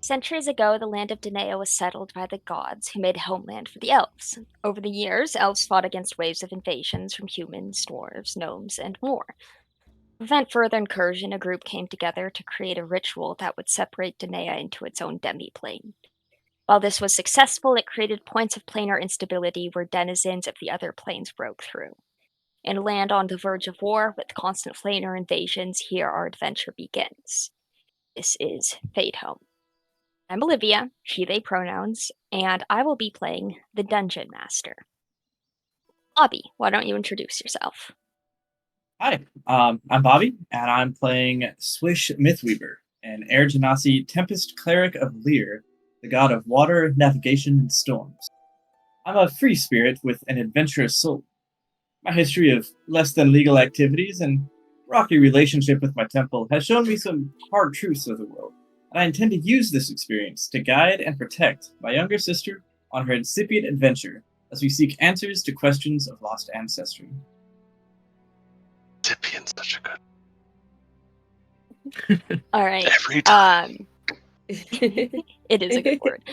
Centuries ago, the land of Danae was settled by the gods who made a homeland for the elves. Over the years, elves fought against waves of invasions from humans, dwarves, gnomes, and more. To prevent further incursion, a group came together to create a ritual that would separate Danae into its own demi-plane. While this was successful, it created points of planar instability where denizens of the other planes broke through. In a land on the verge of war with constant planar invasions, here our adventure begins. This is Fadehome. I'm Olivia, she, they pronouns, and I will be playing the Dungeon Master. Bobby, why don't you introduce yourself? Hi, I'm Bobby, and I'm playing Swish Mythweaver, an Air Genasi Tempest Cleric of Lear, the god of water, navigation, and storms. I'm a free spirit with an adventurous soul. My history of less than legal activities and rocky relationship with my temple has shown me some hard truths of the world, and I intend to use this experience to guide and protect my younger sister on her incipient adventure as we seek answers to questions of lost ancestry. Incipient's such a good. All right. Every time. It is a good word.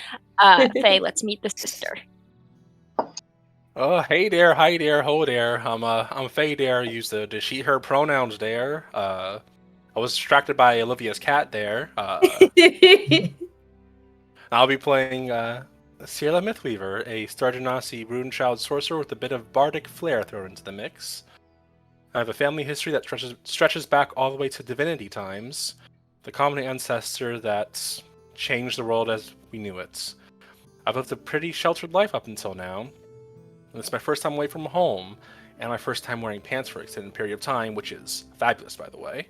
Faye, let's meet the sister. Hey there, hi there, ho there. I'm Faye there. Use the she, her pronouns there. I was distracted by Olivia's cat there. I'll be playing Sierra Mythweaver, a Star Genasi Runechild sorcerer with a bit of bardic flair thrown into the mix. I have a family history that stretches back all the way to divinity times, the common ancestor that changed the world as we knew it. I've lived a pretty sheltered life up until now, and it's my first time away from home, and my first time wearing pants for an extended period of time, which is fabulous, by the way.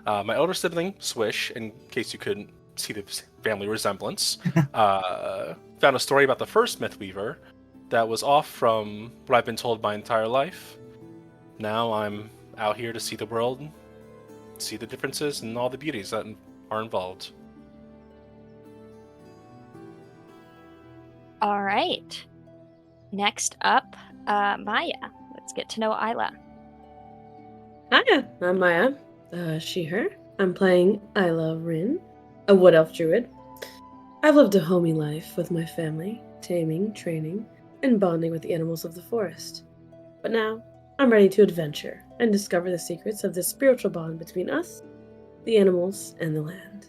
My elder sibling, Swish, in case you couldn't see the family resemblance, found a story about the first Mythweaver that was off from what I've been told my entire life. Now I'm out here to see the world, see the differences and all the beauties that are involved. All right. Next up, Maya. Let's get to know Isla. Hiya, I'm Maya. She, her. I'm playing Isla Rin, a wood elf druid. I've lived a homey life with my family, taming, training, and bonding with the animals of the forest. But now, I'm ready to adventure and discover the secrets of this spiritual bond between us, the animals, and the land.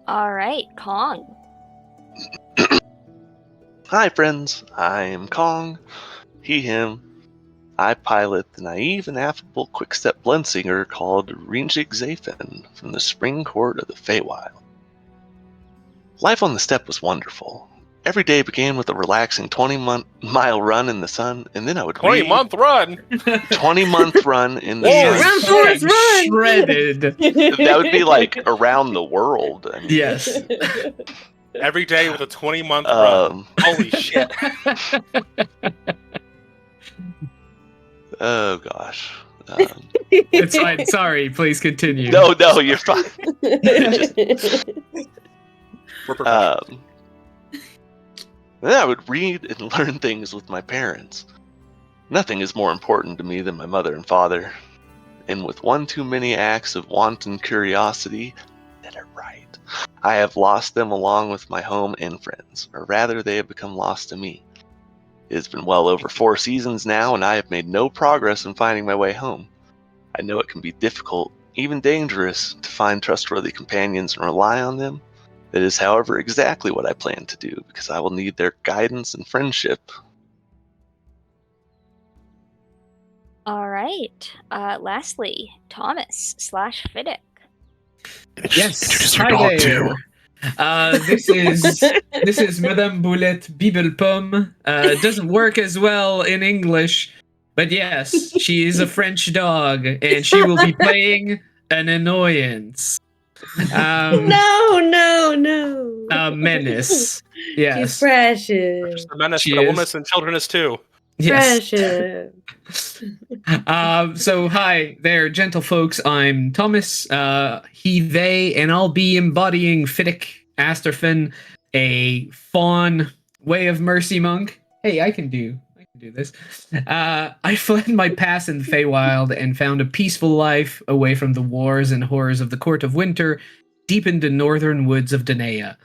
All right, Kong. Hi, friends. I am Kong. He, him. I pilot the naive and affable quick-step blendsinger called Rinjig Zaphin from the Spring Court of the Feywild. Life on the steppe was wonderful. Every day began with a relaxing 20-mile run in the sun, and then I would 20-month run! 20-month run in the Whoa, sun. Run, Forrest, run! Shredded. That would be like around the world. I mean, Yes. Every day with a 20-month run. Holy shit. Oh, gosh. It's fine. Sorry. Please continue. No, you're fine. We're professionals. Then I would read and learn things with my parents. Nothing is more important to me than my mother and father. And with one too many acts of wanton curiosity, that are right, I have lost them along with my home and friends, or rather they have become lost to me. It has been well over 4 seasons now, and I have made no progress in finding my way home. I know it can be difficult, even dangerous, to find trustworthy companions and rely on them. That is, however, exactly what I plan to do, because I will need their guidance and friendship. All right. Lastly, Thomas / Fiddick. Yes. Introduce your Hi dog, there. This is Madame Boulette Bibelpomme. Doesn't work as well in English, but yes, she is a French dog, and she will be playing an annoyance. No. A menace. Yes. She's precious. Just a menace, She but a is. woman and childreness too. Yes. Precious. So hi there, gentle folks. I'm Thomas, he, they, and I'll be embodying Fiddick Asterfin, a fawn way of mercy monk. Hey, I can do do this. I fled my past in the Feywild and found a peaceful life away from the wars and horrors of the Court of Winter, deep in the northern woods of Danaea.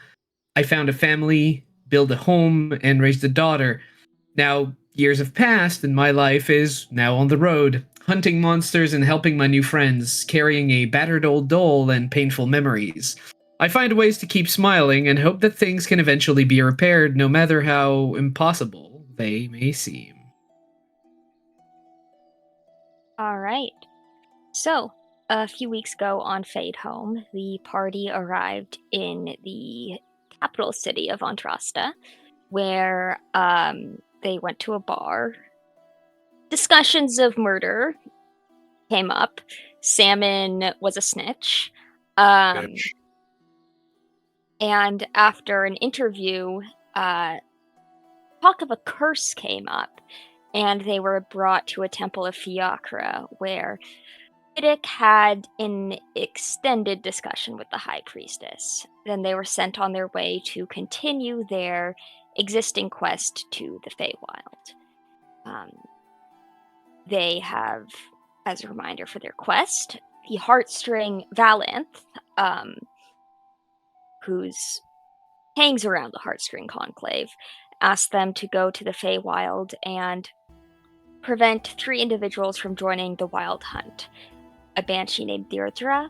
I found a family, built a home, and raised a daughter. Now, years have passed, and my life is now on the road, hunting monsters and helping my new friends, carrying a battered old doll and painful memories. I find ways to keep smiling and hope that things can eventually be repaired, no matter how impossible they may seem. All right. So, a few weeks ago on Fadehome, the party arrived in the capital city of Andrasta, where they went to a bar. Discussions of murder came up. Salmon was a snitch. Bitch. And after an interview, talk of a curse came up, and they were brought to a temple of Fiacra, where Riddick had an extended discussion with the High Priestess. Then they were sent on their way to continue their existing quest to the Feywild. They have, as a reminder for their quest, the heartstring Valanth, who's hangs around the Heartstring Conclave, asked them to go to the Feywild and prevent 3 individuals from joining the Wild Hunt. A banshee named Deirdre,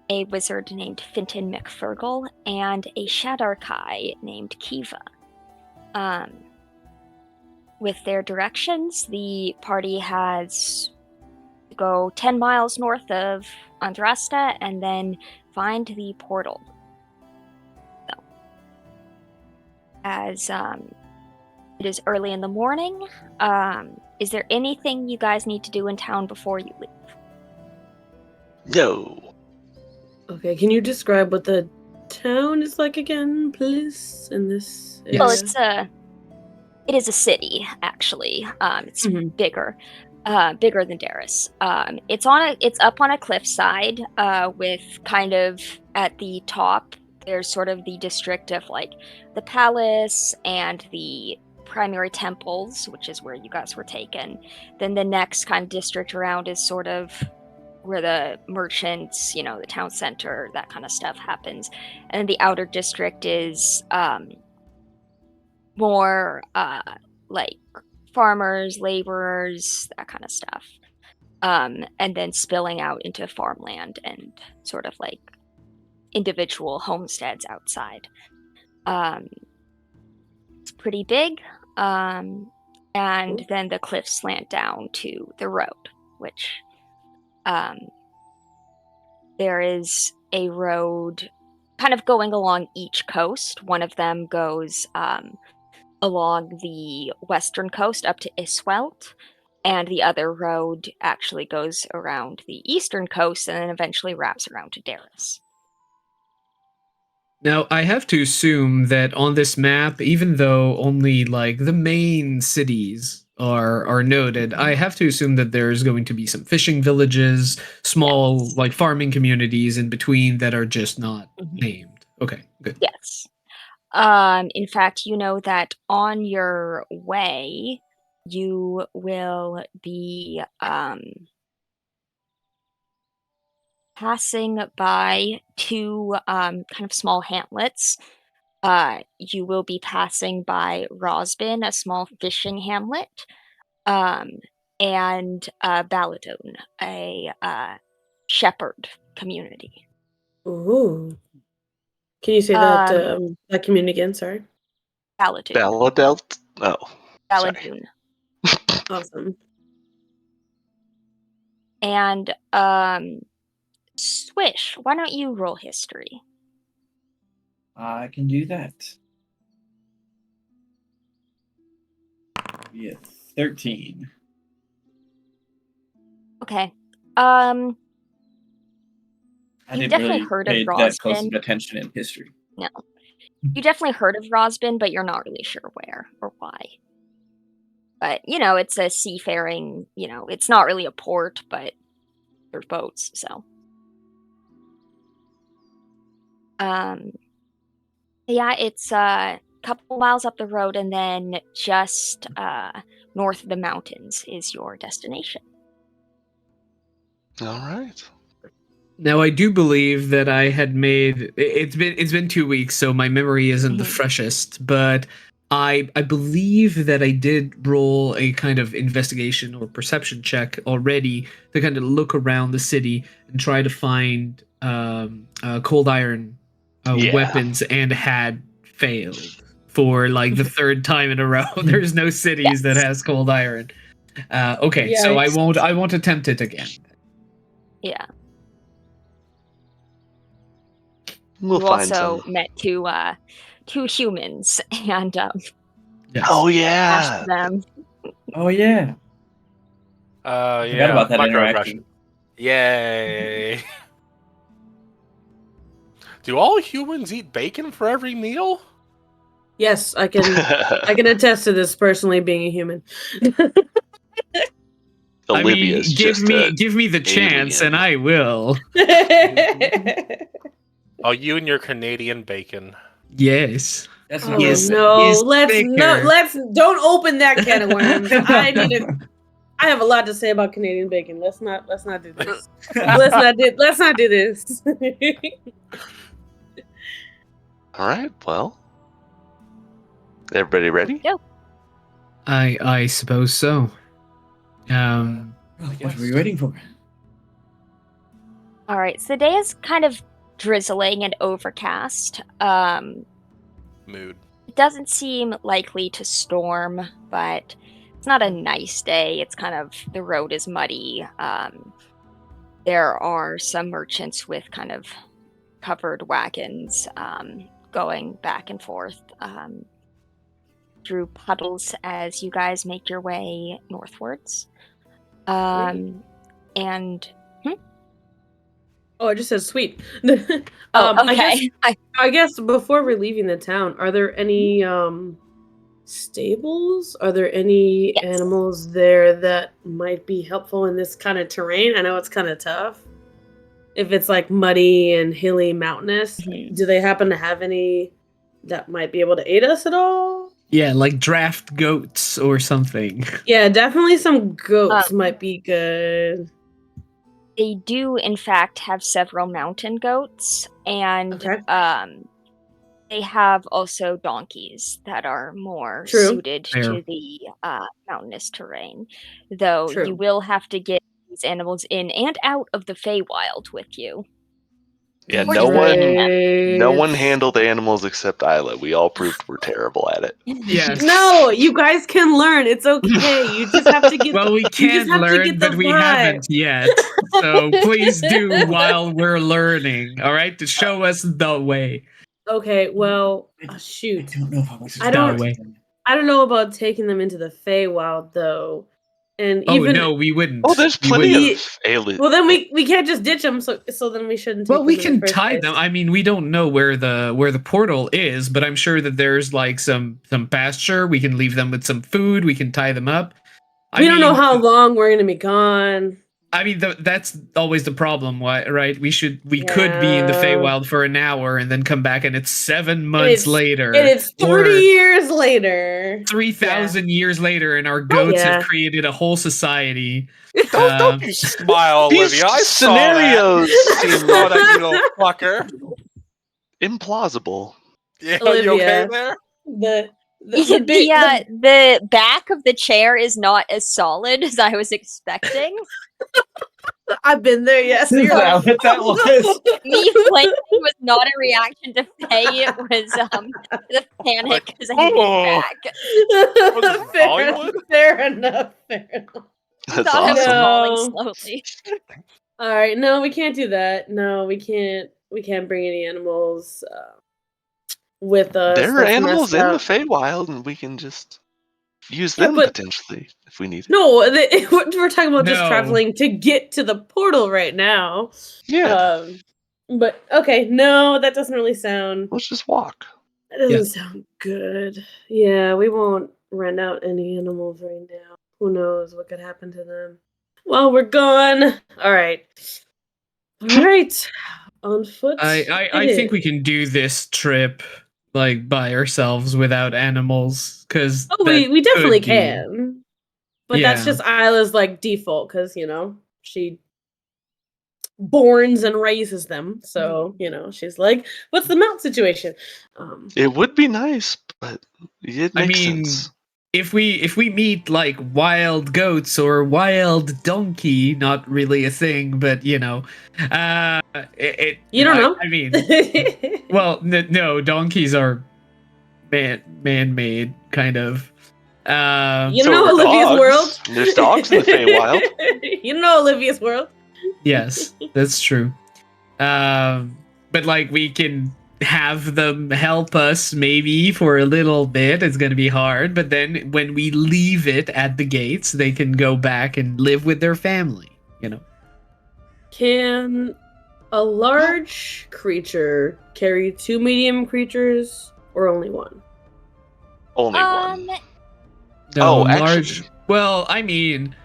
a wizard named Finton McFergal, and a Shadarkai named Kiva. With their directions, the party has to go 10 miles north of Andrasta and then find the portal. So, as it is early in the morning, is there anything you guys need to do in town before you leave? No. Okay, can you describe what the town is like again, please? In this area? Well, it is a city, actually. It's bigger than Darris. It's up on a cliffside, with kind of at the top. There's sort of the district of like the palace and the primary temples, which is where you guys were taken. Then the next kind of district around is sort of where the merchants, the town center, that kind of stuff happens. And then the outer district is more like farmers, laborers, that kind of stuff. And then spilling out into farmland and sort of like individual homesteads outside. It's pretty big. And then the cliffs slant down to the road, which there is a road kind of going along each coast. One of them goes along the western coast up to Iswelt, and the other road actually goes around the eastern coast and then eventually wraps around to Darris. Now, I have to assume that on this map, even though only like the main cities are noted, I have to assume that there's going to be some fishing villages, small like farming communities in between that are just not named. Okay, good. Yes. In fact, you know that on your way, you will be passing by 2 kind of small hamlets. You will be passing by Rosbin, a small fishing hamlet, and Baladun, a shepherd community. Ooh. Can you say that community again? Sorry. Baladun. Baladelt? Oh. Sorry. Baladun. Awesome. And Swish, why don't you roll history? I can do that. Yeah, 13. Okay. I You've didn't definitely really heard of pay that close Rosbin. of attention in history. No. You definitely heard of Rosbin, but you're not really sure where or why. But, it's a seafaring, it's not really a port, but there's boats, so. Yeah, it's couple miles up the road, and then just north of the mountains is your destination. All right. Now, I do believe that I had made it's been 2 weeks, so my memory isn't the Mhm. freshest, but I believe that I did roll a kind of investigation or perception check already to kind of look around the city and try to find cold iron Yeah. weapons, and had failed for like the third time in a row. There's no cities that Yes. has cold iron. Okay, so I Yikes. won't attempt it again. Yeah. We'll You find also some. met two humans and Yes. Oh bashed yeah. them. Oh yeah. I forgot about that microaggression. interaction. Yay. Do all humans eat bacon for every meal? Yes, I can attest to this personally, being a human. Olivia's give just me a give me the chance, alien. and I will. Oh, you and your Canadian bacon. Yes. That's Oh not Yes, real no! he's Let's thicker. don't open that can of worms. bacon. I have a lot to say about Canadian bacon. Let's not do this. Let's not do this. All right. Well, everybody ready? Go. I suppose so. What were you waiting for? All right, so the day is kind of drizzling and overcast. Mood. It doesn't seem likely to storm, but it's not a nice day. It's kind of, the road is muddy. There are some merchants with kind of covered wagons going back and forth through puddles as you guys make your way northwards. And Oh, I just said sweet. okay. I guess before we're leaving the town, are there any stables? Are there any Yes. animals there that might be helpful in this kind of terrain? I know it's kind of tough. If it's like muddy and hilly, mountainous, Mhm. do they happen to have any that might be able to aid us at all? Yeah, like draft goats or something. Yeah, definitely some goats might be good. They do, in fact, have several mountain goats, and Okay. they have also donkeys that are more True. suited Fair. to the mountainous terrain. Though you True. will have to get these animals in and out of the Feywild with you. Yeah. Or No just leaving them. No one handled animals except Isla. We all proved we're terrible at it. Yes. No, you guys can learn. It's okay. You just have to get. Well, we you can just have to learn, get the but we vibe. haven't yet. So please do while we're learning, all right? To show us the way. Okay, well, I shoot. don't know if I was I don't- I don't know about taking them into the Feywild though, and Oh even no, we wouldn't. Oh, there's We plenty wouldn't. of aliens. well, then we can't just ditch them. So then we shouldn't. Take Well, we them in the can first tie place. them. I mean, we don't know where the portal is, but I'm sure that there's like some pasture. We can leave them with some food. We can tie them up. We don't know how long we're gonna be gone. I mean, that's always the problem, right? We could be in the Yeah. Feywild for an hour and then come back, and it's 7 months later, and it's 30 or years later, 3,000 years later, and our goats Yeah. have created a whole society. Don't you smile, These Olivia. I scenarios saw that. I seem saw that, you little fucker. implausible. Yeah, you okay Olivia. there? The back of the chair is not as solid as I was expecting. I've been there. Yes, Is that what that was? Me flaming was not a reaction to Faye. It was the panic because I moved oh. back. Was it fair, Hollywood? fair enough. That's Thought I was awesome. falling No. slowly. All right, no, we can't do that. No, we can't. We can't bring any animals with us. There are That's animals messed in the up. Feywild, and we can just use Yeah, them but- potentially if we need it. No, we're talking about just No. traveling to get to the portal right now. Yeah, But okay, no, that doesn't really sound. let's just walk. That doesn't Yeah. sound good. Yeah, we won't rent out any animals right now. Who knows what could happen to them? Well, we're gone. All right. All right. On foot. I think we can do this trip like by ourselves without animals, because Oh, we definitely can. But that's Yeah. just Isla's like default, because she borns and raises them. So she's like, "What's the mount situation?" It would be nice, but it I makes mean, sense. if we meet like wild goats or wild donkey, not really a thing, but You don't know. I mean, well, no, donkeys are man-made kind of. You So know are Olivia's dogs. world. There's dogs in the Feywild. You know Olivia's world. Yes, that's true. But like we can have them help us maybe for a little bit. It's gonna be hard, but then when we leave it at the gates, they can go back and live with their family. Can a large creature carry 2 medium creatures or only one? Only one. No, Oh, large. actually. Well, I mean,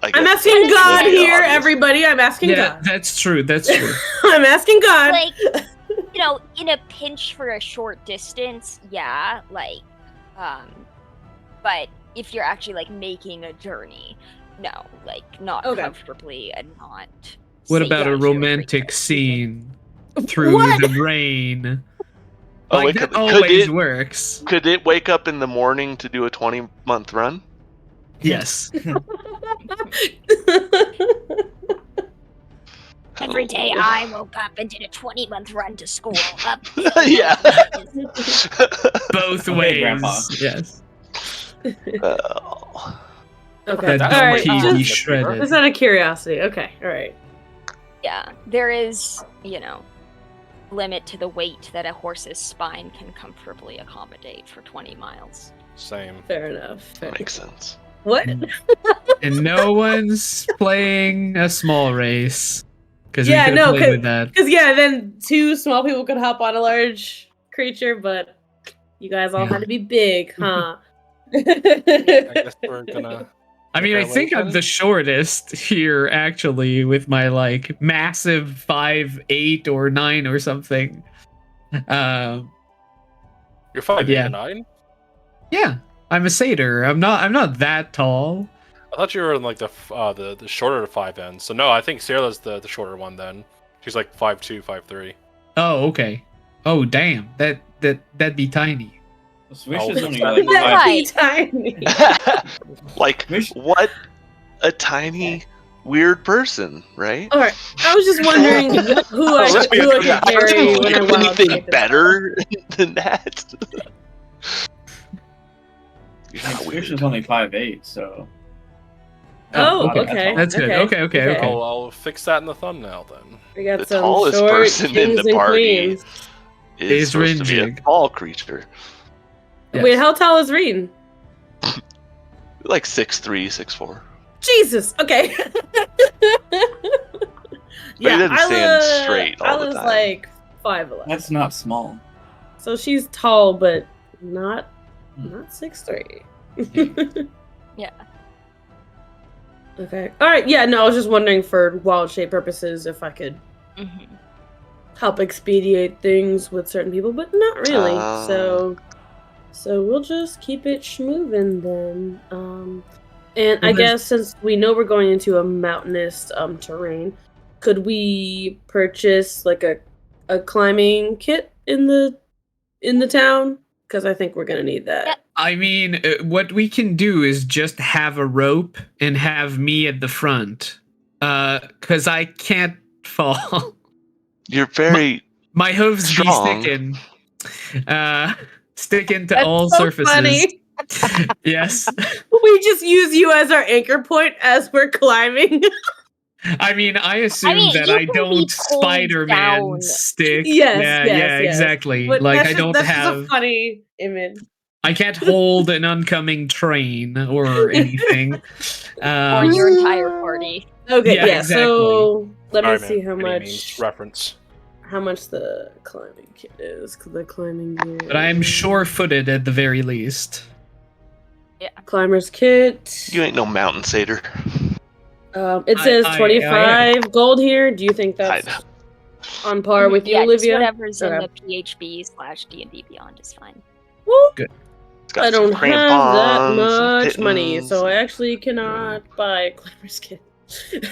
I I'm guess asking that's God really here, obvious. everybody. I'm asking yeah, God. that's true. That's true. I'm asking God. Like, in a pinch for a short distance, yeah, like, but if you're actually like making a journey, no, like not Okay. comfortably and not. What safe about a to your romantic creature. scene through What? the rain? Oh, Like wait, that could always it- works. Could it wake up in the morning to do a 20-month run? Yes. Every day I woke up and did a 20-month run to school. Up. Yeah. Both Okay, ways. Grandpa. Yes. Oh. Okay. That All right. donkey be Just shredded. out of curiosity. Okay. All right. Yeah, there is, limit to the weight that a horse's spine can comfortably accommodate for 20 miles. Same. Fair enough. Fair Makes sense. What? And no one's playing a small race. Because Yeah, we could no, have played with that. Because then 2 small people could hop on a large creature, but you guys all had to be big, huh? I guess we're gonna. I mean, I think I'm the shortest here, actually, with my like massive 5'8" or 9 or something. You're 5'8" yeah. or 9? Yeah, I'm a satyr. I'm not that tall. I thought you were in like the shorter of 5 ends. So no, I think Sarah's the shorter one then. She's like 5'2", 5'3". Oh, okay. Oh, damn. That'd be tiny. Swish Oh, is only that'd like That'd five. be tiny. Like, Swish- what a tiny, weird person, right? All right. I was just wondering who I could carry when I wild anything shape and better than that? You're Like, not Swish weird. is only 5'8", so. Oh, Okay, okay. That's good. Okay. I'll fix that in the thumbnail then. We got The some tallest short person in kings the and party queens. is supposed to be a Rinjig. tall creature. Yes. Wait, how tall is Reen? Like 6'3", 6'4". Jesus. Okay. he doesn't stand straight all the Isla's time. like 5'11". That's not small. So she's tall, but not 6'3". Yeah. Okay. All right. Yeah. No, I was just wondering for wild shape purposes if I could Mm-hmm. help expedite things with certain people, but not really. So we'll just keep it schmovin' then. And I guess since we know we're going into a mountainous terrain, could we purchase like a climbing kit in the town? Because I think we're gonna need that. Yep. I mean, what we can do is just have a rope and have me at the front. Because I can't fall. You're very My hooves Strong. be sticking to That's all so surfaces. funny. Yes. We just use you as our anchor point as we're climbing. I mean, I assume that you I can be don't pulled Spider-Man down. stick. Yes, yeah, yes. exactly. But Like that's I just, don't that's have. just a funny image. I can't hold an oncoming train or anything. Or your entire party. Okay, Yeah, yeah. exactly. So let me Sorry, see man. how Any much means reference. the climbing kit is. The climbing gear. But I'm sure-footed at the very least. Climber's kit. You ain't no mountain satyr. It says I 25 gold here. Do you think that's I On par with you, yeah, just Olivia? whatever's in Okay. the PHB/D&D Beyond is fine. Well, It's got I some don't have that crampons, some much money, kittens. so I actually cannot buy a clever skin. Shit.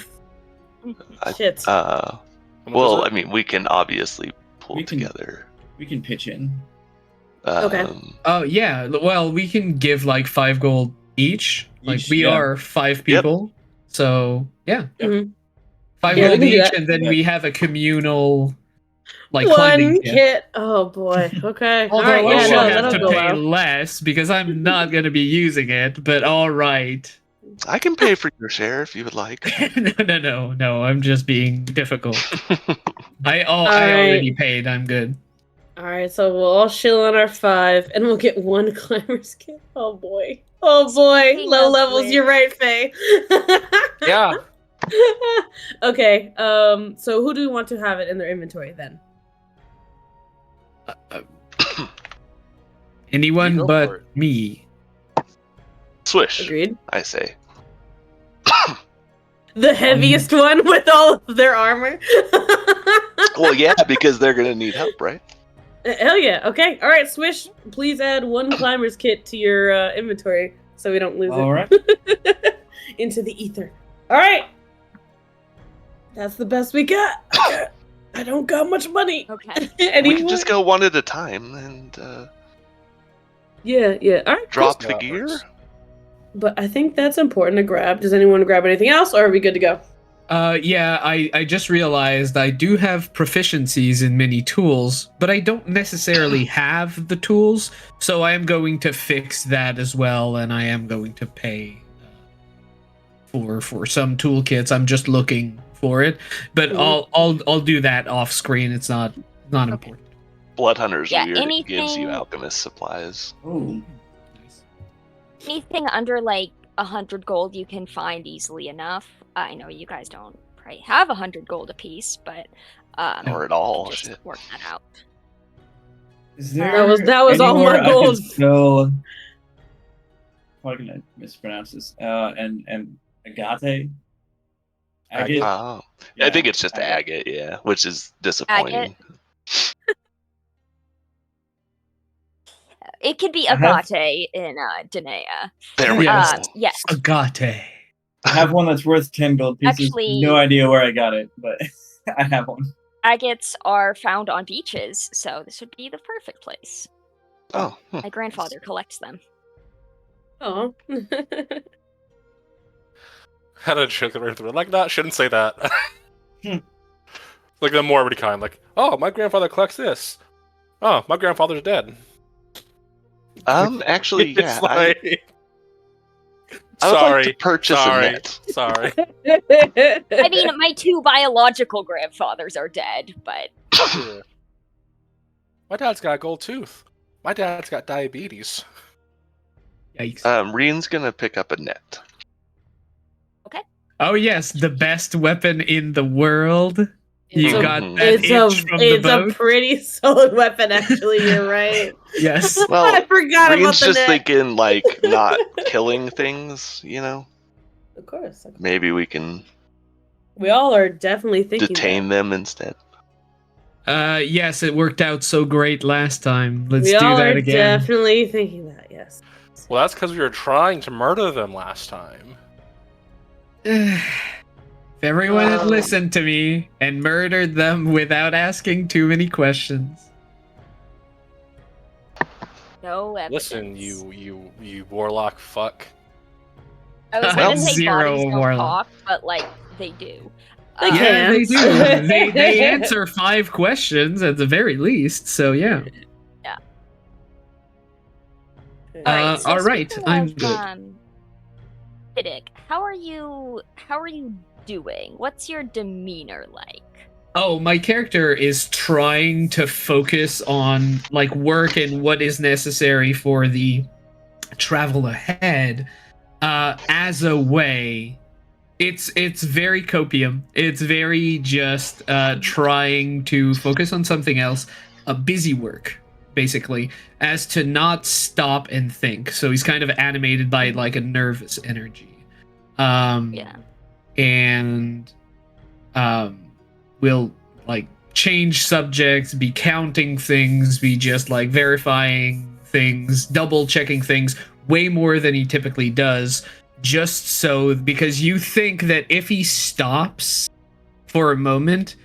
How much is Well, it? I mean, we can obviously pull We can- together. We can pitch in. Okay. Oh yeah. Well, we can give like 5 gold each. Like Each, we yeah. are 5 people, so yeah, Mhm. 5 Yeah, we gold can do each, that. and then Yeah. we have a communal like One climbing kit. kit. Oh boy. Okay. Although Alright, I yeah, should no, have that'll to go pay well. less because I'm not gonna be using it. But all right. I can pay for your share if you would like. No. I'm just being difficult. I Alright. already paid. I'm good. Alright, so we'll all chill on our 5 and we'll get 1 climber's kit. Oh boy. Oh boy. Speaking Low of levels, which- you're right, Faye. Yeah. Okay, so who do we want to have it in their inventory then? Anyone You go for but it. me. Swish, Agreed. I say. The heaviest one with all of their armor. Well, yeah, because they're gonna need help, right? Hell yeah. Okay. All right, Swish, please add 1 climber's kit to your inventory so we don't lose All right. it into the ether. All right. That's the best we got. I don't got much money Okay. anymore. We can just go one at a time and Yeah. All right. drop See the how it gear. works. But I think that's important to grab. Does anyone grab anything else, or are we good to go? Yeah, I just realized I do have proficiencies in many tools, but I don't necessarily have the tools, so I am going to fix that as well, and I am going to pay for some toolkits. I'm just looking for it, but Mhm. I'll do that off screen. It's not important. Bloodhunter's Yeah, weird. It gives you anything- alchemist supplies. Oh, Anything under like 100 gold you can find easily enough. I know you guys don't probably have 100 gold apiece, but Or at all. just Shit. work that out. is there? That was all my anywhere I can gold. Spell. How can I mispronounce this? And agate. Agate. Oh. Yeah, I think it's just agate. agate, yeah, which is disappointing. It could be I have- agate in Danae. There we Yes. go. Yes. Agate. I have one that's worth 10 gold pieces. Actually- No idea where I got it, but I have one. Agates are found on beaches, so this would be the perfect place. Oh, My grandfather collects them. Oh. Had a joke right through. Like, that shouldn't say that. Hmm. Like the morbid kind. Like, oh, my grandfather collects this. Oh, my grandfather's dead. actually, It's yeah. like... I would Sorry. like to purchase Sorry. a net. Sorry. I mean, my 2 biological grandfathers are dead, but Yeah. My dad's got a gold tooth. My dad's got diabetes. Yikes. Reen's gonna pick up a net. Oh yes, the best weapon in the world. You It's a- got Mhm. that itch from the it's a boat. pretty solid weapon, actually. You're right. Yes. Well, I forgot about Reen's the just net. thinking like not killing things, you know. Of course. Maybe we can We all are definitely thinking detain them instead. Yes, it worked out so great last time. that. Let's We do all that are again. definitely thinking that, yes. Well, that's because we were trying to murder them last time. If everyone had Um, listened to me and murdered them without asking too many questions. no evidence. Listen, you warlock fuck. I was I'm gonna say zero bodies don't warlock. talk, but like they do. They Um, Yeah, they do. can't. they answer 5 questions at the very least, so yeah. Alright, so all right, speaking I'm of, good. Fiddick, how are you doing? What's your demeanor like? Oh, my character is trying to focus on like work and what is necessary for the travel ahead. As a way, it's very copium. It's very just trying to focus on something else. A busy work, basically, as to not stop and think. So he's kind of animated by like a nervous energy. Yeah. And will like change subjects, be counting things, be just like verifying things, double checking things way more than he typically does, just so because you think that if he stops for a moment,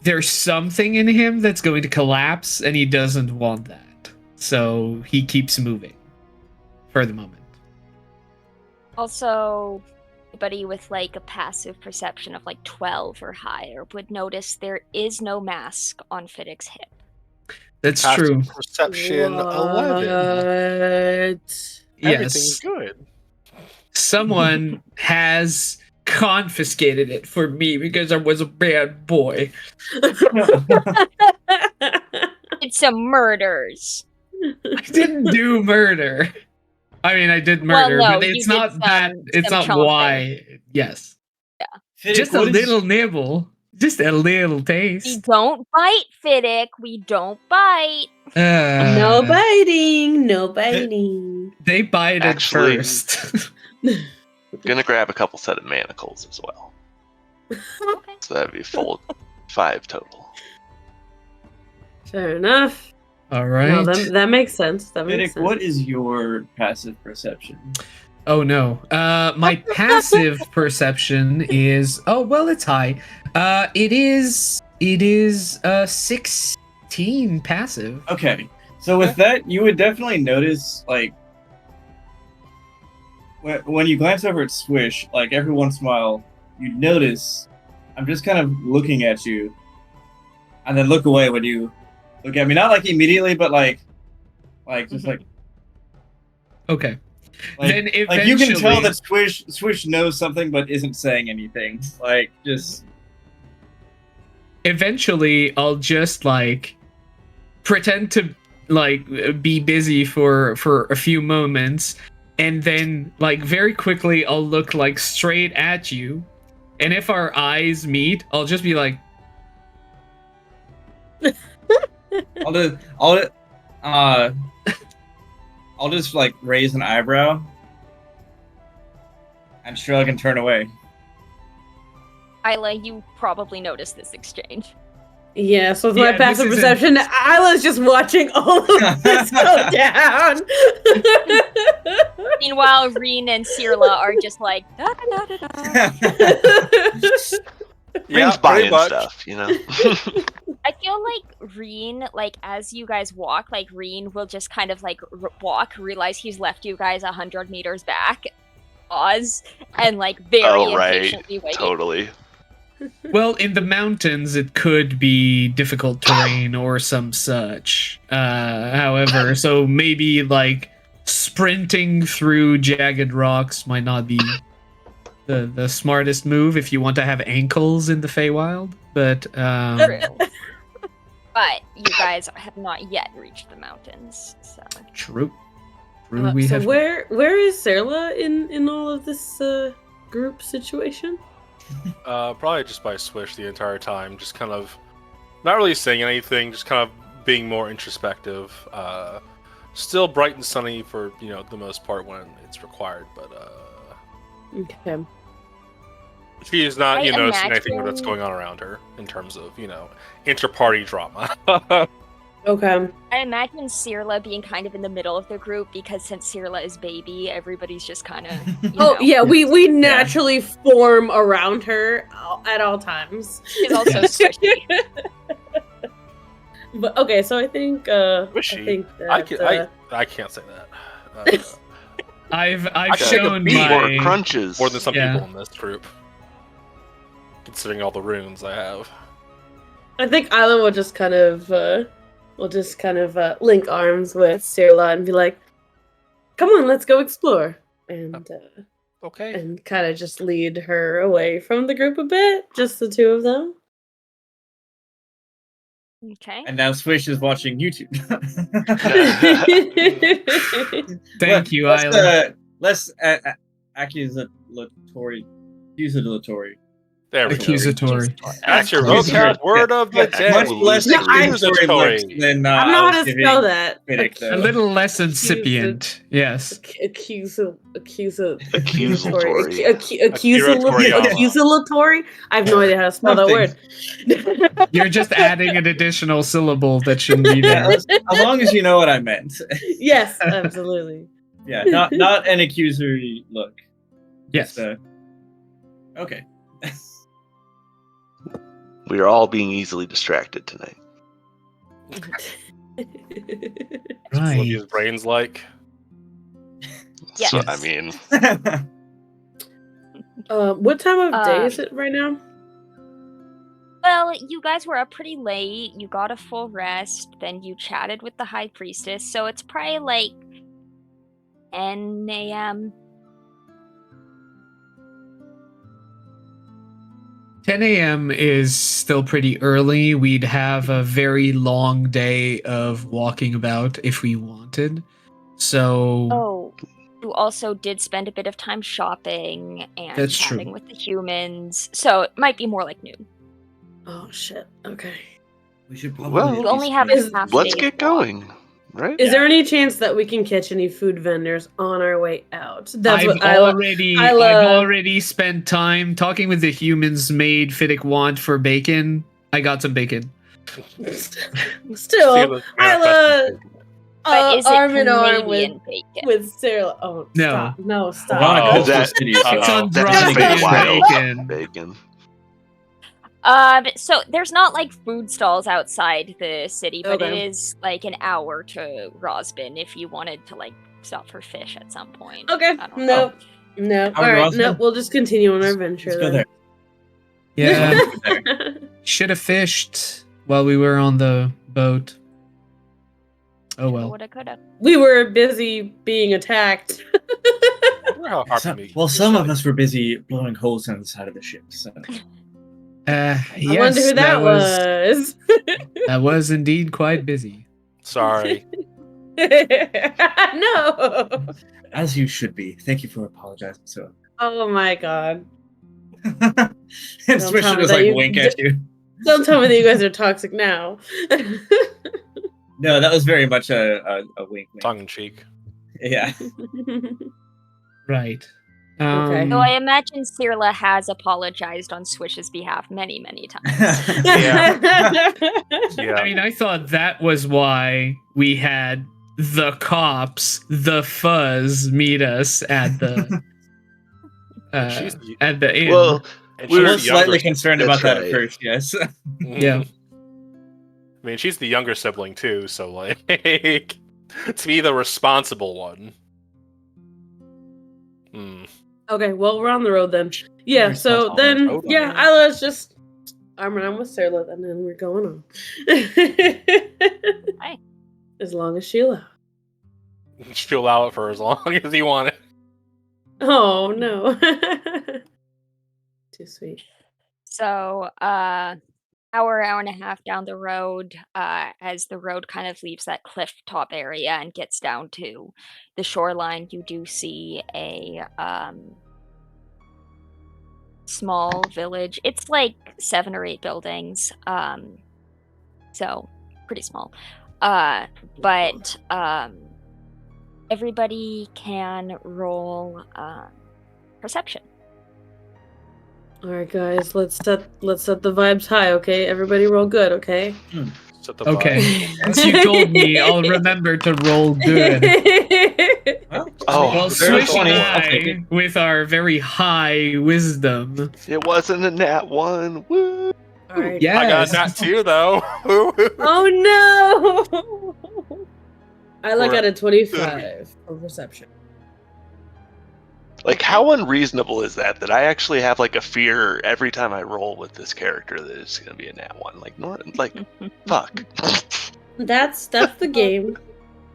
there's something in him that's going to collapse, and he doesn't want that. So he keeps moving for the moment. Also, anybody with like a passive perception of like 12 or higher would notice there is no mask on Fiddick's hip. That's Passive true. Perception 11. Everything's Yes. good. Someone has confiscated it for me because I was a bad boy. It's some murders. I didn't do murder. I mean, I did murder, Well, no, but you it's did not that. It's some not chomping. why. Yes, Fiddick, just a what is- little nibble, just a little We taste. don't bite, Fiddick. We don't bite. No biting, no biting. They bite it Actually- first. Gonna grab a couple set of manacles as well. Okay. So that'd be full 5 total. Fair enough. All right. No, that makes sense. That makes Fiddick, sense. what is your passive perception? Oh no. My passive perception is it's high. It is 16 passive. Okay, so with that, you would definitely notice, like, when you glance over at Swish, like, every once in a while, you notice I'm just kind of looking at you, and then look away when you look at me. Not, like, immediately, but, just, like, Okay. like, Then like, you can tell eventually- that Swish knows something, but isn't saying anything. Like, just... Eventually I'll just like pretend to like be busy for a few moments, and then like very quickly I'll look like straight at you, and if our eyes meet, I'll just be like, I'll just like raise an eyebrow and shrug and turn away. Isla, you probably noticed this exchange. Yeah, so with Yeah, my this passive isn't- perception, Isla's just watching all of this go down. Meanwhile, Reen and Cirla are just like, da da da da da. Reen's buying stuff, you know? I feel like Reen, like, as you guys walk, like, Reen will just kind of, like, walk, realize he's left you guys 100 meters back, pause, and, like, very Oh, right. impatiently wait. Totally. well, in the mountains it could be difficult terrain or some such. However, so maybe like sprinting through jagged rocks might not be the smartest move if you want to have ankles in the Feywild. But True. But you guys have not yet reached the mountains, so... true. So where is Serla in all of this group situation? Probably just by Swish the entire time, just kind of not really saying anything, just kind of being more introspective. Still bright and sunny for the most part when it's required, but Okay. she is not I seeing anything imagine- that's going on around her in terms of inter-party drama. Okay. I imagine Cirla being kind of in the middle of the group, because since Cirla is baby, everybody's just kind of, Oh yeah, we naturally form around her at all times. She's also squishy. But okay, so I think I Squishy? think that I can't say that. I've I can shown take a beat my or crunches. More than some Yeah. people in this group, considering all the runes I have. I think Isla will just kind of link arms with Cirla and be like, "Come on, let's go explore," and Okay. and kind of just lead her away from the group a bit, just the two of them. Okay. And now Swish is watching YouTube. thank you, Let's, Isla. Less accusatory. There we go. Accusatory. That's your Accusatory. vocab word of the Yeah, day. Much less No, accusatory looks than I don't know how to spell that. Riddick, A though. little less incipient. Yes. Accusatory. Accusatory. I have no idea how to spell that word. You're just adding an additional syllable that shouldn't be Yeah, there. as long as you know what I meant. Yes, absolutely. Yeah, not an accusory look. Yes. Just, okay. We are all being easily distracted tonight. Olivia's Right. brain's like. Yes. So, I mean, What time of day is Um, it right now? Well, you guys were up pretty late. You got a full rest. Then you chatted with the high priestess. So it's probably like 10 a.m. 10 a.m. is still pretty early. We'd have a very long day of walking about if we wanted. So Oh, you also did spend a bit of time shopping and That's chatting true. with the humans. So it might be more like noon. Oh shit. Okay. We should probably. Well, You only have Is- half let's day get of walk. going, right? Is there any chance that we can catch any food vendors on our way out? That's what I've I love. already spent time talking with the humans made Fiddick want for bacon. I got some bacon. Still, Seela- I love But is it arm in arm Canadian bacon? with Sarah. Oh, No. stop! No, We're stop. on a Oh. coastal That- city. It's Uh-oh. on That's Bronx pretty wild. bacon. Bacon. So there's not like food stalls outside the city, but it Okay. is like an hour to Rosbin if you wanted to like stop for fish at some point. Okay. I don't know. No. How All right. Rosman? No. We'll just continue on our adventure. Let's go there. Yeah, there. should have fished while we were on the boat. Oh well. Woulda, coulda. We were busy being attacked. How hard for me. Well, some of us were busy blowing holes in the side of the ship. So. I Yes, wonder who that was. That was indeed quite busy. Sorry. No. As you should be. Thank you for apologizing. So. Oh my god. And Swish tell would me just that like you- wink at you. Don't tell me that you guys are toxic now. No, that was very much a wink. Tongue in cheek. Yeah. Right. Okay. So I imagine Sirla has apologized on Swish's behalf many, many times. Yeah. I mean, I thought that was why we had the cops, the fuzz, meet us at the She's the- at the inn. Well, and We she's were the slightly younger- concerned That's about that at right. first, yes. Yeah. I mean, she's the younger sibling too, so like to be the responsible one. Hmm. Okay, well, we're on the road then. Yeah, We're so still then, on the road. yeah, I was just arm in arm with Sarah, and then we're going on. Hi. As long as she allows. She'll allow it for as long as you want it. Oh, no. Too sweet. So, hour and a half down the road, as the road kind of leaves that cliff top area and gets down to the shoreline, you do see a small village. It's like 7 or 8 buildings, so pretty small. But everybody can roll perception. All right, guys, let's set the vibes high, okay? Everybody roll good, okay? Set the Okay. vibe. Since you told me, I'll remember to roll good. Well, Oh, Well, there's Swish one. and I'll take it. I, with our very high wisdom. It wasn't a nat one. Woo! All right. Yeah. I got that too, though. Oh no! I Or- got a 25 for perception. Like, how unreasonable is that? That I actually have like a fear every time I roll with this character that it's gonna be a nat one. Like, fuck. That's the game.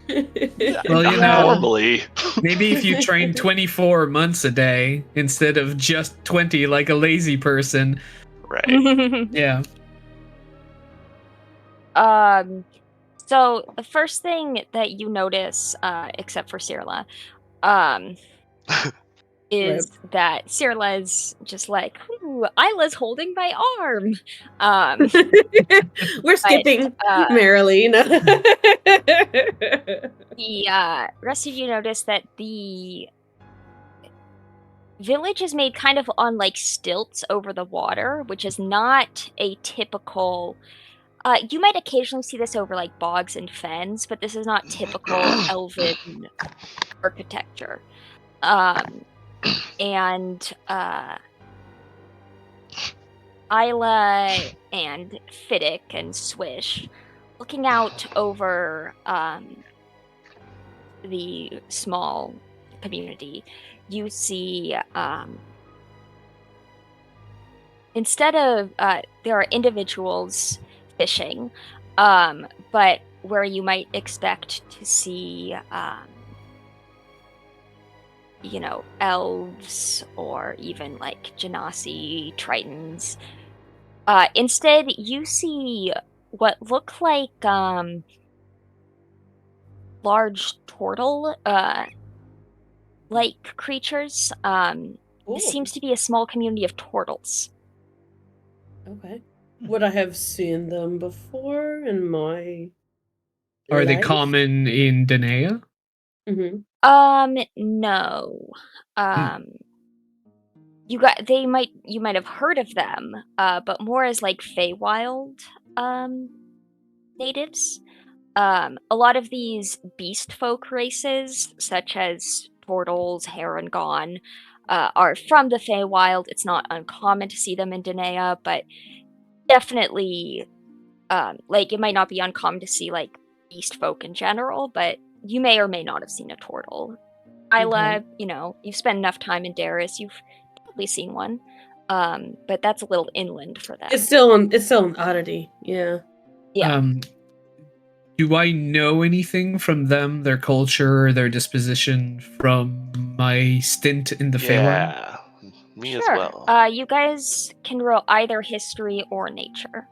Well, you Not know- normally. Maybe if you train 24 months a day instead of just 20 like a lazy person. Right. Yeah. So the first thing that you notice, except for Sirla, is that Cirla's just like, ooh, Isla's holding my arm. We're skipping uh, merrily. No. the rest of you notice that the village is made kind of on like stilts over the water, which is not a typical. You might occasionally see this over like bogs and fens, but this is not typical elven architecture. And Isla and Fiddick and Swish, looking out over the small community, you see instead of there are individuals fishing, but where you might expect to see elves or even like genasi tritons, instead you see what look like large turtle like creatures. This seems to be a small community of turtles. Okay. Would I have seen them before in my Are they life? common in Danae? Mm-hmm. No. Hmm. You might have heard of them, but more as like Feywild natives. A lot of these beast folk races, such as turtles, Harengon, are from the Feywild. It's not uncommon to see them in Danae, but definitely, like it might not be uncommon to see like beast folk in general, but you may or may not have seen a turtle. Isla, you've spent enough time in Darius, you've probably seen one, but that's a little inland for them. It's still an oddity. Yeah. Yeah. Do I know anything from them, their culture, their disposition from my stint in the Feywild? Yeah, me Sure. as well. You guys can roll either history or nature.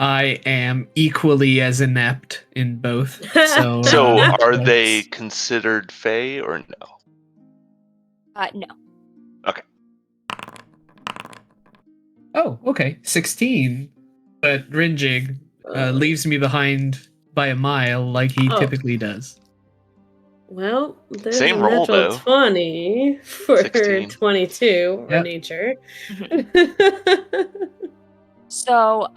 I am equally as inept in both. So, So, are let's- they considered Fey or no? No. Okay. Oh, okay. 16. But Rinjig leaves me behind by a mile like he typically does. Well, there's Same a roll, natural though. 20 for 16. 22 or Yep. nature. So,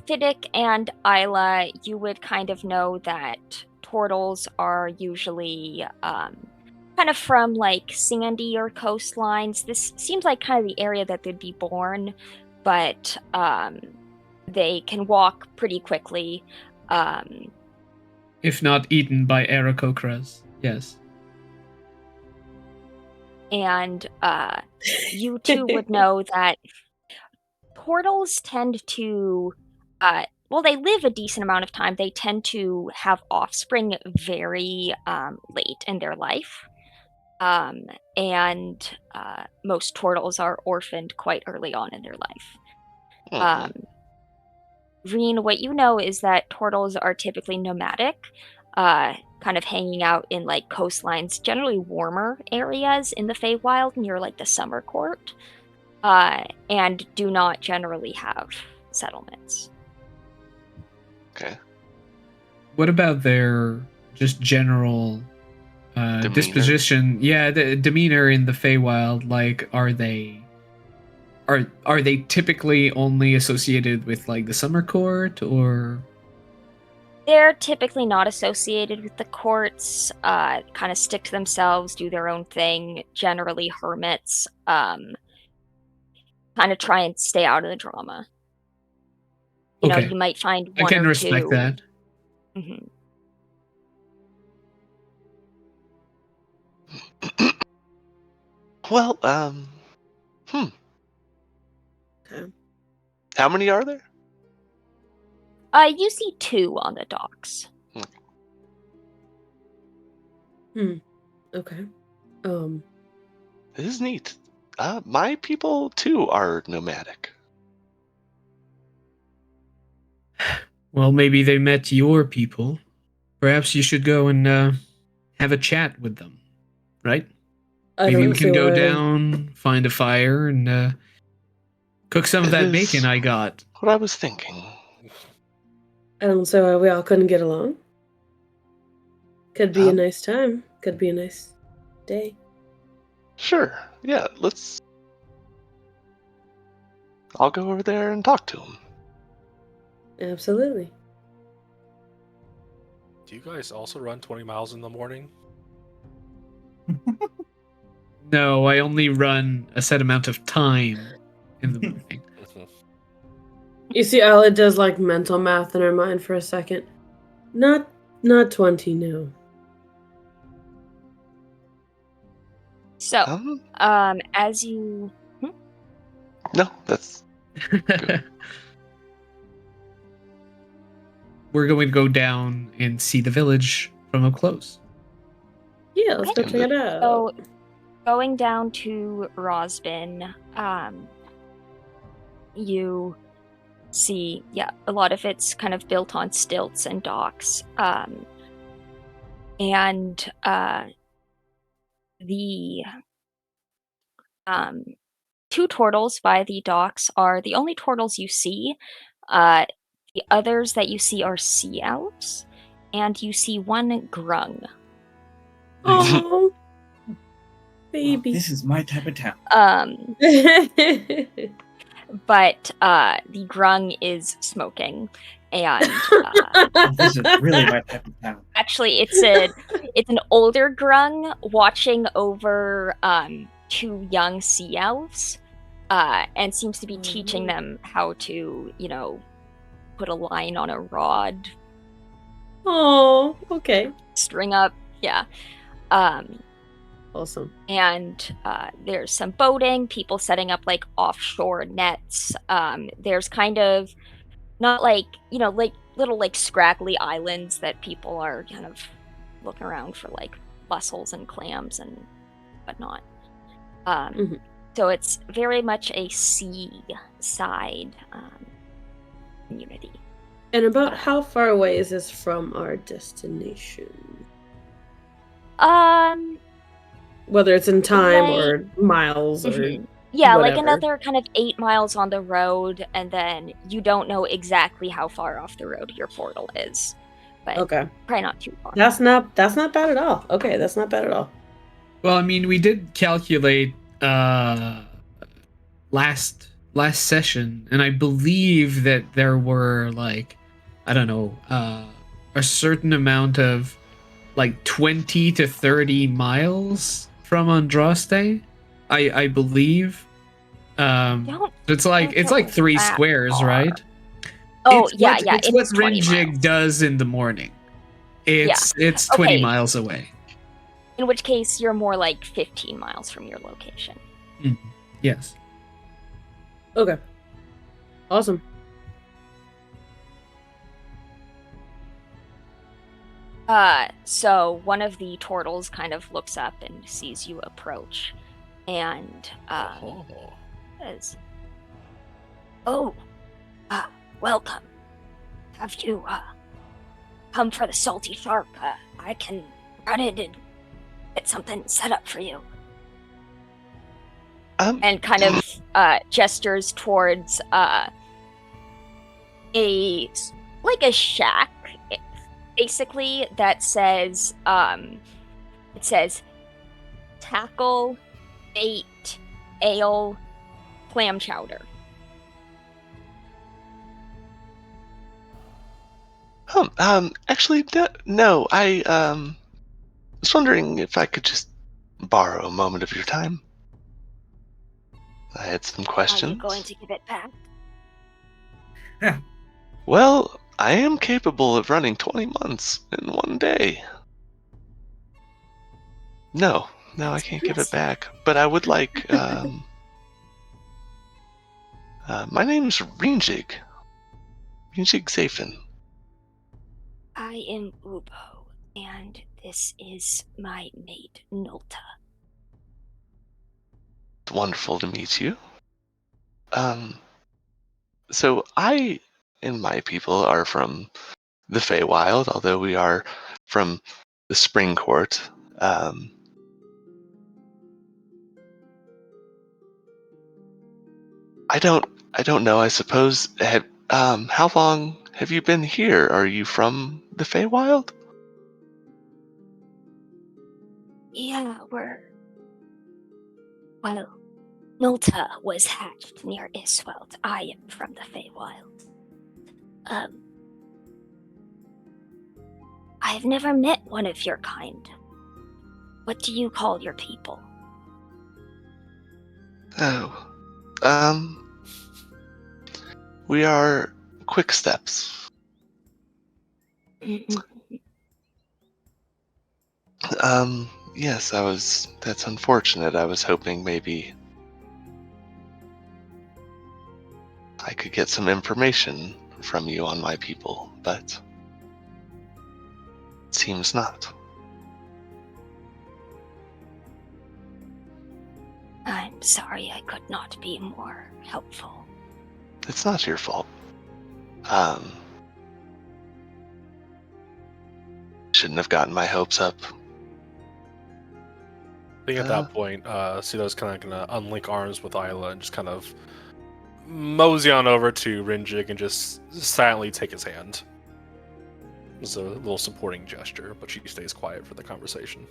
Fiddick and Isla, you would kind of know that turtles are usually kind of from like sandy or coastlines. This seems like kind of the area that they'd be born, but they can walk pretty quickly. If not eaten by Aarakocras. Yes. And you two would know that turtles tend to, they live a decent amount of time. They tend to have offspring very late in their life. And most turtles are orphaned quite early on in their life. Reen, what you know is that turtles are typically nomadic, kind of hanging out in like coastlines, generally warmer areas in the Feywild near like the summer court, and do not generally have settlements. Okay. What about their just general disposition? Yeah, the demeanor in the Feywild. Like, are they typically only associated with like the summer court, or they're typically not associated with the courts? Kind of stick to themselves, do their own thing. Generally, hermits. Kind of try and stay out of the drama. You know, you might find one or two. I can respect that. Mm-hmm. Well, Okay. How many are there? You see 2 on the docks. Okay. This is neat. My people too are nomadic. Well, maybe they met your people. Perhaps you should go and have a chat with them, right? I Maybe don't we see can go why. down, find a fire, and cook some of It that is bacon I got. what I was thinking. I don't see why we all couldn't get along. Could be a Um, nice time. Could be a nice day. Sure. Yeah, let's. I'll go over there and talk to him. Absolutely. Do you guys also run 20 miles in the morning? No, I only run a set amount of time in the morning. You see, Ella does like mental math in her mind for a second. Not 20, no. So, as you No, that's We're going to go down and see the village from up close. Yeah, let's go Okay. check it out. So, going down to Rosbin, you see, a lot of it's kind of built on stilts and docks. And the two turtles by the docks are the only turtles you see. The others that you see are sea elves, and you see one grung. Oh, Well, baby. this is my type of town. But the grung is smoking, and Oh, this is really my type of town. actually, it's an older grung watching over two young sea elves, and seems to be teaching them how to, put a line on a rod, Oh, okay. string up, yeah. Awesome. And there's some boating, people setting up like offshore nets. There's kind of not like little like scraggly islands that people are kind of looking around for like mussels and clams and whatnot. So it's very much a seaside community. And about how far away is this from our destination? Whether it's in time or miles or yeah, whatever. like another kind of 8 miles on the road, and then you don't know exactly how far off the road your portal is, but Okay. probably not too far. That's not bad at all. Okay, that's not bad at all. Well, I mean, we did calculate last session, and I believe that there were like, I don't know, a certain amount of like 20 to 30 miles from Andraste. I believe. It's like 3 squares, far. right? Oh, it's yeah, it's it what is 20 Rinjig miles. does in the morning. It's 20 Okay. miles away. In which case, you're more like 15 miles from your location. Yes. Okay. Awesome. So one of the turtles kind of looks up and sees you approach, and says, "Oh, welcome. Have you come for the salty shark? I can run in and get something set up for you." And kind of gestures towards a shack, basically, that says it says tackle, bait, ale, clam chowder. Actually, no. I was wondering if I could just borrow a moment of your time. I had some questions. Are you going to give it back? Well, I am capable of running 20 months in one day. No, I can't give it back. But I would like. My name's Rinjig. Rinjig Zafin. I am Ubo, and this is my mate, Nolta. It's wonderful to meet you. So I and my people are from the Feywild, although we are from the Spring Court. I don't know. I suppose. How long have you been here? Are you from the Feywild? Yeah, well, Nolta was hatched near Isweld. I am from the Feywild. Um, I've never met one of your kind. What do you call your people? Oh, we are quick steps. Yes, that's unfortunate. I was hoping maybe I could get some information from you on my people, but it seems not. I'm sorry I could not be more helpful. It's not your fault. Shouldn't have gotten my hopes up. I think at that point, Sito's kind of gonna unlink arms with Isla and just kind of mosey on over to Rinjig and just silently take his hand. It's a little supporting gesture, but she stays quiet for the conversation.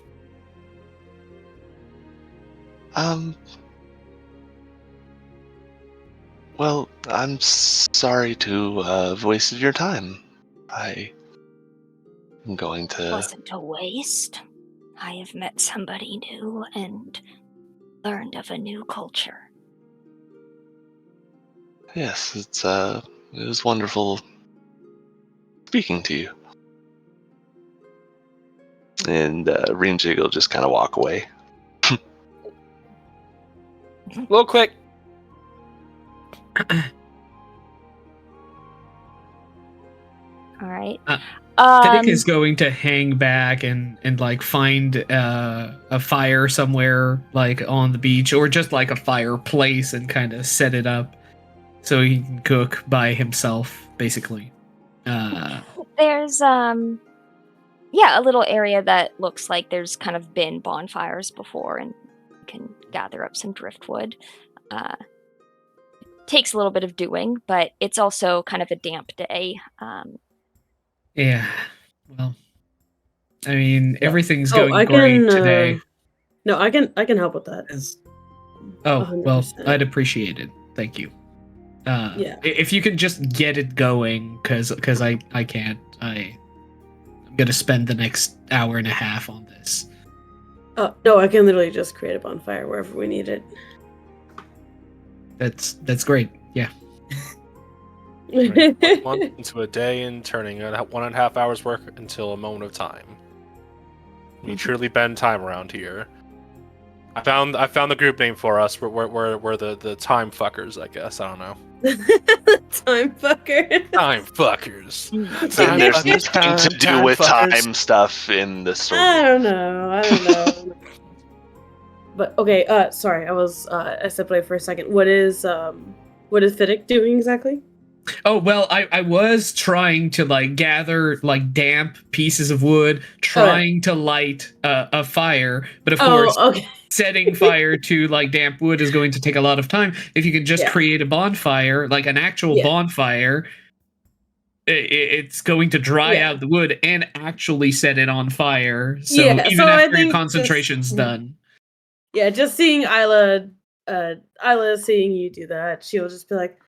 Well, I'm sorry to have wasted your time. I'm going to... Wasn't a waste. I have met somebody new and learned of a new culture. Yes, it was wonderful speaking to you. And Rinjig will just kind of walk away. Real quick. All right. Fiddick is going to hang back and like find a fire somewhere like on the beach or just like a fireplace and kind of set it up so he can cook by himself, basically. There's a little area that looks like there's kind of been bonfires before, and you can gather up some driftwood. Takes a little bit of doing, but it's also kind of a damp day. Yeah. Well, I mean, everything's going great can, today. No, I can help with that. Oh, 100%. well, I'd appreciate it. Thank you. Yeah. If you can just get it going, because I can't. I'm gonna spend the next hour and a half on this. No, I can literally just create a bonfire wherever we need it. That's great. Yeah. Turning 1 month into a day and turning 1.5 hours work until a moment of time. We truly bend time around here. I found the group name for us. We're the time fuckers, I guess. I don't know. Time fucker. Time fuckers. And there's nothing to do with time stuff in the story. I don't know. But okay, sorry, I stepped away for a second. What is Fiddick doing exactly? Oh, well, I was trying to like gather like damp pieces of wood, trying to light a fire, but of course, setting fire to like damp wood is going to take a lot of time. If you can just create a bonfire, like an actual bonfire, it's going to dry out the wood and actually set it on fire. So even after your concentration's done. Yeah, just seeing Isla seeing you do that, she'll just be like,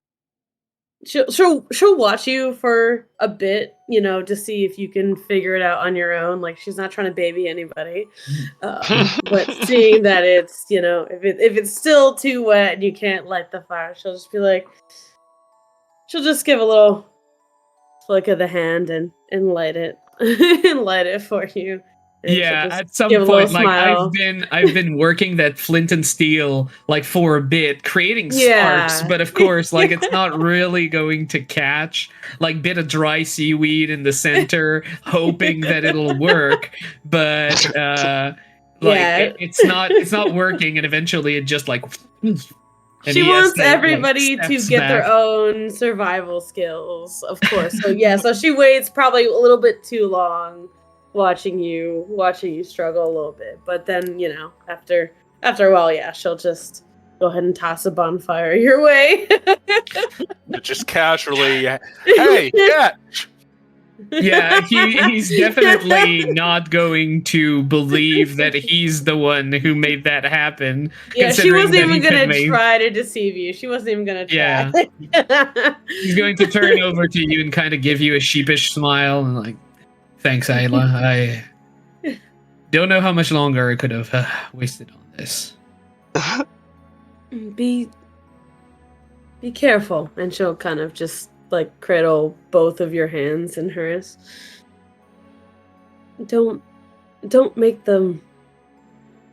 she'll watch you for a bit, to see if you can figure it out on your own. Like, she's not trying to baby anybody, but seeing that it's, if it's still too wet and you can't light the fire, she'll just be like, she'll just give a little flick of the hand and light it and light it for you. Yeah, at some point, like I've been working that flint and steel like for a bit, creating sparks, but of course, like it's not really going to catch. Like, bit of dry seaweed in the center, hoping that it'll work, but it's not working, and eventually it just like. She wants everybody to get their own survival skills, of course. So so she waits probably a little bit too long. Watching you struggle a little bit, but then after a while, she'll just go ahead and toss a bonfire your way. Just casually, hey, cat! Yeah, he's definitely not going to believe that he's the one who made that happen. Yeah, she considering wasn't that he even gonna could make- try to deceive you. She wasn't even gonna try. Yeah. He's going to turn over to you and kind of give you a sheepish smile and like, thanks, Ayla. I don't know how much longer I could have wasted on this. Be careful, and she'll kind of just like cradle both of your hands in hers. Don't make them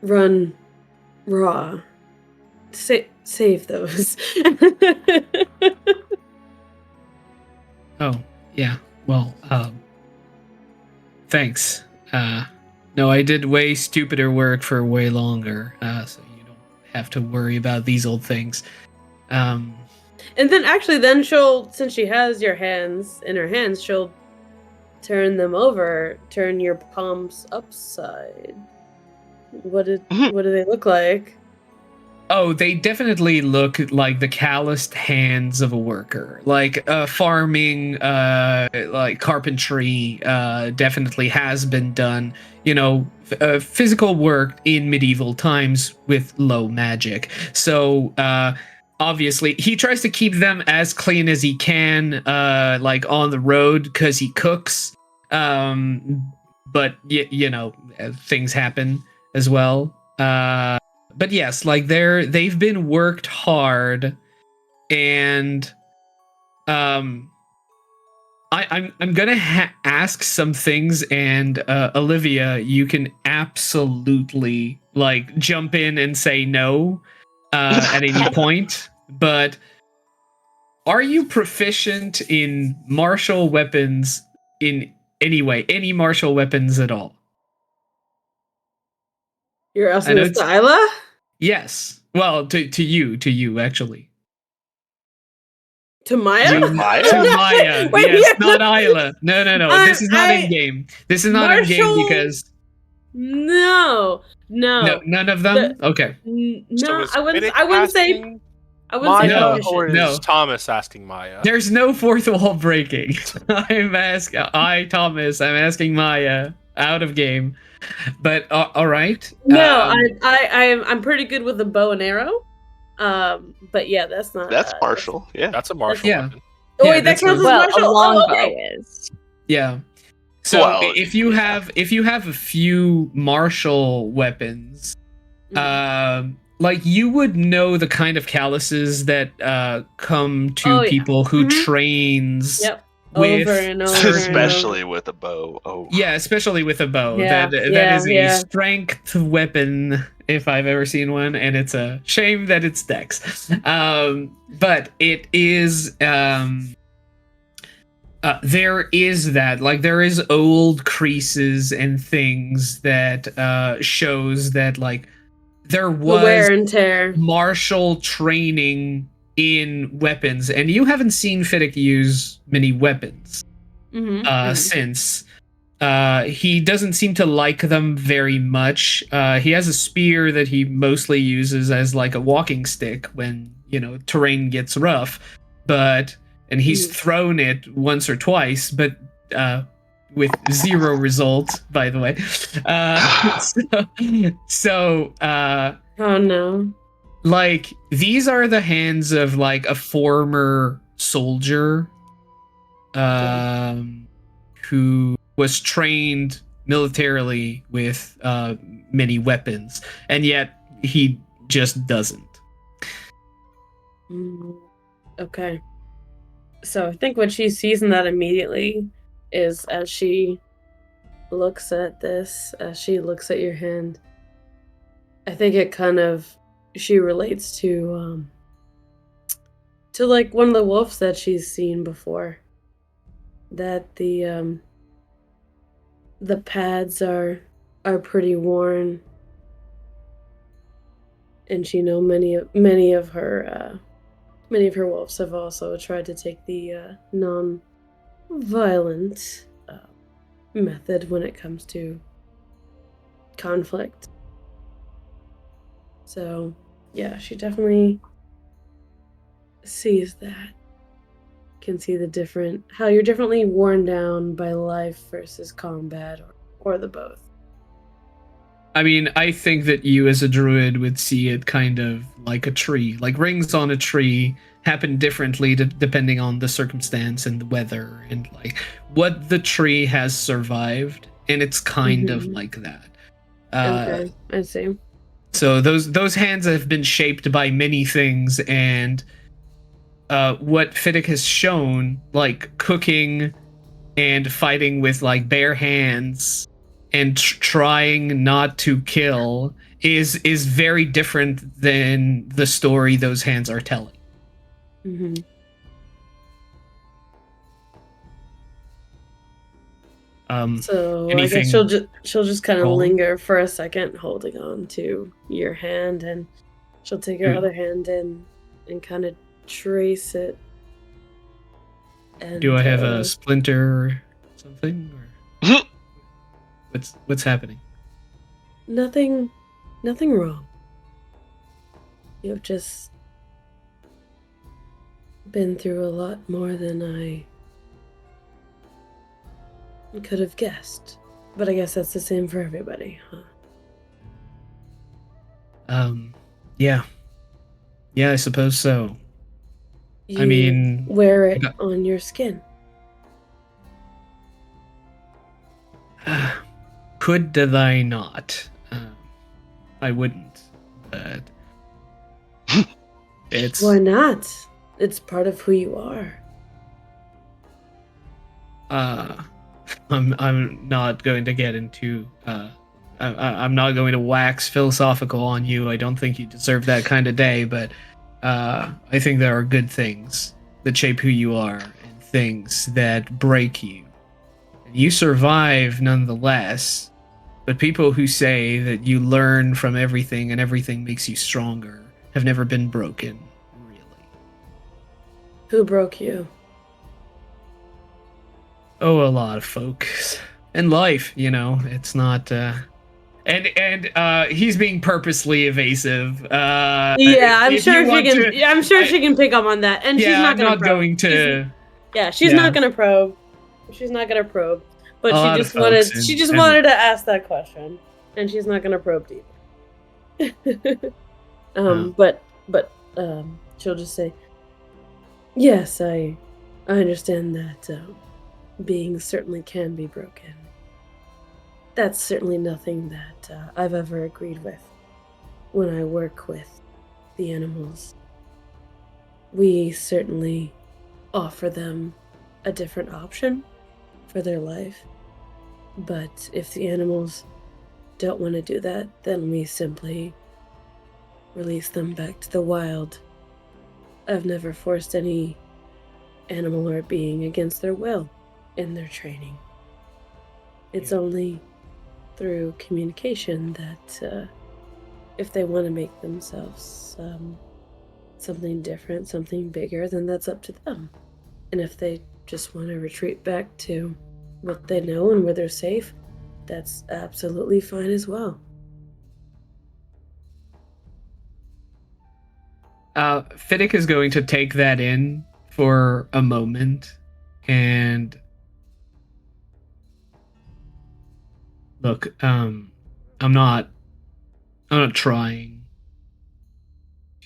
run raw. Save those. Oh, yeah. Well, thanks. No, I did way stupider work for way longer, so you don't have to worry about these old things. And then she'll, since she has your hands in her hands, she'll turn them over, turn your palms upside. What do they look like? Oh, they definitely look like the calloused hands of a worker. Like farming, like carpentry, definitely has been done. You know, physical work in medieval times with low magic. So, obviously, he tries to keep them as clean as he can, like on the road, because he cooks. But you know, things happen as well. But yes, like they've been worked hard, and I'm gonna ask some things, and Olivia, you can absolutely like jump in and say no at any point. But are you proficient in martial weapons in any way, any martial weapons at all? You're asking this to Isla? Yes. Well, to you actually. To Maya? To Maya. Wait, Yes, yeah. not Isla. No. This is not in game. This is not in game because no, none of them. Okay. No, So I wouldn't say. I wouldn't Maya, say No, proficient. or is no. Thomas asking Maya? There's no fourth wall breaking. Thomas, I'm asking Maya out of game. But all right. No, I'm pretty good with a bow and arrow. But yeah, that's not. That's martial. Yeah. That's a martial Yeah. weapon. Oh Yeah, wait, that that's counts as Well, martial. a longbow okay. is. Yeah. So Well, if you have a few martial weapons, like you would know the kind of calluses that come to people who trains Yep. with Over and over. certain- especially with a bow. Oh, yeah, especially with a bow. Yeah, That is a yeah. strength weapon if I've ever seen one, and it's a shame that it's dex. But it is there is that, like, there is old creases and things that shows that, like, there The wear was and tear. martial training in weapons, and you haven't seen Fiddick use many weapons since. He doesn't seem to like them very much. He has a spear that he mostly uses as like a walking stick when, you know, terrain gets rough, and he's thrown it once or twice, but with zero result, by the way. Oh no. Like, these are the hands of like a former soldier who was trained militarily with many weapons, and yet he just doesn't. Okay. So I think what she sees in that immediately is, as she looks at this, as she looks at your hand, I think it kind of, she relates to like one of the wolves that she's seen before. That the pads are pretty worn, and she know many of her wolves have also tried to take the non-violent method when it comes to conflict. So Yeah, she definitely sees that. Can see how you're differently worn down by life versus combat, or the both. I mean, I think that you as a druid would see it kind of like a tree. Like rings on a tree happen differently depending on the circumstance and the weather and like what the tree has survived, and it's kind of Mhm. like that. Okay, I see. So those hands have been shaped by many things, and what Fiddick has shown, like cooking and fighting with like bare hands and trying not to kill, is very different than the story those hands are telling. Mm-hmm. So I guess Anything she'll just kind of wrong? linger for a second, holding on to your hand, and she'll take her other hand in and kind of trace it. And Do I have a splinter or something? Or what's happening? nothing wrong. You've just been through a lot more than I could have guessed. But I guess that's the same for everybody, huh? Yeah. Yeah, I suppose so. You I mean, wear it on your skin. could I not? I wouldn't, but it's Why not? It's part of who you are. I'm not going to get into I'm not going to wax philosophical on you. I don't think you deserve that kind of day, but I think there are good things that shape who you are and things that break you. And you survive nonetheless, but people who say that you learn from everything and everything makes you stronger have never been broken, really. Who broke you? Oh, a lot of folks. And life, it's not and he's being purposely evasive. Yeah, I'm if you sure she want can. to, Yeah, I'm sure she can pick up on that, and she's yeah, not I'm gonna not probe. going to. She's not gonna probe. She's not gonna probe. But A she lot of just folks wanted. She just and wanted to ask that question, and she's not gonna probe deeper. No. But she'll just say, "Yes, I understand that beings certainly can be broken. That's certainly nothing that I've ever agreed with when I work with the animals. We certainly offer them a different option for their life. But if the animals don't want to do that, then we simply release them back to the wild. I've never forced any animal or being against their will in their training. It's only through communication that if they want to make themselves something different, something bigger, then that's up to them. And if they just want to retreat back to what they know and where they're safe, that's absolutely fine as well." Fiddick is going to take that in for a moment and look. I'm not trying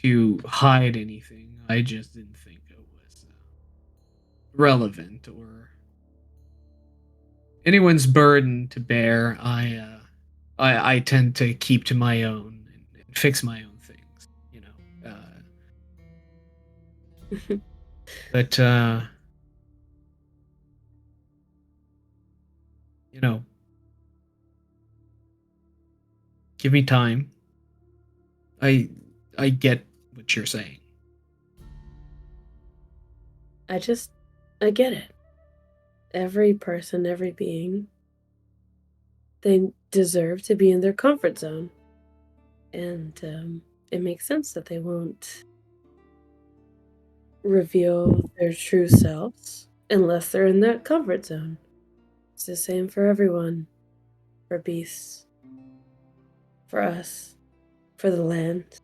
to hide anything. I just didn't think it was relevant or anyone's burden to bear. I tend to keep to my own and fix my own things, but you know, give me time. I get what you're saying. I get it. Every person, every being, they deserve to be in their comfort zone. And it makes sense that they won't reveal their true selves unless they're in that comfort zone. It's the same for everyone, for beasts, for us, for the land.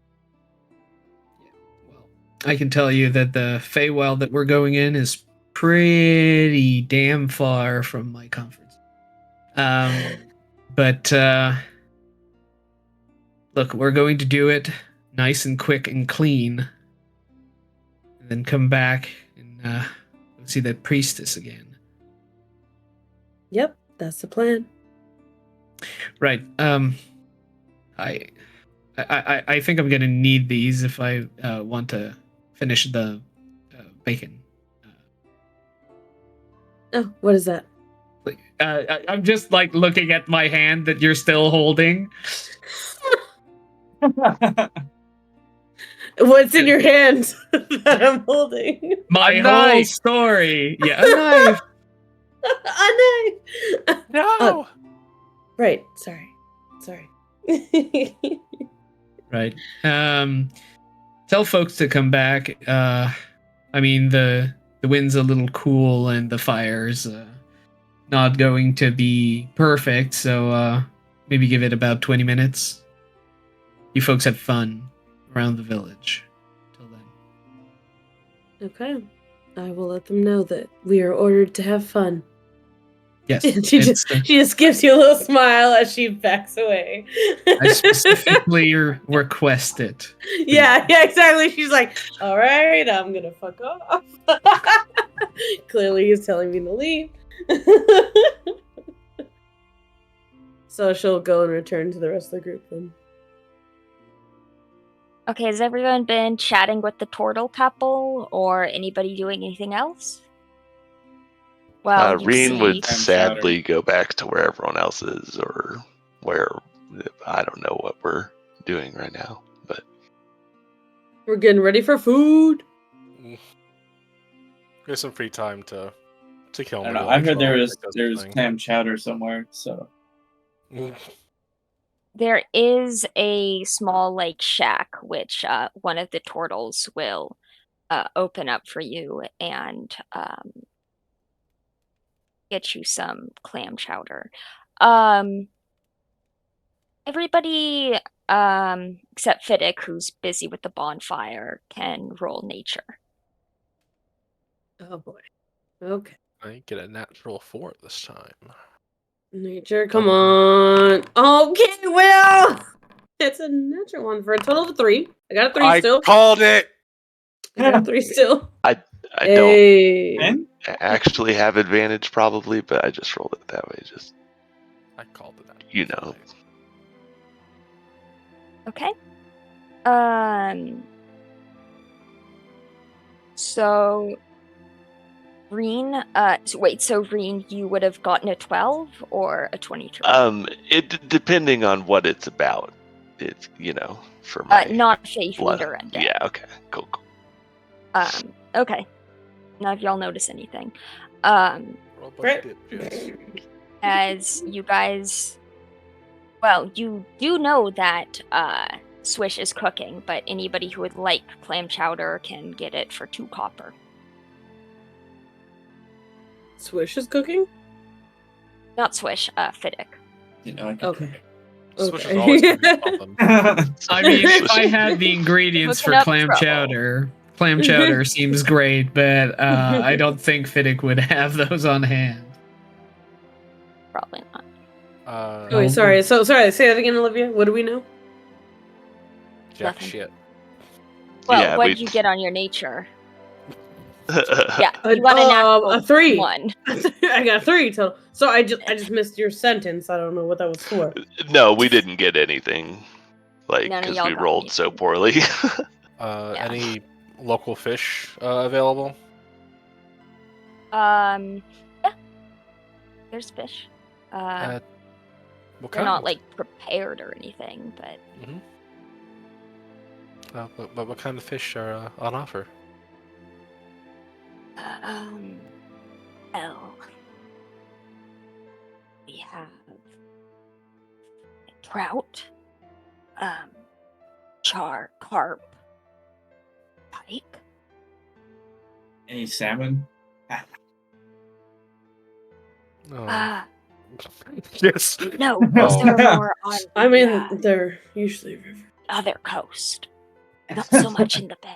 I can tell you that the Feywild that we're going in is pretty damn far from my comfort zone. But look, we're going to do it nice and quick and clean, and then come back and see that priestess again. Yep, that's the plan. Right. I think I'm gonna need these if I want to finish the bacon. Oh, what is that? I'm just like looking at my hand that you're still holding. What's in your hand that I'm holding? My A whole knife! story. Yeah, a knife. A knife. No! Right. Sorry. Right. Tell folks to come back. I mean the wind's a little cool and the fire's not going to be perfect, so maybe give it about 20 minutes. You folks have fun around the village. Till then. Okay. I will let them know that we are ordered to have fun. Yes. And she just gives you a little smile as she backs away. I specifically request it. Yeah, exactly. She's like, all right, I'm gonna fuck off. Clearly he's telling me to leave. So she'll go and return to the rest of the group then. Okay, has everyone been chatting with the turtle couple or anybody doing anything else? Well, you Reen see, would Clam sadly go back to where everyone else is, or where I don't know what we're doing right now. But We're getting ready for food. There's some free time to kill I don't me. know. I heard there's thing. clam chowder somewhere, so there is a small like shack which one of the turtles will open up for you and get you some clam chowder. Everybody except Fiddick, who's busy with the bonfire, can roll nature. Oh boy. Okay. I get a natural 4 this time. Nature, come on. Okay, well. It's a natural one for a total of 3. I got a 3 still. Called it! I got a 3 still. I don't Hey. and actually have advantage probably, but I just rolled it that way. Just I called it out. you know. Okay. So Reen, so Reen, you would have gotten a 12 or a 23? It depending on what it's about. It's for my not faith blood. or undead. Yeah. Okay. Cool. Okay. Now if y'all notice anything. Roll by Right. bitches. As you guys, well, you do know that Swish is cooking, but anybody who would like clam chowder can get it for 2 copper. Swish is cooking? Not Swish, Fiddick. I can Okay. Swish is Okay. always gonna be something. I mean, if I had the ingredients Cooking for up clam trouble. chowder seems great, but I don't think Fiddick would have those on hand. Probably not. Oh, wait, sorry. So sorry. Say that again, Olivia. What do we know? Jack Nothing. shit. Well, Yeah, what we- did you get on your nature? Yeah, you got A 3. 1. I got a 3 total. So I just missed your sentence. I don't know what that was for. No, we didn't get anything. None of Because y'all we got rolled so anything. poorly. Any local fish available? Yeah. There's fish. What They're kind? not like prepared or anything, but But what kind of fish are on offer? well, we have trout, carp, pike. Any salmon? Oh. Yes. No, Oh. those are more on I mean, the they're usually river. other coast. Not so much in the bay.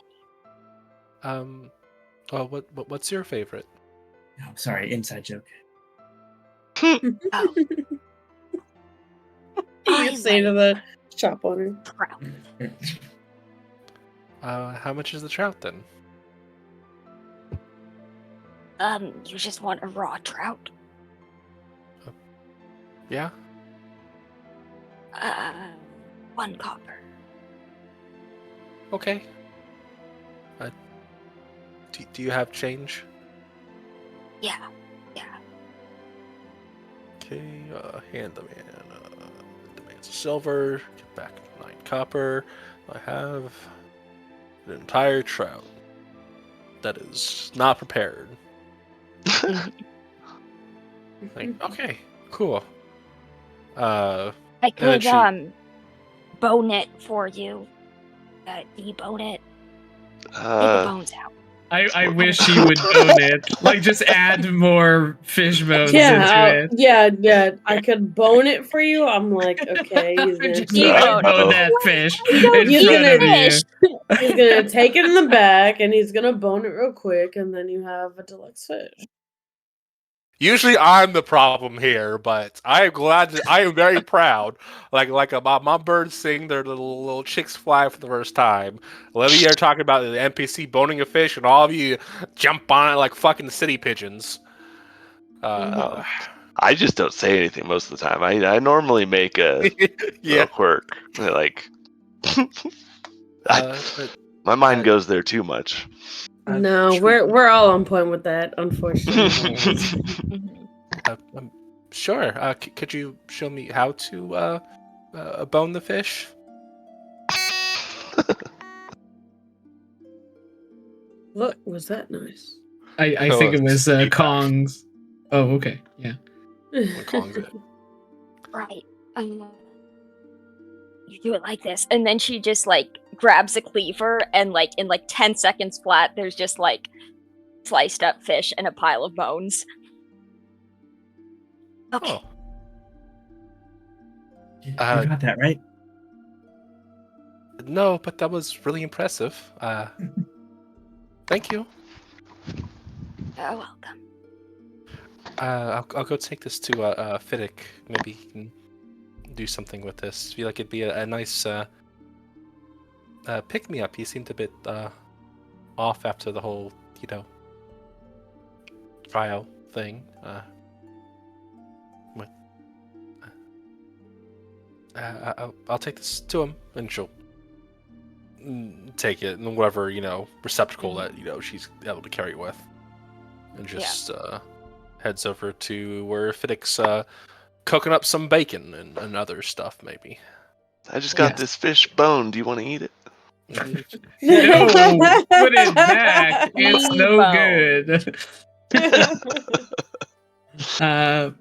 Well, what's your favorite? Oh, sorry, inside joke. Oh, You say to the shop owner. trout. How much is the trout then? You just want a raw trout? Yeah. 1 copper. Okay. Do you have change? Yeah. Okay. Hand the man. Demands silver. Get back 9 copper. I have an entire trout that is not prepared. Like, okay, cool. I then could she- bone it for you. Debone it. Take the Uh, bones out. I wish he would bone it. Like, just add more fish bones Yeah, into it. yeah. I could bone it for you. I'm like, okay, he's gonna Just take Debone. bone Uh-oh. that fish We don't in He's eat front of you. fish. he's gonna take it in the back and he's gonna bone it real quick, and then you have a deluxe fish. Usually I'm the problem here, but I am glad. I am very proud. Like my birds sing, their little chicks fly for the first time. Olivia are talking about the NPC boning a fish, and all of you jump on it like fucking city pigeons. Oh. I just don't say anything most of the time. I normally make a yeah. little quirk. Like, But, my mind goes there too much. No, sure. we're all on point with that, unfortunately. Sure. Could you show me how to bone the fish? What was that noise? I think it was feedback. Kong's. Oh, okay. Yeah. Kong's it. Right. You do it like this, and then she just like grabs a cleaver, and like in like 10 seconds flat, there's just like sliced up fish and a pile of bones. Okay. Oh. You got that right. No, but that was really impressive. Thank you. You're welcome. I'll go take this to Fiddick. Maybe he can do something with this. Feel like it'd be a nice pick me up. He seemed a bit off after the whole, trial thing. I'll take this to him, and she'll take it in whatever receptacle that she's able to carry with, and just heads over to where Fiddick's cooking up some bacon and other stuff, maybe. I just got this fish bone. Do you want to eat it? No, put it back. It's no Debone. good.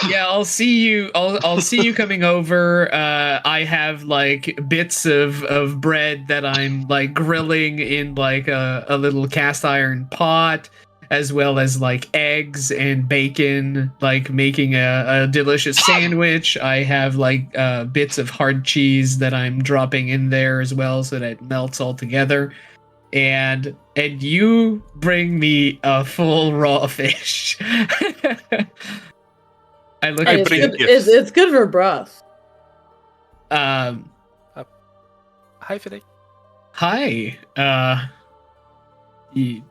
Yeah, I'll see you. I'll see you coming over. I have like bits of bread that I'm like grilling in like a little cast iron pot, as well as like eggs and bacon, like making a delicious sandwich. I have like bits of hard cheese that I'm dropping in there as well, so that it melts all together. And you bring me a full raw fish. I look I at bring you. gifts. It's good for broth. Hi, Fiddick. Hi. You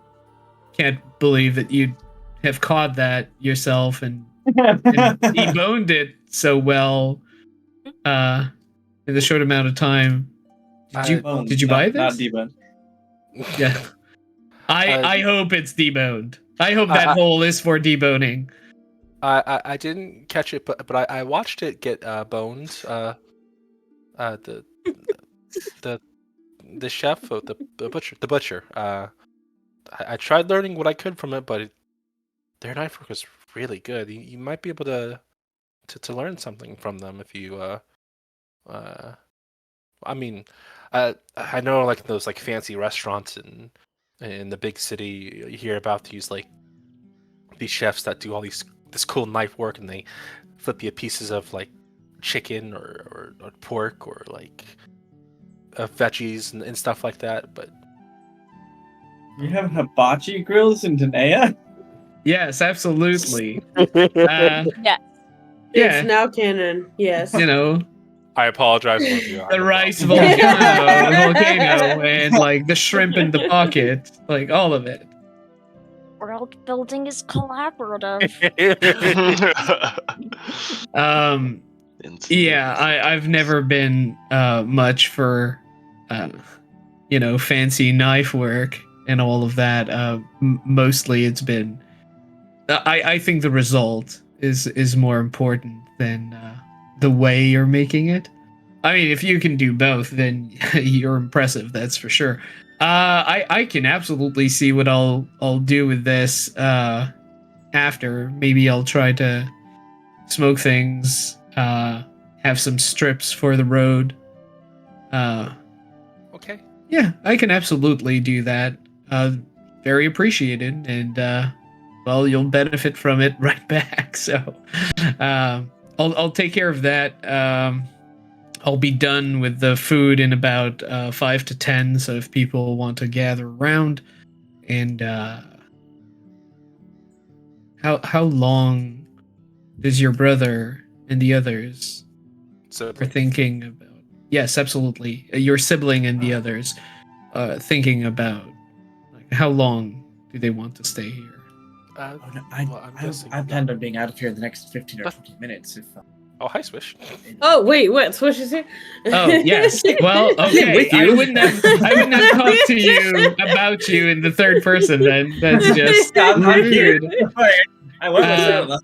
can't believe that you have caught that yourself and deboned it so well in the short amount of time. Did you buy Not this? deboned. Yeah. I hope it's deboned. I hope that hole is for deboning. I didn't catch it, but I watched it get boned. The chef, the butcher. I tried learning what I could from it, but their knife work is really good. You might be able to learn something from them if you. I mean, I know like those like fancy restaurants in the big city, you hear about these chefs that do all this cool knife work, and they flip you pieces of like chicken or pork or like veggies and stuff like that. But You have hibachi grills in Danae? Yes, absolutely. Yeah. Yeah, It's now canon. Yes. you know, I apologize, Olivia. the I'm a rice bum. volcano, and like the shrimp in the pocket, like all of it. World building is collaborative. Yeah, I've never been much for fancy knife work and all of that. Mostly it's been I think the result is more important than the way you're making it. I mean, if you can do both, then you're impressive. That's for sure. I can absolutely see what I'll do with this after. Maybe I'll try to smoke things. Have some strips for the road. Okay. Yeah, I can absolutely do that. Very appreciated, and well, you'll benefit from it right back. So, I'll take care of that. I'll be done with the food in about 5 to 10. So if people want to gather around, and how long does your brother and the others So are thinking about? Yes, absolutely. Your sibling and the others thinking about like how long do they want to stay here? Oh, no, I'm guessing I planned on being out of here in the next 15 or 20 minutes. If Oh, hi, Swish. Oh wait, what? Swish is here. Oh yes. Well, okay. With you. I wouldn't have talked to you about you in the third person. Then that's just I'm here. rude. I was myself.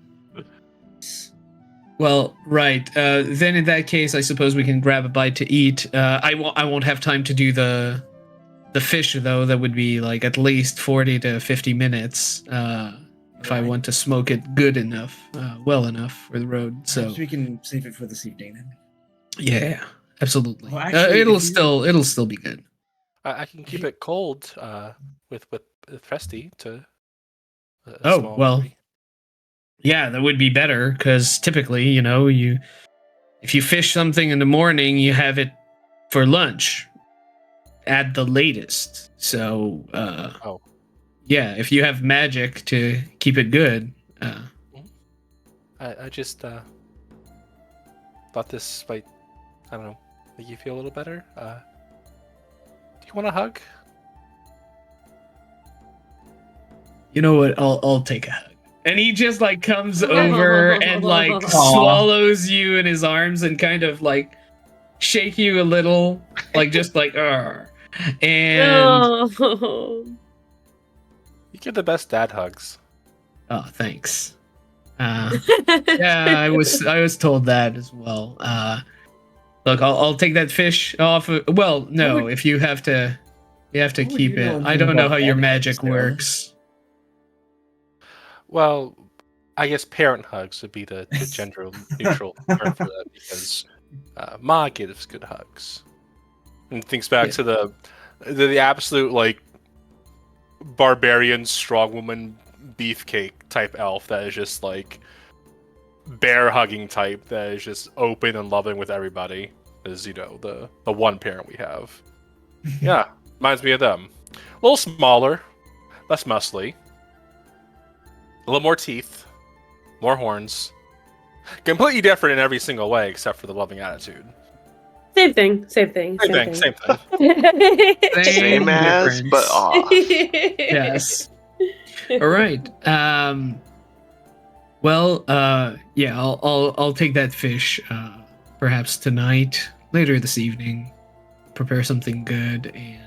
Well, right. Then in that case, I suppose we can grab a bite to eat. I won't have time to do the fish though. That would be like at least 40 to 50 minutes. If I want to smoke it good enough, well enough for the road. So Perhaps we can save it for this evening then. yeah, absolutely. Well, actually, it'll if you- still be good. I can keep it cold with Festy to. A Oh, small well. degree. Yeah, that would be better because typically, if you fish something in the morning, you have it for lunch at the latest. So, yeah, if you have magic to keep it good, I just thought this might, I don't know, make you feel a little better. Do you want a hug? you know what? I'll take a hug. And he just like comes over and like swallows you in his arms and kind of like shake you a little, like just like and Oh. You give the best dad hugs. oh, thanks. Yeah, I was told that as well. Look, I'll take that fish off. Well, no, if you have to keep it. I don't know how your magic works. Well, I guess parent hugs would be the gender neutral term for that because Ma gives good hugs. And thinks back to the absolute like barbarian strongwoman beefcake type elf that is just like bear hugging type that is just open and loving with everybody is the one parent we have. Yeah, reminds me of them. A little smaller, less muscly, a little more teeth, more horns. Completely different in every single way except for the loving attitude. Same thing. Same thing. Same Same as, difference. but off. Yes. All right. Well, yeah, I'll take that fish perhaps tonight, later this evening. Prepare something good and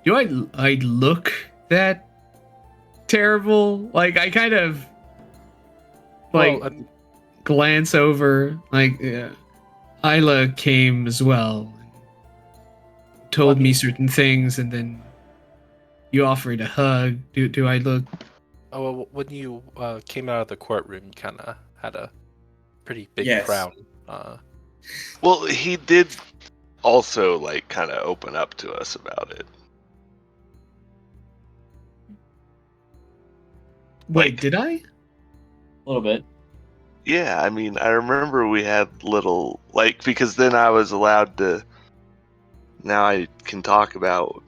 do I look that terrible? Like I kind of like glance over like Isla came as well and told me certain things and then you offered a hug. Do I look? Oh, well, when you came out of the courtroom, you kind of had a pretty big Yes. frown. Well, he did also like kind of open up to us about it. Wait, did I? A little bit. Yeah, I mean, I remember we had little like because then I was allowed to now I can talk about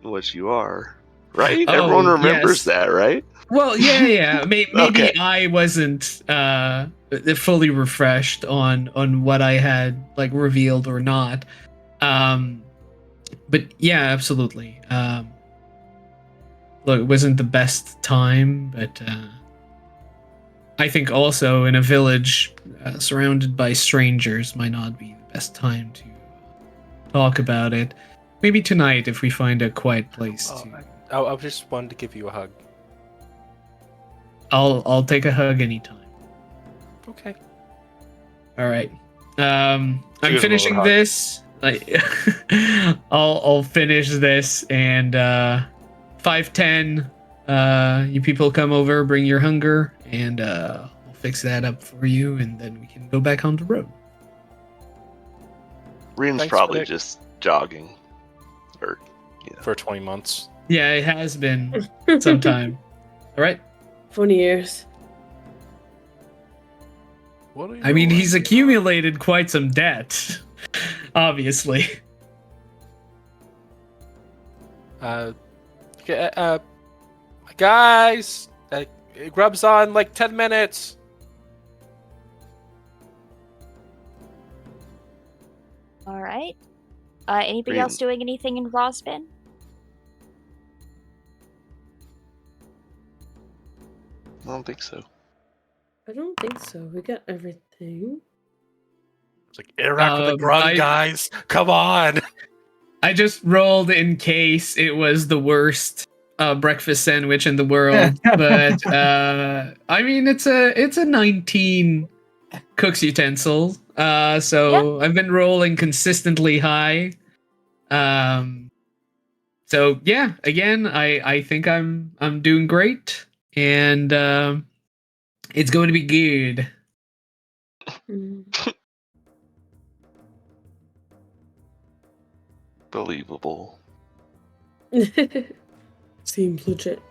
what you are, right? Oh, Everyone remembers yes. that, right? Well, yeah. Maybe Okay. I wasn't fully refreshed on what I had like revealed or not. But yeah, absolutely. Look, it wasn't the best time, but I think also in a village surrounded by strangers might not be the best time to talk about it. Maybe tonight if we find a quiet place to. I just wanted to give you a hug. I'll take a hug anytime. Okay. All right. She I'm doesn't finishing want a hug. this. I'll finish this and 5:10. You people come over, bring your hunger, and I'll fix that up for you, and then we can go back on the road. Rin's Thanks, probably Fadek. just jogging. Or, For 20 months. Yeah, it has been some time. All right. 20 years. What are you I mean, doing? he's accumulated quite some debt, obviously. Guys, grub's on like 10 minutes. All right. Anybody Green. else doing anything in Rosbin? I don't think so. I don't think so. We got everything. It's like interact with the grub, guys. Come on. I just rolled in case it was the worst breakfast sandwich in the world, but I mean it's a 19 cooks utensil. So I've been rolling consistently high. So yeah, again, I think I'm doing great, and it's going to be good. Believable. Seems legit.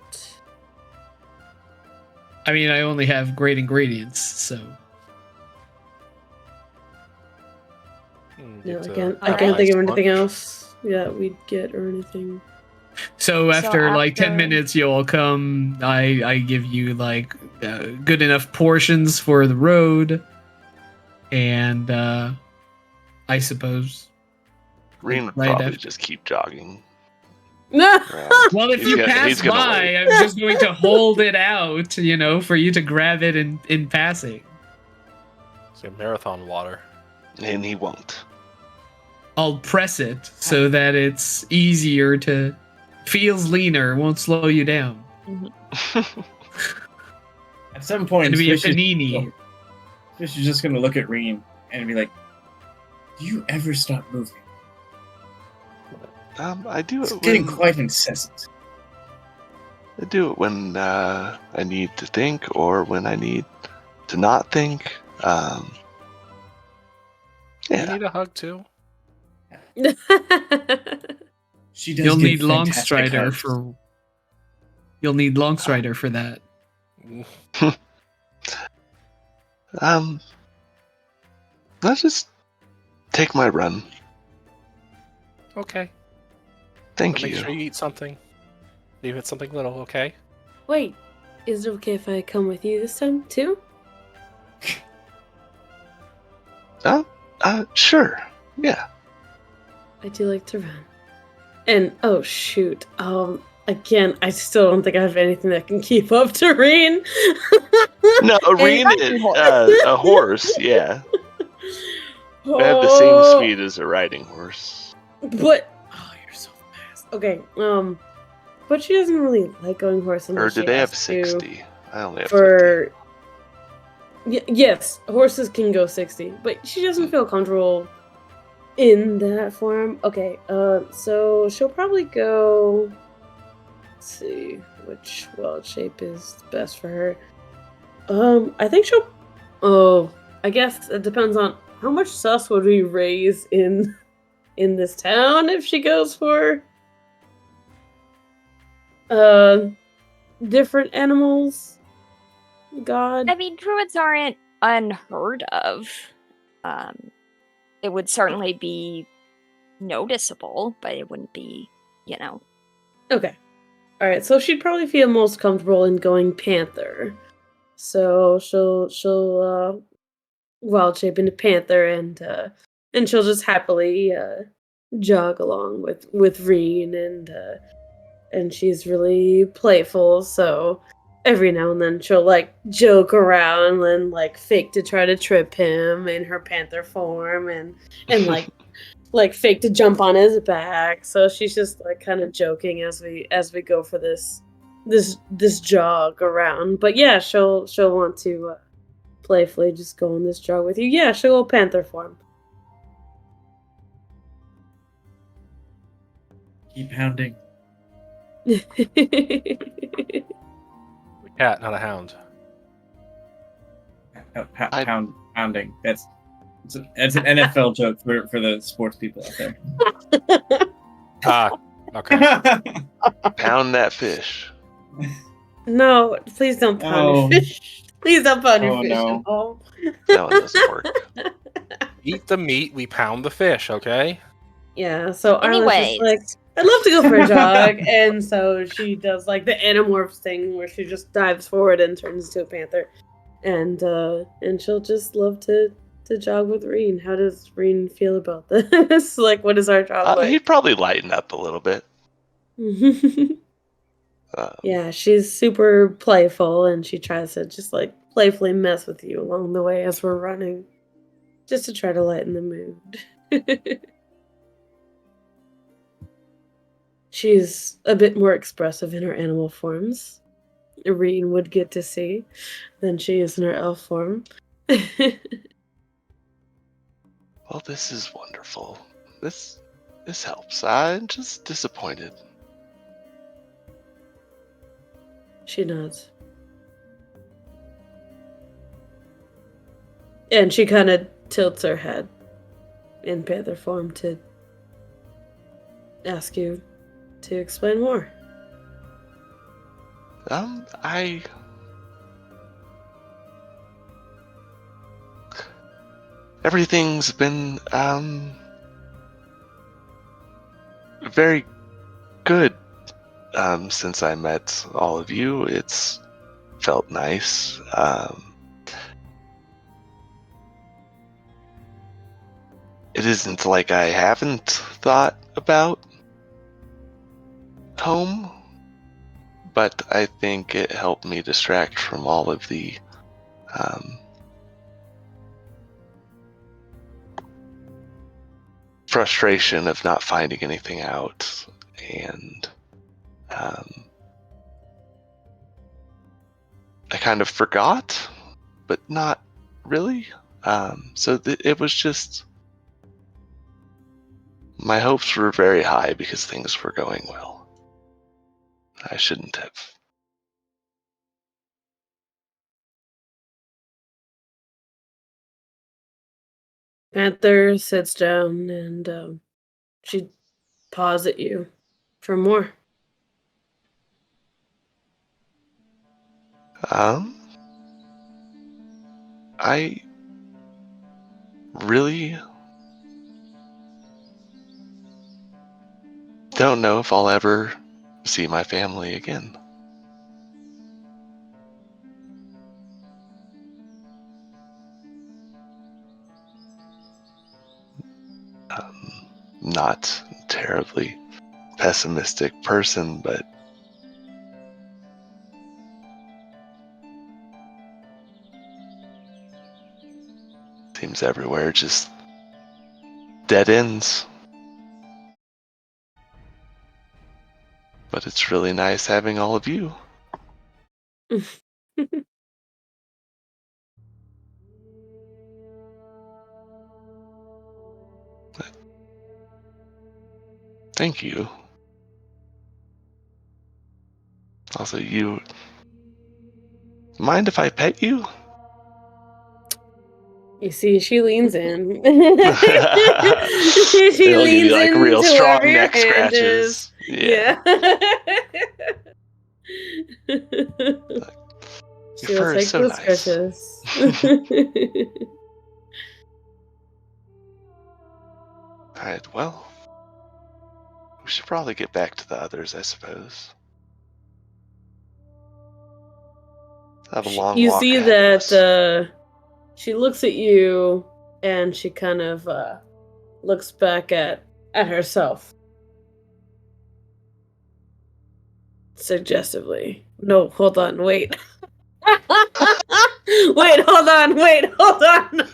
I mean, I only have great ingredients, so. No, I Alright. can't think of anything else. Yeah, we'd get or anything. So after like 10 after- minutes, you'll come. I give you like good enough portions for the road, and I suppose. Rin would right probably after. just keep jogging. No. around. Well, if He's you gonna- pass he's gonna by, wait. I'm just going to hold it out, for you to grab it in passing. It's like marathon water. And he won't. I'll press it so that it's easier to. Feels leaner, won't slow you down. At some point, Gonna be a Swish panini. is just going to look at Reen and be like, "Do you ever stop moving? I do It's it getting when quite incessant." I do it when I need to think or when I need to not think. You Yeah. need a hug too. She does. You'll give need fantastic Longstrider hugs. for. You'll need Longstrider for that. Let's just take my run. Okay. Thank But make you. sure you eat something. Leave it something little, okay? Wait, is it okay if I come with you this time too? Sure. Yeah. I do like to run. And oh shoot, again, I still don't think I have anything that can keep up to Reen. No, a Reen riding is horse. a horse. Yeah. I have the Oh, same speed as a riding horse. But you're so fast. Okay, but she doesn't really like going horse Or unless do she they have has to 60? I only have 50. for. Yes, horses can go 60, but she doesn't feel comfortable in that form. Okay, so she'll probably go. Let's see which wild shape is best for her. I think she'll. Oh, I guess it depends on how much sus would we raise in this town if she goes for different animals. God. I mean, druids aren't unheard of. It would certainly be noticeable, but it wouldn't be, you know. Okay. Alright, so she'd probably feel most comfortable in going panther. So she'll wild shape into panther and she'll just happily jog along with Reen and she's really playful, so every now and then she'll like joke around and like fake to try to trip him in her panther form and like fake to jump on his back. So she's just like kind of joking as we go for this jog around. But yeah, she'll want to playfully just go on this jog with you. Yeah, she'll go panther form. Keep hounding. Cat, not a hound. Pounding. It's an NFL joke for the sports people out there. Ah, okay. Pound that fish. No, please don't pound your fish. Please don't pound your fish no. at home. That one doesn't work. Eat the meat, we pound the fish, okay? Yeah, so Arla's Anyways, just like, I'd love to go for a jog, and so she does like the Animorphs thing where she just dives forward and turns into a panther, and she'll just love to jog with Reen. How does Reen feel about this? Like, what is our jog like? He'd probably lighten up a little bit. Yeah, she's super playful, and she tries to just like playfully mess with you along the way as we're running, just to try to lighten the mood. She's a bit more expressive in her animal forms. Reen would get to see than she is in her elf form. Well, this is wonderful. This helps. I'm just disappointed. She nods. And she kind of tilts her head in panther form to ask you to explain more. Everything's been, very good, since I met all of you. It's felt nice. It isn't like I haven't thought about home, but I think it helped me distract from all of the frustration of not finding anything out, and I kind of forgot, but not really. So it was just, my hopes were very high because things were going well. I shouldn't have. Panther sits down and she paws at you for more. I really don't know if I'll ever see my family again. Not terribly pessimistic person, but seems everywhere just dead ends. But it's really nice having all of you. Thank you. Also, you mind if I pet you? You see, she leans in. It'll She give you leans like in real to strong wherever your neck hand is. scratches. Yeah. Your She'll fur is take so those nice. scratches. Alright, well, We should probably get back to the others, I suppose. Have a long You walk see ahead of us. that she looks at you and she kind of looks back at herself. Suggestively. No, hold on, wait. Wait, hold on.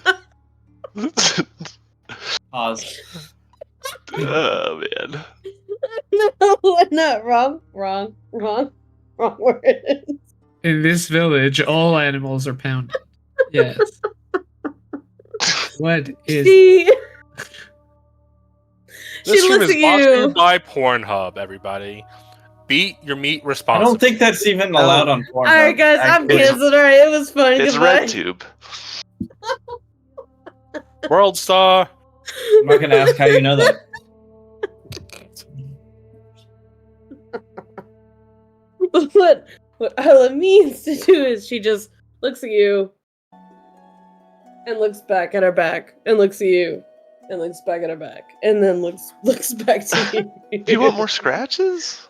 Pause. Oh man. No, wrong word. In this village, all animals are pounded. Yes. What is? She This stream looks is at brought to you you. by Pornhub, everybody. Beat your meat I responsibly. don't think that's even allowed on Pornhub. Alright guys, I'm actually. cancelled. Alright, it was fun. It's Goodbye. RedTube. World Star. I'm not gonna ask how you know that. What Isla means to do is she just looks at you and looks back at her back and looks at you and looks back at her back and then looks back to you. Do you want more scratches?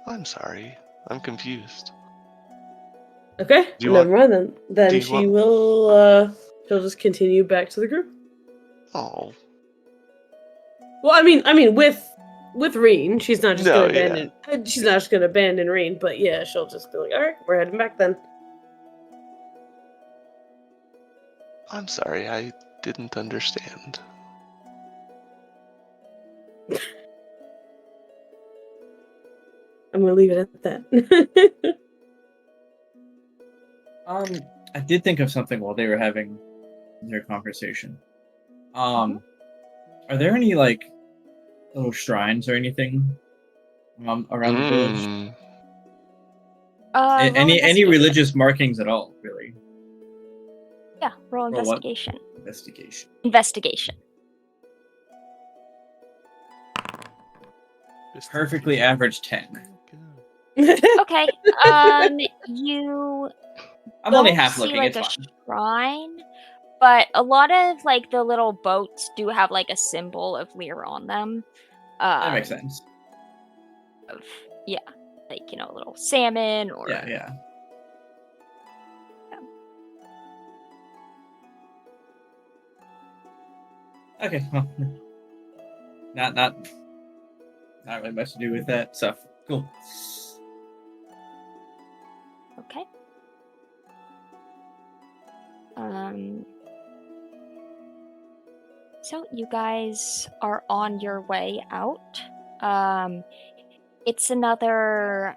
I'm sorry. I'm confused. Okay, Do you never mind then. do Then you she will she'll just continue back to the group. Oh. Well, I mean with Reen, she's not just No, gonna abandon she's not just gonna abandon Reen, but yeah, she'll just be like, alright, we're heading back then. I'm sorry, I didn't understand. I'm gonna leave it at that. I did think of something while they were having their conversation. Are there any like little shrines or anything around the village? Mm. Roll Any investigation. religious markings at all, really? Yeah, roll Roll what? investigation. Investigation. Investigation. Perfectly average 10. Okay. You I'm only don't half see looking, like it's a fine. shrine, but a lot of like the little boats do have like a symbol of Lear on them. That makes sense. Yeah, like a little salmon or Yeah. Okay, well, not really much to do with that stuff. Cool. Okay. So you guys are on your way out. It's another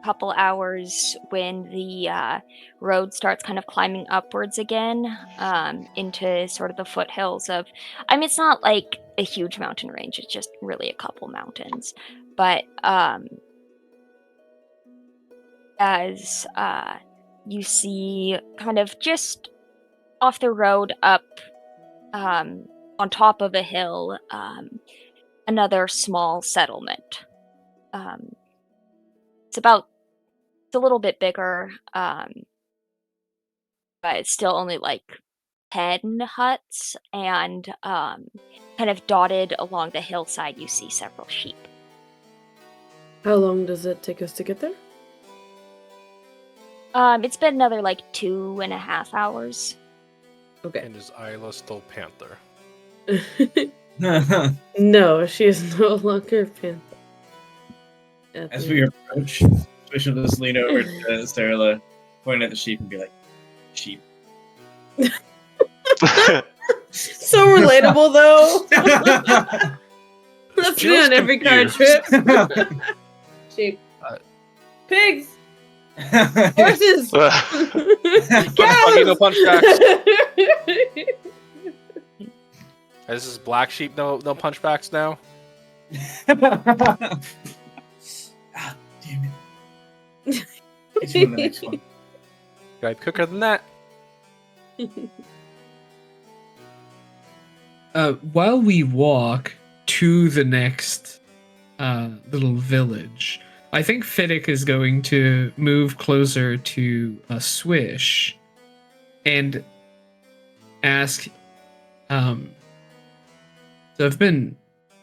couple hours when the road starts kind of climbing upwards again into sort of the foothills of. I mean, it's not like a huge mountain range. It's just really a couple mountains, but as you see kind of just off the road up on top of a hill, another small settlement. It's a little bit bigger, but it's still only like 10 huts, and kind of dotted along the hillside you see several sheep. How long does it take us to get there? It's been another like 2.5 hours. Okay. And is Isla still Panther? No, she is no longer Panther. As we approach, we should just lean over to Sarah, point at the sheep and be like, sheep. So relatable though. That's me on every car trip. Sheep. Pigs. Horses. Funny, no punchbacks. This is black sheep, no punchbacks now. Ah, damn it. Get you on the next one. Got quicker than that. While we walk to the next little village, I think Fiddick is going to move closer to a Swish and ask. So I've been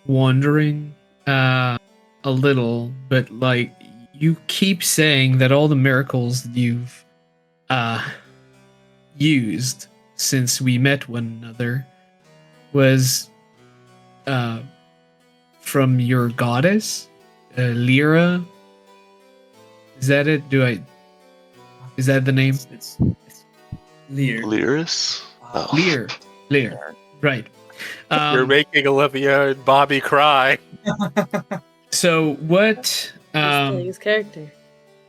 wondering a little, but like you keep saying that all the miracles that you've used since we met one another was from your goddess, Lyra. Is that it? Is that the name? It's Lear. Lyris? Oh. Lear. Right. You're making Olivia and Bobby cry. So what? He's playing his character.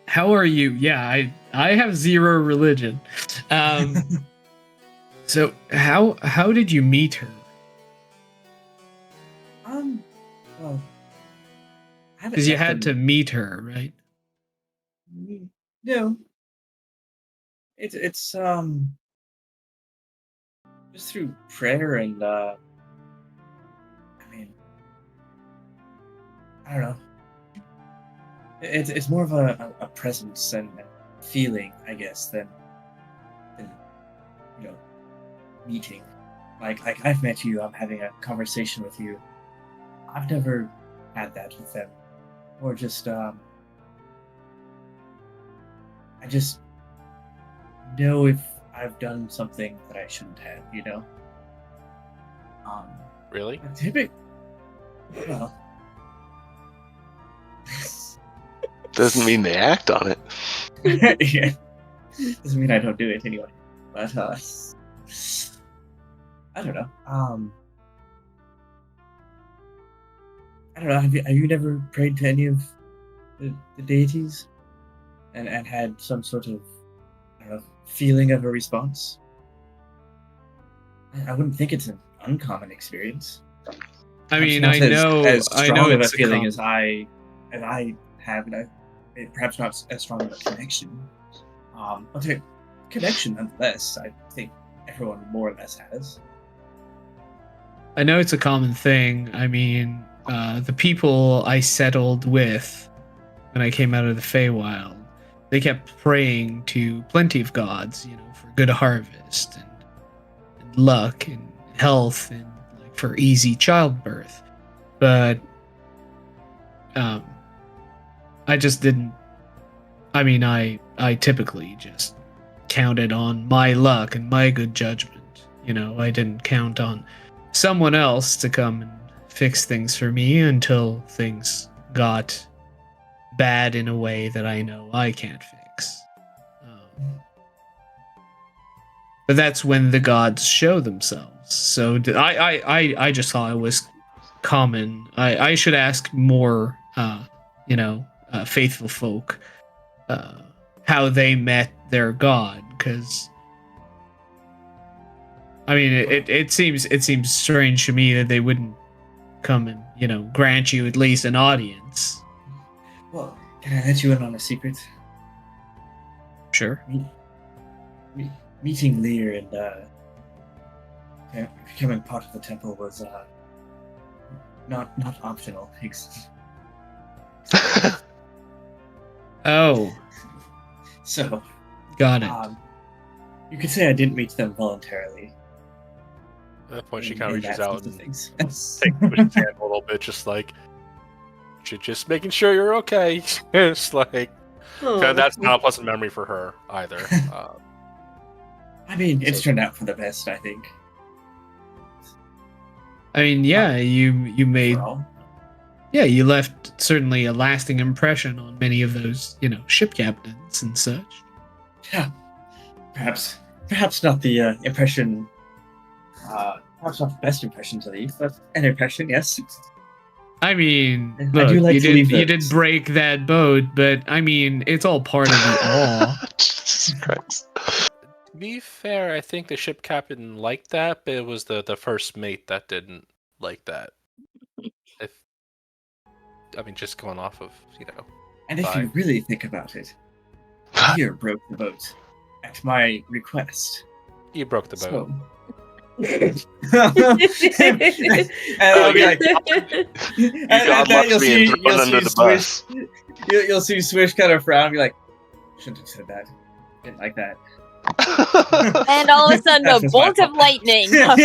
How are you? Yeah, I have zero religion. So how did you meet her? Well, Because you had to meet her, right? No. It's just through prayer and I mean, I don't know. It's more of a presence and feeling, I guess, than meeting. Like I've met you, I'm having a conversation with you. I've never had that with them, or just I just know if I've done something that I shouldn't have, Really? Well, Doesn't mean they act on it. yeah, doesn't mean I don't do it anyway. But I don't know. I don't know. Have you never prayed to any of the deities, and had some sort of feeling of a response? I wouldn't think it's an uncommon experience. I mean, Perhaps I not know as strong of a it's feeling common. as I have, and perhaps not as strong of a connection. But a connection nonetheless. I think everyone more or less has. I know it's a common thing. I mean, the people I settled with when I came out of the Feywild, they kept praying to plenty of gods, for good harvest and luck and health and like for easy childbirth. But I just didn't. I mean, I typically just counted on my luck and my good judgment. I didn't count on someone else to come and fix things for me until things got bad in a way that I know I can't fix. But that's when the gods show themselves. So I just thought it was common. I should ask more, faithful folk how they met their god, because I mean, it seems strange to me that they wouldn't come and grant you at least an audience. Well, can I let you in on a secret? Sure. Meeting Lear and becoming part of the temple was not optional. Oh, So, got it. you could say I didn't meet them voluntarily. At that point, she kind in of reaches that out sense of and things. takes Bush's hand a little bit, just like, just making sure you're okay. It's like, that's not a pleasant memory for her either. I mean, it's turned out for the best, I think. I mean, yeah, you made. Overall. Yeah, you left certainly a lasting impression on many of those, ship captains and such. Yeah, perhaps not the impression. Perhaps not the best impression to leave, but an impression, yes. I mean, I look, do like to leave you did those. break that boat, but I mean, it's all part of the awe. Jesus Christ. To be fair, I think the ship captain liked that, but it was the first mate that didn't like that. Just going off of, And if you vibe. really think about it, Lear broke the boat at my request. You broke the boat. So. And I'll be like, God loves me and thrown under the bus. You'll see Swish kind of frown and be like, shouldn't have said that. Didn't like that. And all of a sudden, That's a just my bolt of fault. lightning. Right,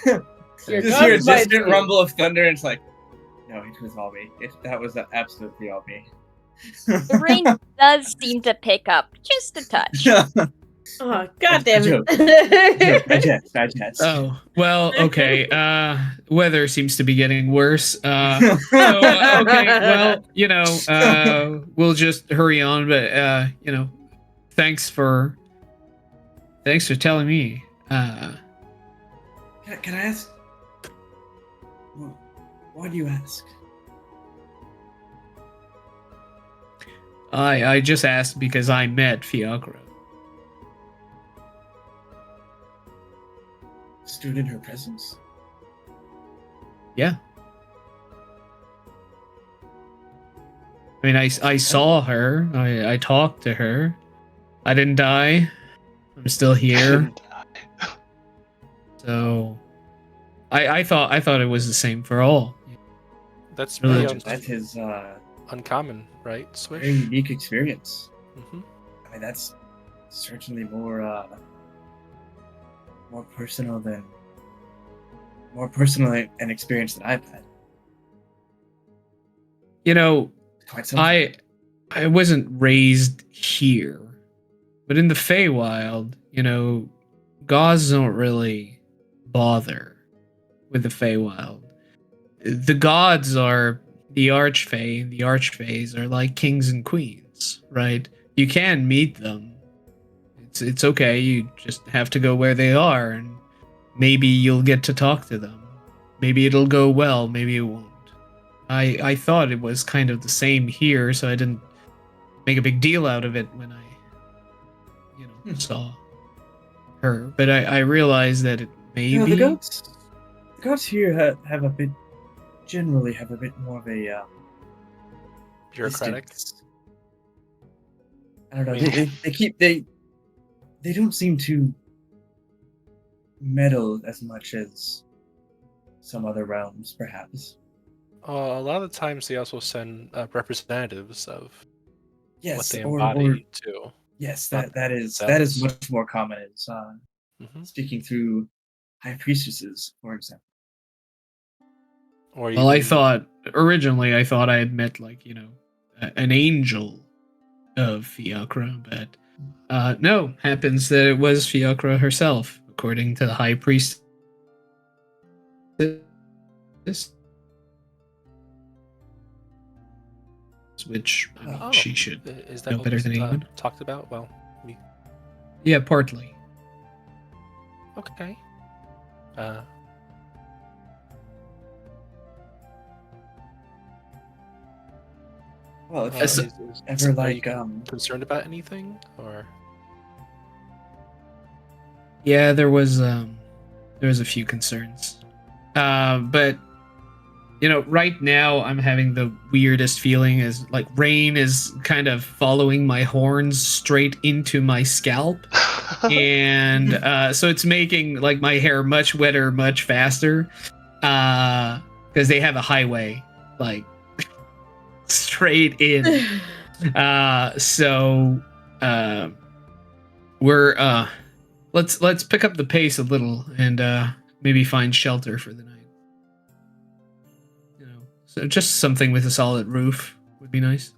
yeah. Your Just hear a gods might distant be. rumble of thunder, and it's like, no, it was all me. That was absolutely all me. The rain does seem to pick up just a touch. Oh, god damn Joke. it. I jest. Oh, well, okay. Weather seems to be getting worse. Okay, well, we'll just hurry on, but thanks for telling me. Can I ask? Why do you ask? I just asked because I met Fiacra. Stood in her presence. Yeah. I mean, I saw her. I talked to her. I didn't die. I'm still here. So, I thought it was the same for all. That's Really? pretty That is uncommon, right, Swish? very unique experience. Hmm. I mean, that's certainly more personal an experience that I've had. Quite something. I wasn't raised here, but in the Feywild, gods don't really bother with the Feywild. The gods are the Archfey, and the Archfeys are like kings and queens, right? You can meet them. It's okay. You just have to go where they are, and maybe you'll get to talk to them. Maybe it'll go well. Maybe it won't. I thought it was kind of the same here, so I didn't make a big deal out of it when I, saw her. But I realized that it maybe The gods here generally have a bit more of a Bureaucratic. distance. I don't know. They don't seem to meddle as much as some other realms, perhaps. A lot of the times they also send representatives of what Yes, they or embody too. yes, Not that is themselves. much more common. Is Hmm. speaking through high priestesses, for example. Or Well, even originally I thought I had met an angel of Fiacra, but no, happens that it was Fiacra herself, according to the high priest. Which she should is that know what better was than anyone. talked about? Well, Yeah, partly. okay. Well, if Yes. you ever are you like concerned about anything, or Yeah, there was a few concerns, but right now I'm having the weirdest feeling is like rain is kind of following my horns straight into my scalp, and so it's making like my hair much wetter, much faster, because they have a highway like straight in. So we're let's pick up the pace a little and maybe find shelter for the night. So just something with a solid roof would be nice.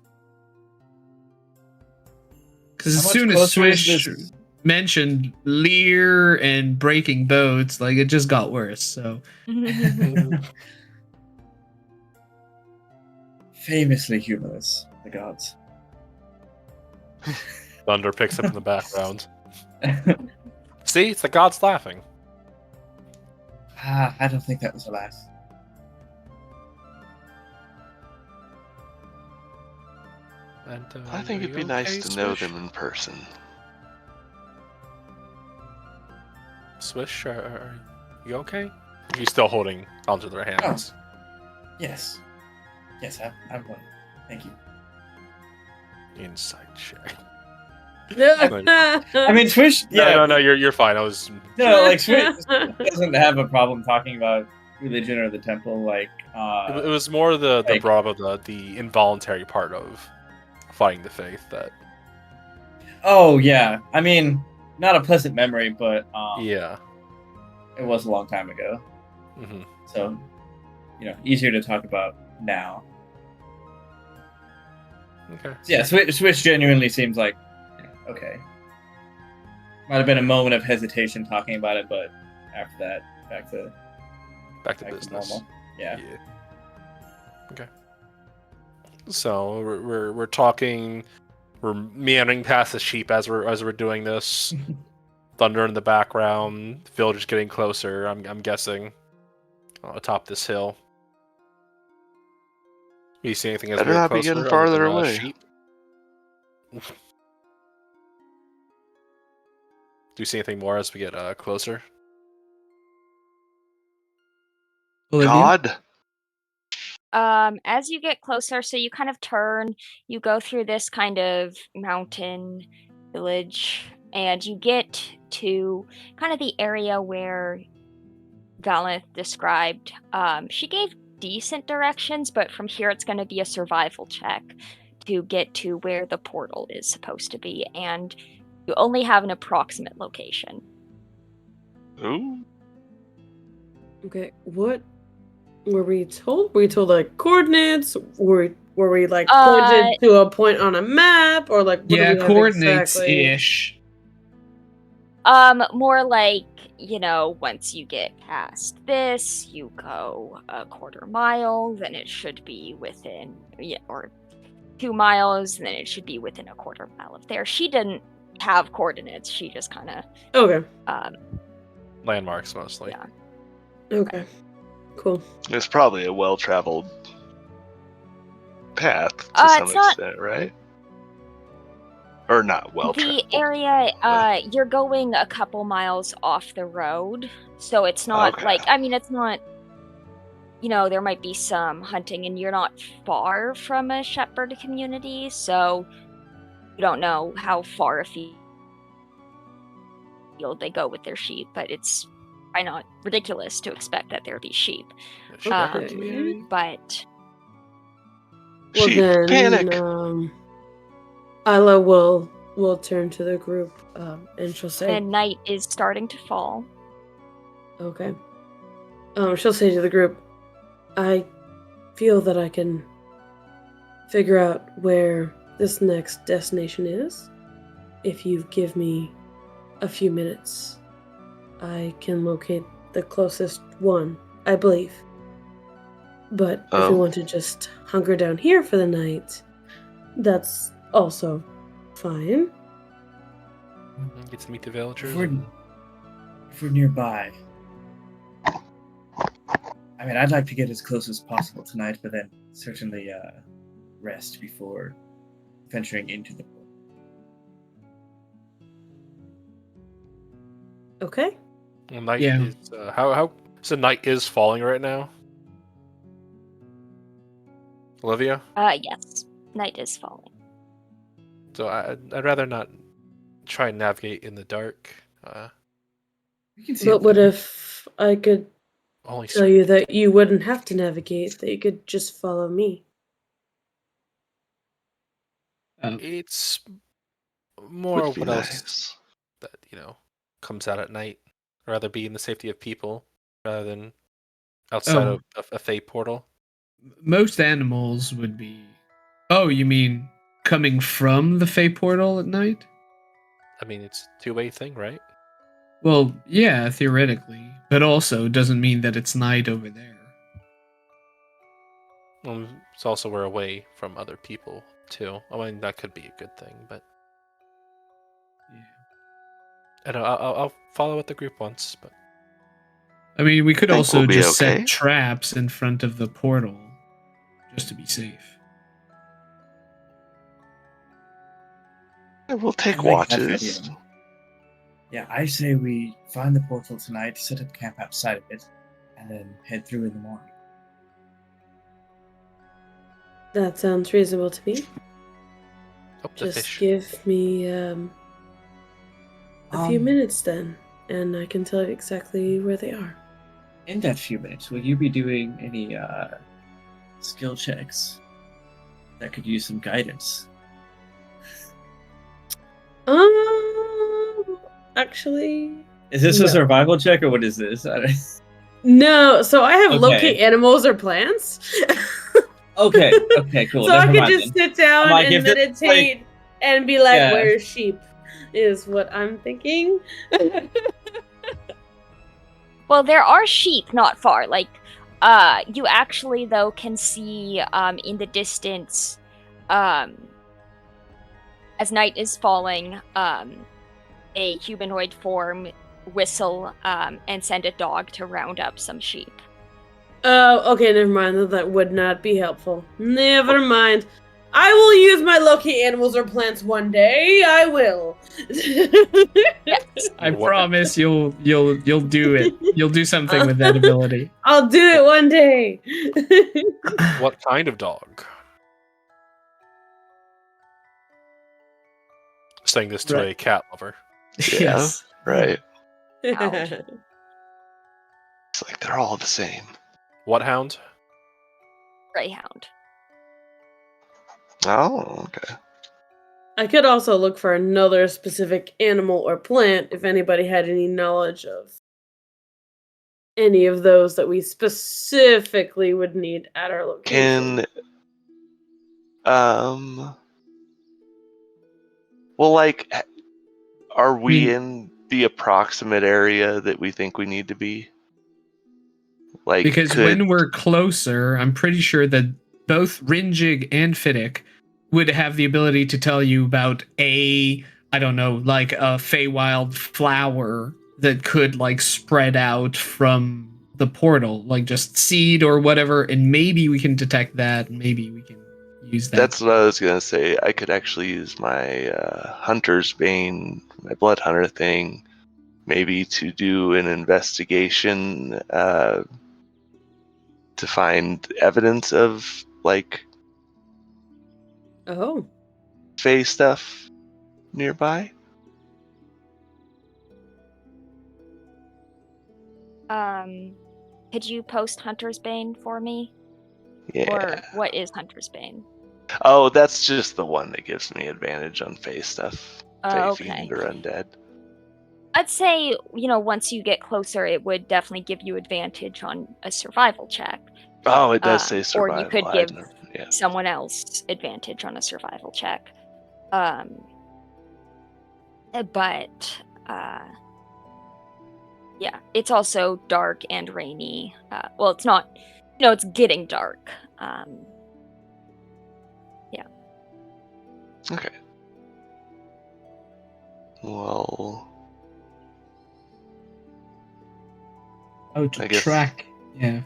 Because How as much soon as closer is Swish this? mentioned Lear and breaking boats, like it just got worse. So famously humorless, the gods. thunder picks up in the background? See, it's the gods laughing. I don't think that was a laugh. And I think are it'd be you nice okay, to know Swish? them in person. Swish, are you okay? He's still holding onto their hands. Yes. Yes, I'm fine. Thank you. Inside check. I mean, Swish. Yeah. No, you're fine. I was. No, like Swish doesn't have a problem talking about religion or the temple. Like, It was more the like- broad of the involuntary part of fighting the faith that. oh yeah. I mean, not a pleasant memory, but Yeah. it was a long time ago. Mm-hmm. So, easier to talk about now. Okay. So yeah, Swish genuinely seems like okay. Might have been a moment of hesitation talking about it, but after that, back to business. normal. Yeah. Okay. So we're talking, we're meandering past the sheep as we're doing this. Thunder in the background, the village is getting closer. I'm guessing atop this hill. Do you see anything as we Better get not be closer getting other farther than away. sheep? Do you see anything more as we get closer? Olivia? God. As you get closer, so you kind of turn, you go through this kind of mountain village, and you get to kind of the area where Valenth described. She gave decent directions, but from here it's going to be a survival check to get to where the portal is supposed to be, and you only have an approximate location. Ooh. Okay, what were we told? Were we told like coordinates? Were we like pointed to a point on a map, or like what do Yeah, we have coordinates exactly? ish. More like, once you get past this, you go a quarter mile, then it should be within, or 2 miles, and then it should be within a quarter mile of there. She didn't have coordinates. She just kind of, Okay. Landmarks mostly. Yeah. Okay. Cool. It's probably a well-traveled path to some it's not extent, right? Or not the well-traveled. area. You're going a couple miles off the road, so it's not Okay. like, it's not. There might be some hunting, and you're not far from a shepherd community, so you don't know how far afield they go with their sheep, but it's probably not ridiculous to expect that there be sheep. Shepherd Okay. community? But Well Sheep, then, panic. Isla will turn to the group, and she'll say, and night is starting to fall. "Okay." She'll say to the group, "I feel that I can figure out where this next destination is. If you give me a few minutes, I can locate the closest one, I believe. But if we Oh. want to just hunker down here for the night, that's also fine." Get to meet the villagers. If we're nearby, I mean, I'd like to get as close as possible tonight, but then certainly rest before venturing into the portal. Okay. Well, night Yeah. is how so night is falling right now. Olivia. Yes, night is falling. So I'd rather not try and navigate in the dark. We can see But it what there. if I could Only tell you that you wouldn't have to navigate, that you could just follow me? it's more Would be what else nice. that comes out at night. I'd rather be in the safety of people rather than outside Oh. of a fey portal. Most animals would be. Oh, you mean coming from the Fey portal at night? I mean, it's a two-way thing, right? Well, yeah, theoretically, but also doesn't mean that it's night over there. It's also we're away from other people too. I mean, that could be a good thing, but Yeah. I don't know, I'll follow what the group wants. But I mean, we could Think also we'll be just okay. set traps in front of the portal, just to be safe. Yeah, we'll take I like that watches. idea. Yeah, I say we find the portal tonight, set up camp outside of it, and then head through in the morning. That sounds reasonable to me. the Just fish. give me a few minutes then, and I can tell you exactly where they are. In that few minutes, will you be doing any skill checks that could use some guidance? Actually, Is this a no. survival check or what is this? No, so I have locate Okay. animals or plants. Okay, cool. So I Never could mind just then. sit down I'm like, and if it's meditate and be like, yeah. "Where's sheep?" Is what I'm thinking. Well, there are sheep not far. Like, you actually though can see in the distance, as night is falling, a humanoid form whistle and send a dog to round up some sheep. Oh, okay, never mind. That would not be helpful. Never mind. I will use my locate animals or plants one day. I will. Yes. I What- promise you'll do it. You'll do something with that ability. I'll do it one day. What kind of dog? Saying this to Right. a cat lover. Yeah, Yes. right. Ouch. It's like they're all the same. What hound? Greyhound. Oh, okay. I could also look for another specific animal or plant if anybody had any knowledge of any of those that we specifically would need at our location. Can well, like, are we mean- in the approximate area that we think we need to be? Like, Because could when we're closer, I'm pretty sure that both Rinjig and Fiddick would have the ability to tell you about I don't know, like a Feywild flower that could like spread out from the portal, like just seed or whatever, and maybe we can detect that, and maybe we can use that. that's what I was gonna say. I could actually use my Hunter's Bane, my Blood Hunter thing, maybe to do an investigation to find evidence of like Oh. Fey stuff nearby. Could you post Hunter's Bane for me? Yeah. Or what is Hunter's Bane? Oh, that's just the one that gives me advantage on Fey stuff. Fey Okay. Fiend or Undead. I'd say, once you get closer, it would definitely give you advantage on a survival check. Oh, it does say Or survival. you could I give never- yeah. someone else advantage on a survival check. But yeah, it's also dark and rainy. Well, it's not. It's getting dark. Okay. Well, Oh, to I guess- track. Yeah.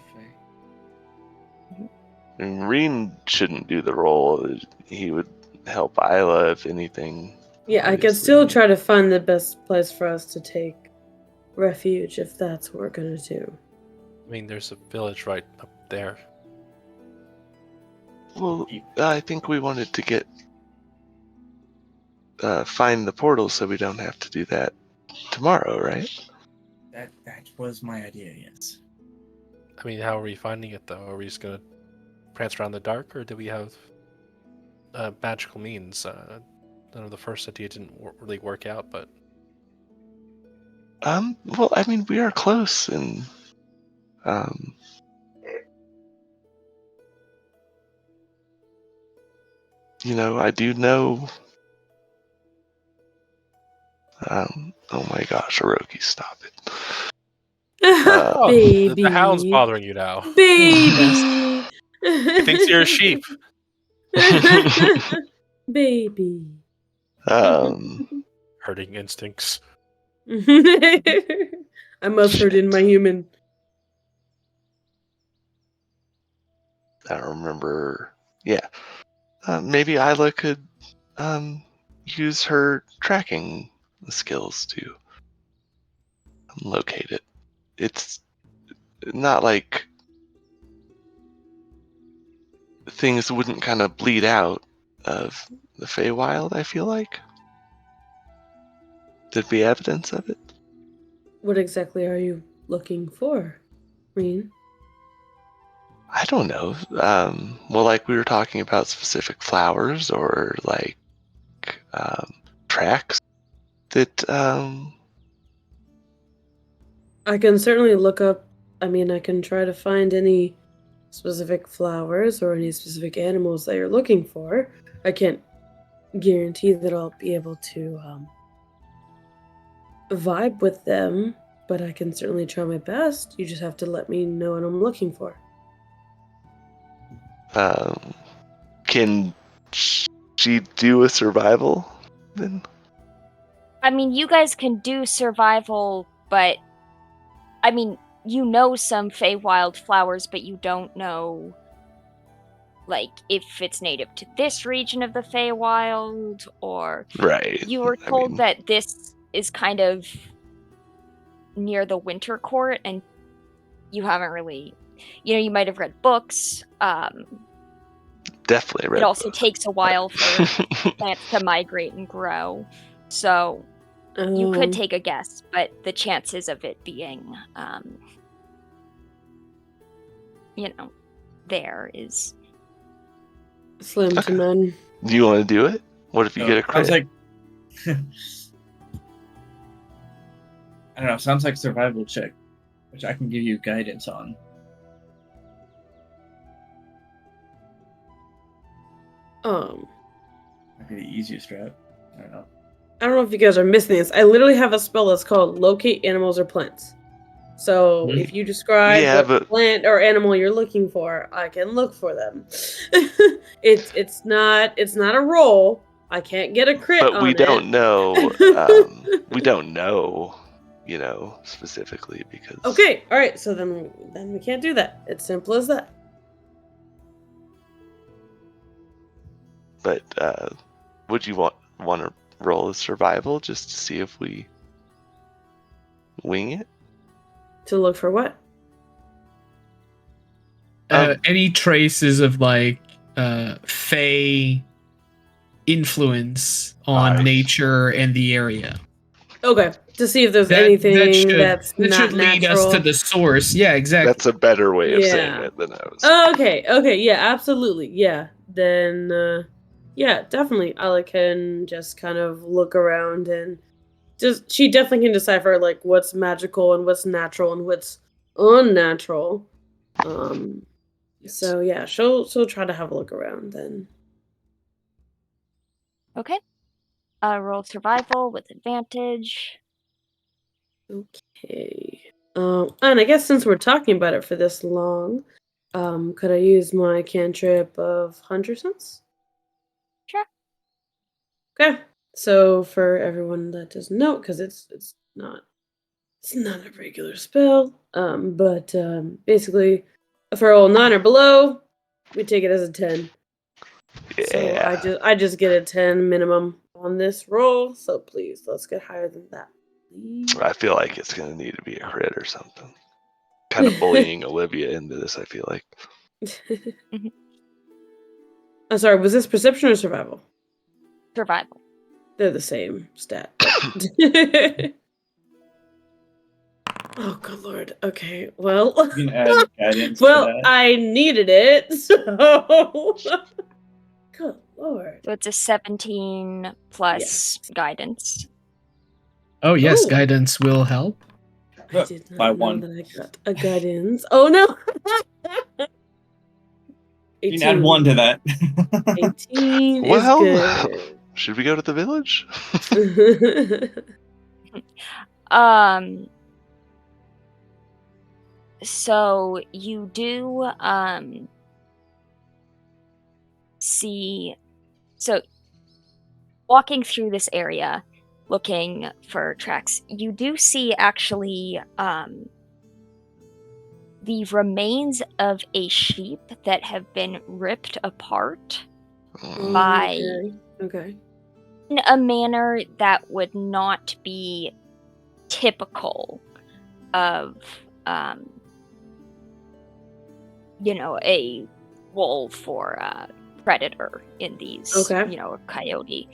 I mean, Reen shouldn't do the role. He would help Isla if anything. Yeah, I could obviously. still try to find the best place for us to take refuge if that's what we're gonna do. I mean, there's a village right up there. Well, I think we wanted to get find the portal so we don't have to do that tomorrow, right? That was my idea, yes. I mean, how are we finding it though? Are we just gonna prance around in the dark, or do we have magical means? I know the first idea didn't really work out, but Well, I mean, we are close, and I do know. Oh my gosh, Oroki, stop it. oh, Baby. the hound's bothering you now. Baby. He thinks you're a sheep. Baby. Herding instincts. I must hurt in my human. I don't remember. Yeah, maybe Isla could use her tracking skills to locate it. It's not like things wouldn't kind of bleed out of the Feywild, I feel like. There'd be evidence of it. What exactly are you looking for, Reen? I don't know. Well, like we were talking about specific flowers or like tracks that I can certainly look up I mean, I can try to find any specific flowers or any specific animals that you're looking for. I can't guarantee that I'll be able to vibe with them, but I can certainly try my best. You just have to let me know what I'm looking for. Can she do a survival then? I mean, you guys can do survival, but I mean, you know some Feywild flowers, but you don't know, like, if it's native to this region of the Feywild, or Right. you were told that this is kind of near the Winter Court, and you haven't really, you might have read books. Definitely read It also books. takes a while for plants to migrate and grow, so you could take a guess, but the chances of it being, there is slim to none. Do you want to do it? What if you get a crit? Sounds like I don't know. Sounds like survival check, which I can give you guidance on. Might be the easiest route. I don't know. I don't know if you guys are missing this. I literally have a spell that's called Locate Animals or Plants. So if you describe what plant or animal you're looking for, I can look for them. It's not a roll. I can't get a crit but on we it. don't know. We don't know, specifically because. Okay, all right. So then we can't do that. It's simple as that. But would you want to roll a survival just to see if we wing it? To look for what? Any traces of like Fey influence on nature and the area. Okay, to see if there's anything that's that not should lead natural. us to the source. Yeah, exactly. That's a better way of saying it than I was. Okay, yeah, absolutely, yeah. Then, yeah, definitely. Alec can just kind of look around and she definitely can decipher like what's magical and what's natural and what's unnatural. So yeah, she'll try to have a look around then. okay. Roll survival with advantage. Okay. And I guess since we're talking about it for this long, could I use my cantrip of Hunter Sense? Sure. Okay. So for everyone that doesn't know, because it's not a regular spell, but basically for all 9 or below, we take it as a 10. Yeah. So I just get a 10 minimum on this roll. So please, let's get higher than that. Please. I feel like it's gonna need to be a crit or something. Kind of bullying Olivia into this, I feel like. I'm sorry, was this perception or survival? Survival. They're the same stat. Oh, good lord. Okay, well. You can add guidance to well, that. I needed it, so. Good lord. So it's a 17 plus guidance. Oh yes, Ooh. guidance will help. I did not By know one. that I got a guidance. Oh no! You can add 1 to that. 18 Well, is good. should we go to the village? So you do see, so walking through this area looking for tracks, you do see actually the remains of a sheep that have been ripped apart by okay. in a manner that would not be typical of a wolf or a predator in these, a coyote,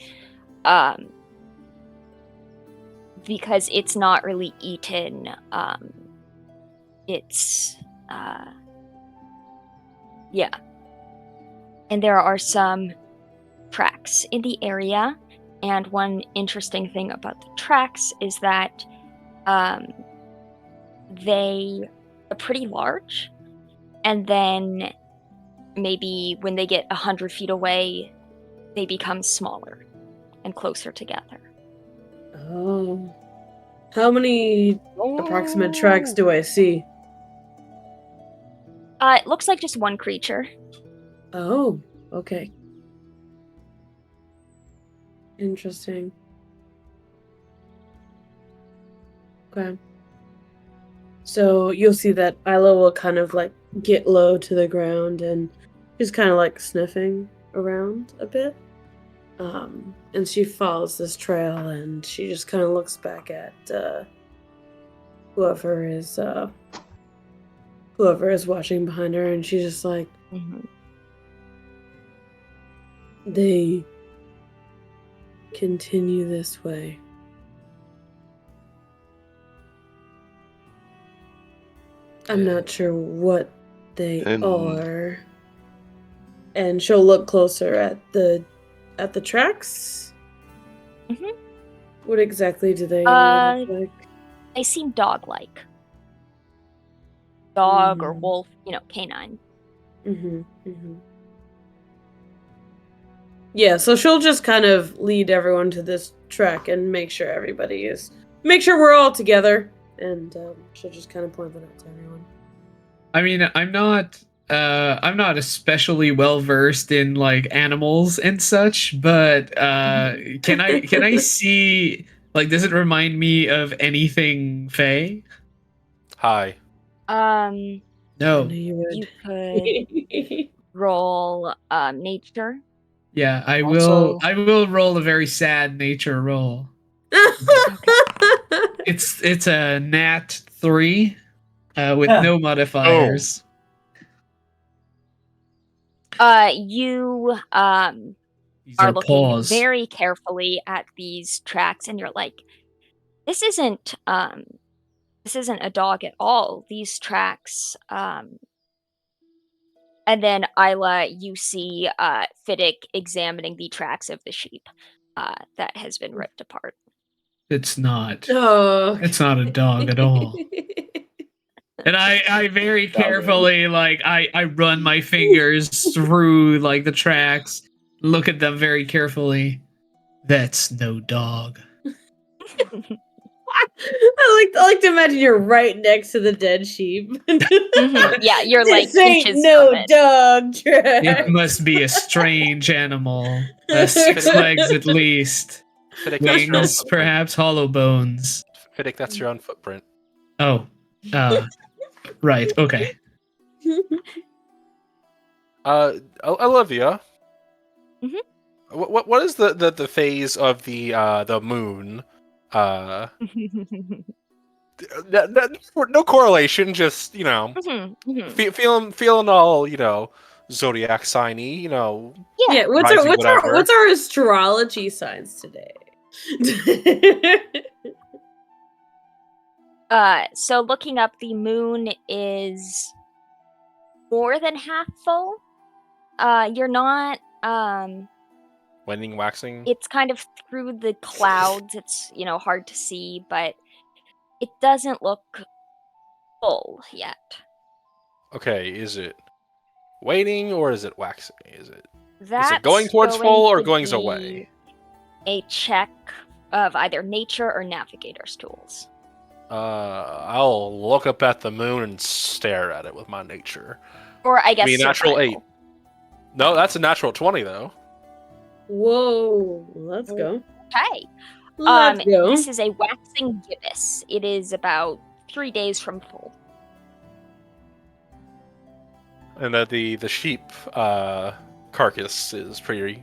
because it's not really eaten. And there are some tracks in the area, and one interesting thing about the tracks is that they pretty large, and then maybe when they get 100 feet away, they become smaller and closer together. Oh. How many approximate tracks do I see? It looks like just one creature. Oh, okay. Interesting. Okay. So you'll see that Isla will kind of like get low to the ground and she's kind of like sniffing around a bit. And she follows this trail and she just kind of looks back at whoever is watching behind her, and she's just like, they continue this way. I'm not sure what they are. And she'll look closer at the tracks. What exactly do they look like? They seem dog-like. Dog or wolf, canine. Yeah, so she'll just kind of lead everyone to this track and make sure we're all together, and she'll just kind of point that out to everyone. I mean, I'm not especially well versed in like animals and such, but can I see, like, does it remind me of anything Faye? Hi. No. You could roll nature. Yeah, I Also- will roll a very sad nature roll. It's a nat 3 with no modifiers. You These are are looking paws. very carefully at these tracks, and you're like, this isn't a dog at all. These tracks, and then Isla, you see Fiddick examining the tracks of the sheep that has been ripped apart. It's not. Oh. It's not a dog at all. And I very carefully, like, I run my fingers through, like, the tracks, look at them very carefully. That's no dog. I like to imagine you're right next to the dead sheep. Yeah, you're like This ain't inches no from it. dog track. It must be a strange animal. 6 legs at least. Fiddick, that's your own Wings, footprint. perhaps hollow bones. Fiddick, that's your own footprint. Oh. Right, okay. Olivia. What is the phase of the moon? No correlation, just feeling all zodiac signy, Yeah, what's our astrology signs today? So looking up, the moon is more than half full. You're not waning, waxing. It's kind of through the clouds. It's hard to see, but it doesn't look full yet. Okay, is it waning or is it waxing? Is it That's going towards full or going away? A check of either nature or navigator's tools. I'll look up at the moon and stare at it with my nature. Or I guess natural survival. 8. No, that's a natural 20 though. Whoa, let's go. Okay. Let's go. This is a waxing gibbous. It is about 3 days from full. And the sheep carcass is pretty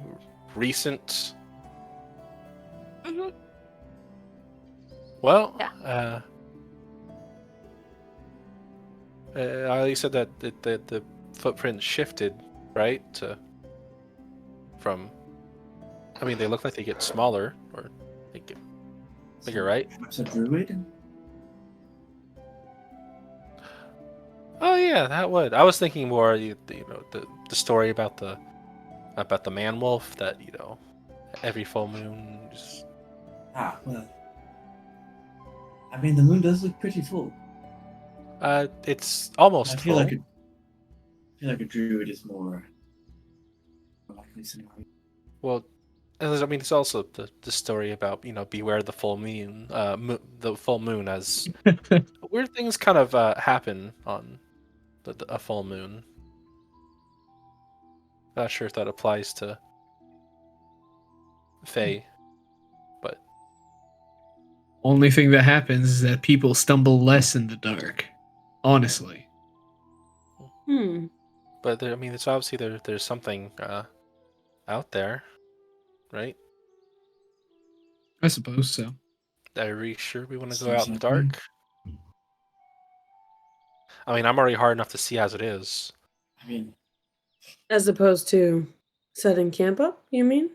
recent. Well, yeah. You said that the footprint shifted, right? They look like they get smaller, or they get bigger, right? Perhaps a druid? Oh yeah, that would. I was thinking more, the story about the man wolf that every full moon. Just... Well. I mean, the moon does look pretty full. It's almost I feel full. like a druid is more likely scenario. Well, I mean, it's also the story about beware the full moon, the full moon, as weird things kind of happen on a full moon. Not sure if that applies to Fae, but Only thing that happens is that people stumble less in the dark. Honestly. I mean, it's obviously there's something out there, right? I suppose so. Are we sure we want to go Seems out in the that way. dark? I mean, I'm already hard enough to see as it is. I mean, As opposed to setting camp up, you mean?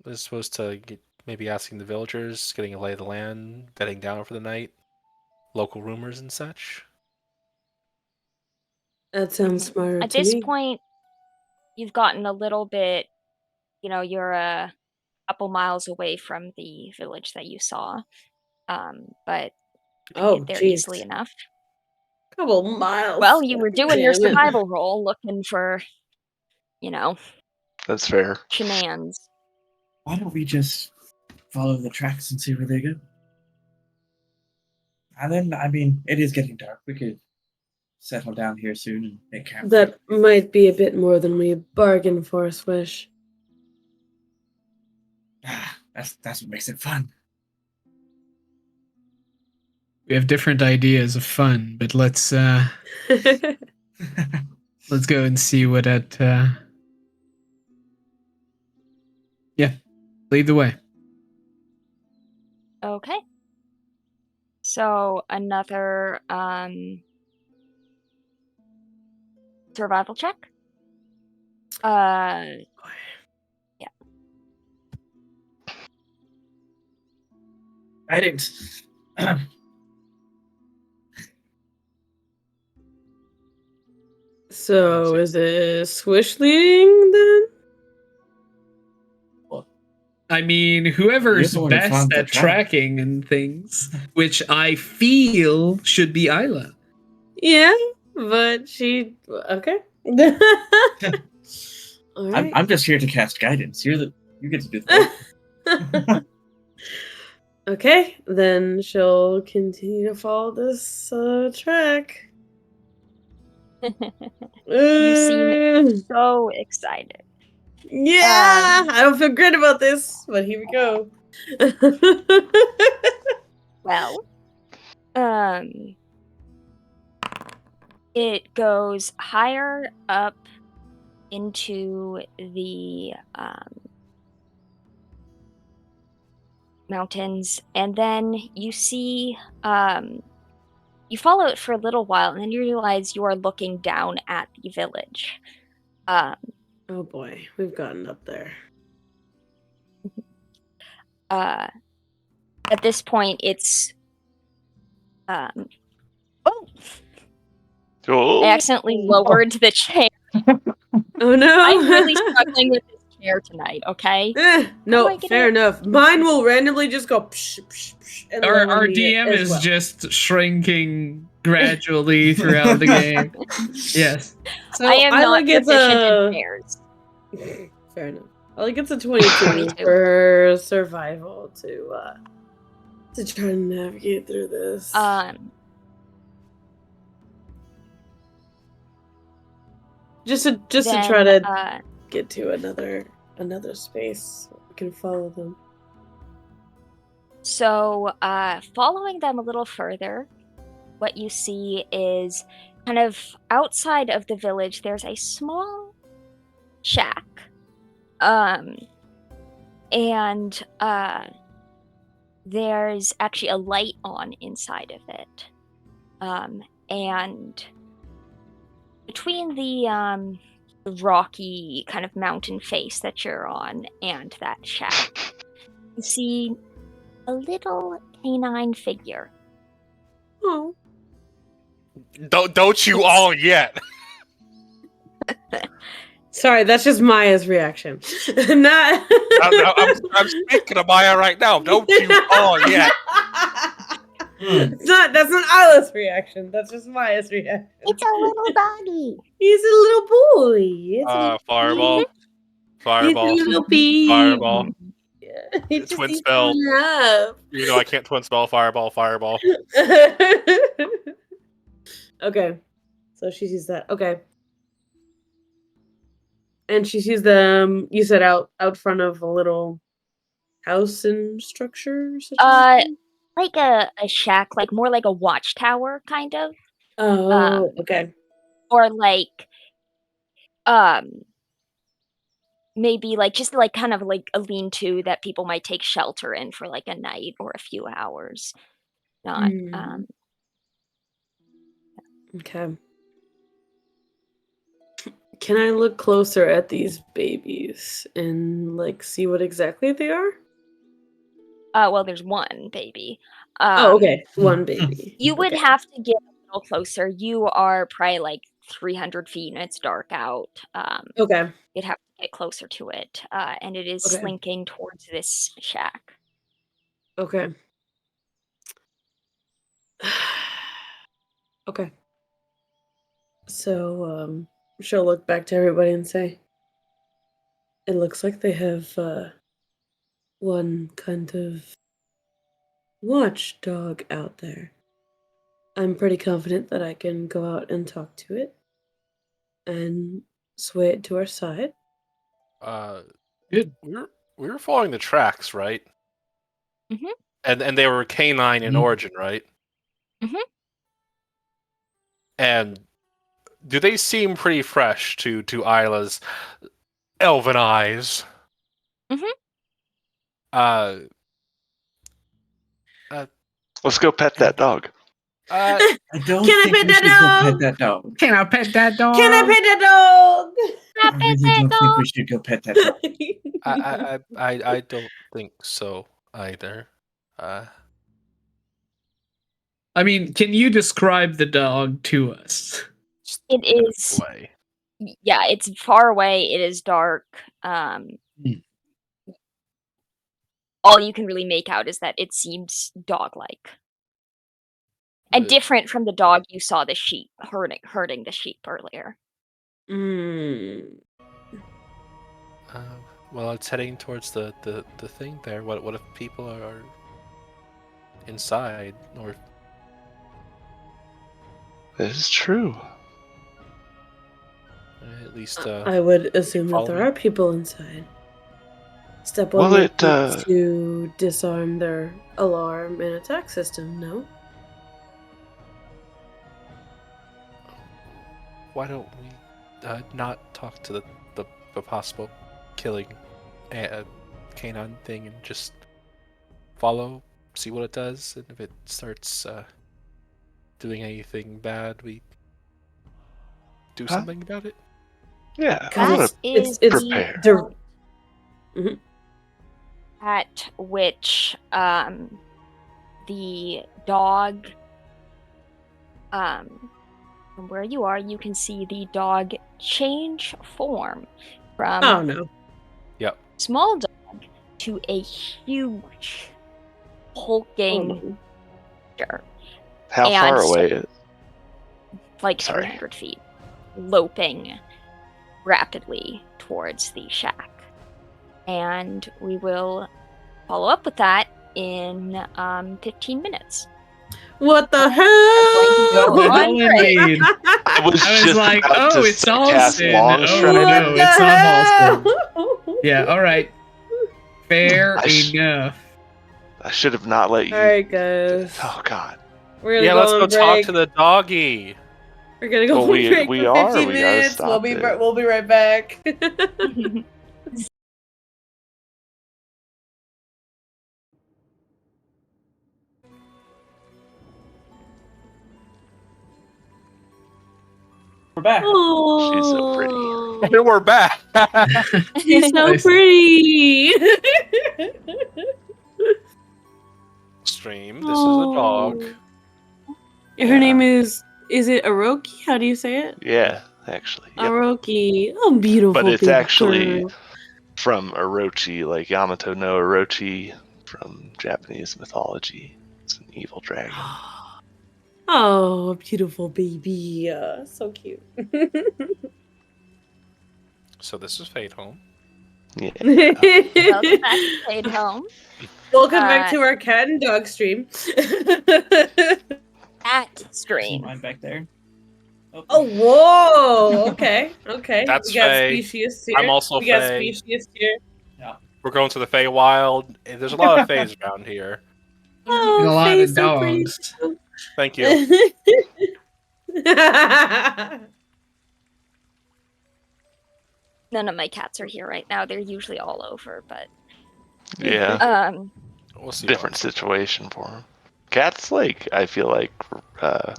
I was supposed to maybe asking the villagers, getting a lay of the land, bedding down for the night, local rumors and such. That sounds smarter At to this me. point, you've gotten a little bit, you're a couple miles away from the village that you saw. But you can Oh, get there jeez. easily enough. Couple miles. Well, you were doing your Damn it. survival roll, looking for, That's fair. shenanigans. why don't we just follow the tracks and see where they go? And then, I mean, it is getting dark. We could settle down here soon and make camp. That might be a bit more than we bargained for, Swish. That's what makes it fun. We have different ideas of fun, but let's go and see what that yeah. Lead the way. Okay. So another survival check. Yeah. I didn't. So is it Swish leading then? I mean, whoever's You're the one who best found the at track. tracking and things, which I feel should be Isla. Yeah, but she okay. All right. I'm just here to cast guidance. You get to do the Okay, then she'll continue to follow this track. You seem so excited. Yeah, I don't feel great about this, but here we go. Well, it goes higher up into the mountains, and then you see you follow it for a little while, and then you realize you are looking down at the village. Oh boy, we've gotten up there. At this point, it's oh, Oh, I accidentally lowered the chair. Oh no! I'm really struggling with this chair tonight. Okay. How do I No, get fair it? enough. Mine will randomly just go psh, psh, psh, and Our lower me DM as is well. just shrinking gradually throughout the game. Yes. So I am not gets proficient a in chairs. fair enough. Isla gets a 22 22. for her survival to try to navigate through this. Just to try to get to another space where we can follow them. So, following them a little further, what you see is kind of outside of the village, there's a small shack. And there's actually a light on inside of it. And between the rocky kind of mountain face that you're on and that shack, you see a little canine figure. Oh. Don't you all yet? Sorry, that's just Maya's reaction. Not. I'm speaking to Maya right now. Don't you all yet? Hmm. That's not Isla's reaction. That's just Maya's reaction. It's a little doggy. He's a little boy. It's a little Fireball. He's Fireball. a little pig. Fireball. Yeah, he just Twin needs spell. some love. You know I can't twin spell fireball. Okay. So she sees that. Okay. And she sees them, you said out front of a little house and structure or something? Like a shack, like more like a watchtower, kind of. Oh, okay. Or like, maybe like just like kind of like a lean-to that people might take shelter in for like a night or a few hours. Not, Okay. Can I look closer at these babies and like see what exactly they are? well, there's one baby. Oh, okay. One baby. You would Okay. have to get a little closer. You are probably like 300 feet and it's dark out. Okay. You'd have to get closer to it. And it is Okay. slinking towards this shack. Okay. Okay. So, she'll look back to everybody and say, it looks like they have, one kind of watchdog out there. I'm pretty confident that I can go out and talk to it and sway it to our side. Good. We were following the tracks, right? Mhm. And they were canine in Mhm. origin, right? Mhm. And do they seem pretty fresh to Isla's elven eyes? Mhm. Let's go pet that dog. I don't Can I think pet we that should go dog? pet that dog. Can I pet that dog? Can I pet that dog? I really don't think we should go pet that dog. I don't think so either. I mean, can you describe the dog to us? It is, Way. yeah, it's far away. It is dark. All you can really make out is that it seems dog-like. And different from the dog you saw the sheep herding the sheep earlier. Well, it's heading towards the thing there. What if people are inside, or This is true. at least I would assume that follow there me. are people inside. Step one Well, would it, be to disarm their alarm and attack system, no? Why don't we not talk to the possible killing canine thing and just follow, see what it does, and if it starts doing anything bad, we do Huh? something about it? Yeah, I God, want to it's prepare. At which the dog, from where you are, you can see the dog change form from Oh no. small dog to a huge hulking creature, How and far away is like Sorry. 300 feet, loping rapidly towards the shack. And we will follow up with that in 15 minutes. What the hell? Go The on hell break. indeed. I was I was just like, about oh, to it's cast Halston. Long Oh, Stride. no, it's not Halston. Yeah, all right. Fair I sh- enough. I should have not let you. Alright, guys. Oh God. We're gonna Yeah, go let's on go talk break. to the doggy. We're gonna go Well, on break we for are, 15 we gotta minutes. stop it. We'll be right back. We're back. She's so pretty. Aww. And we're back. She's so Nice. pretty. Stream. This is a dog. Her name is it Aroki? How do you say it? Yeah, actually. Yep. Aroki. Oh, beautiful. But it's baby actually girl. from Orochi, like Yamato no Orochi from Japanese mythology. It's an evil dragon. Oh, beautiful baby. So cute. So this is Fadehome. Yeah. Welcome back to Fadehome. Welcome back Uh, to our cat and dog stream. At See stream. mine back there. Oh, whoa. Okay. Okay. That's we got Faye. species here. I'm also we got Faye. species here. We're going to the Feywild. There's a lot of Fays around here. Oh, And a lot Faye's of so pretty. dogs. Thank you. None of my cats are here right now. They're usually all over, but Yeah. We'll see. Different situation for him. Cats, like, I feel like, are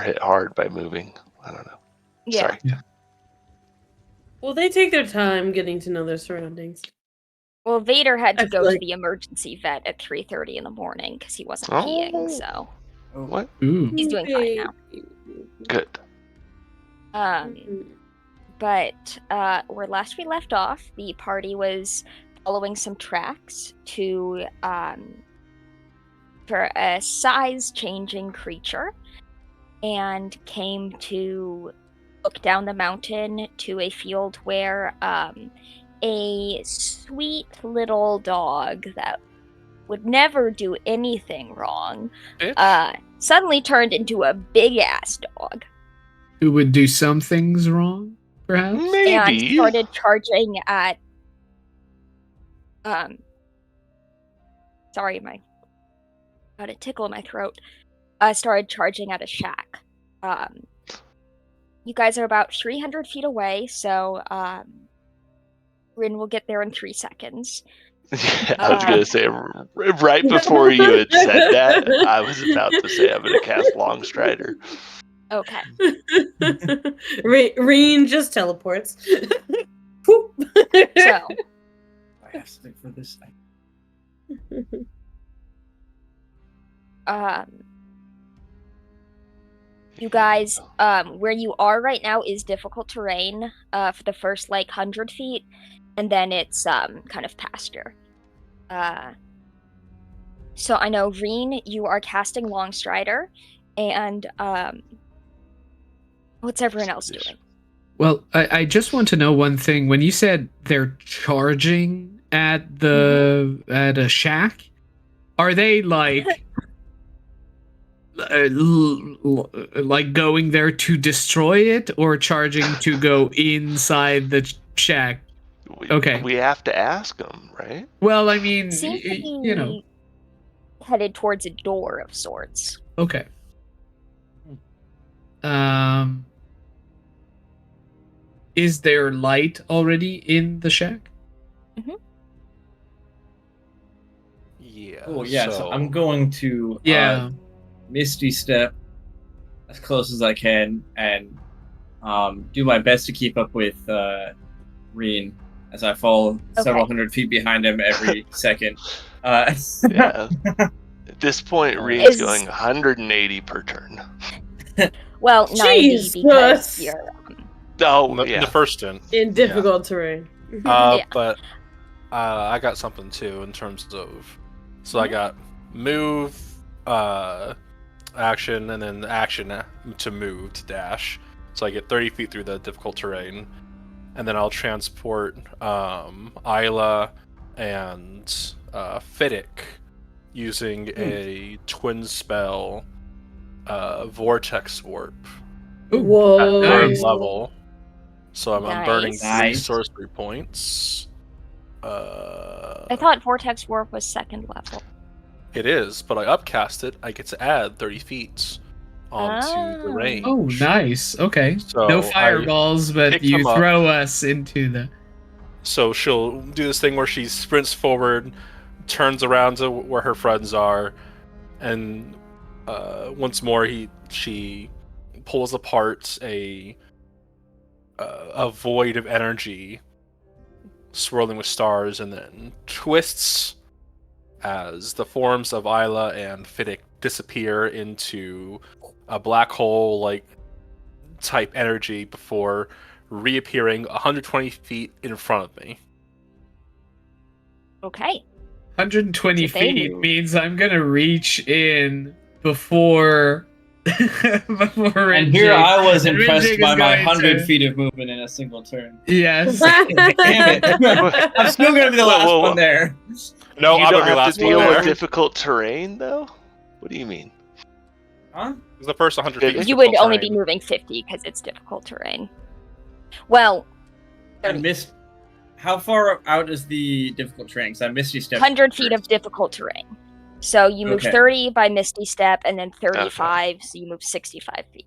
hit hard by moving. I don't know. yeah. Sorry. Well, they take their time getting to know their surroundings. Well, Vader had to I go feel to like- the emergency vet at 3:30 in the morning because he wasn't Oh. peeing. So What? Ooh. he's doing fine now. Good. But where last we left off, the party was following some tracks to for a size-changing creature, and came to look down the mountain to a field where a sweet little dog that would never do anything wrong Bitch. suddenly turned into a big-ass dog. Who would do some things wrong, perhaps? And Maybe. started charging at sorry, my got a tickle in my throat. Started charging at a shack. You guys are about 300 feet away, so Rin will get there in 3 seconds. Yeah, I was gonna say right before you had said that, I was about to say I'm gonna cast Longstrider. Okay. Reen just teleports. Poop. So I have something for this thing. you guys, where you are right now is difficult terrain for the first 100 feet, and then it's kind of pasture. So I know, Reen, you are casting Longstrider, and what's everyone else doing? Well, I just want to know one thing. When you said they're charging at at a shack, are they like like going there to destroy it, or charging to go inside the shack? Okay. We have to ask them, right? Well, I mean, Seems to be you know. headed towards a door of sorts. Okay. Is there light already in the shack? Yeah. Oh yeah, so I'm going to Misty Step as close as I can and do my best to keep up with Reen as I fall several hundred feet behind him every second. Yeah. At this point, Reen's going 180 per turn. Well, 90 because you're... Oh, in the first turn. In difficult terrain. Yeah. But I got something too in terms of... So I got move, action, and then action to move, to dash. So I get 30 feet through the difficult terrain. And then I'll transport Isla and Fiddick using a twin spell, Vortex Warp. Whoa. At third Nice. level. So I'm burning 3 Nice. sorcery points. I thought Vortex Warp was 2nd level. It is, but I upcast it. I get to add 30 feet onto the range. Oh, nice. Okay. So No I fireballs, but picked you them up. throw us into the. So she'll do this thing where she sprints forward, turns around to where her friends are, and once more she pulls apart a void of energy swirling with stars, and then twists as the forms of Isla and Fiddick disappear into a black hole like type energy before reappearing 120 feet in front of me. Okay. 120 Did they feet move? means I'm gonna reach in before before And here Rinjig. I was And impressed Rinjig by is my going 100 to- feet of movement in a single turn. Yes. Damn it. I'm still going to be the Whoa, last whoa, whoa. one there. No, you I'm don't gonna be have last to one deal there. with difficult terrain, though? What do you mean? Huh? The first 100 feet. is You would difficult only be terrain. moving 50 because it's difficult terrain. Well, I 30. missed. How far out is the difficult terrain? Because I Misty Step. 100 feet of first. difficult terrain. So you move Okay. 30 by Misty Step, and then 35, so you move 65 feet.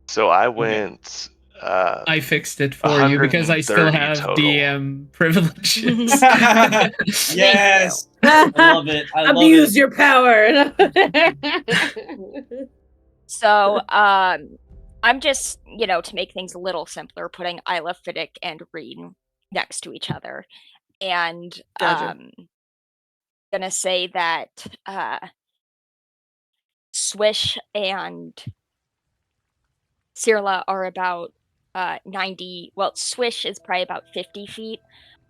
So I went. I fixed it for you because I still 130 have total. DM privileges. Yes. I love it. I love Abuse it. your power. So, I'm just, to make things a little simpler, putting Isla, Fiddick, and Reen next to each other. And, Gotcha. gonna say that, Swish and Cirla are about 90. Well, Swish is probably about 50 feet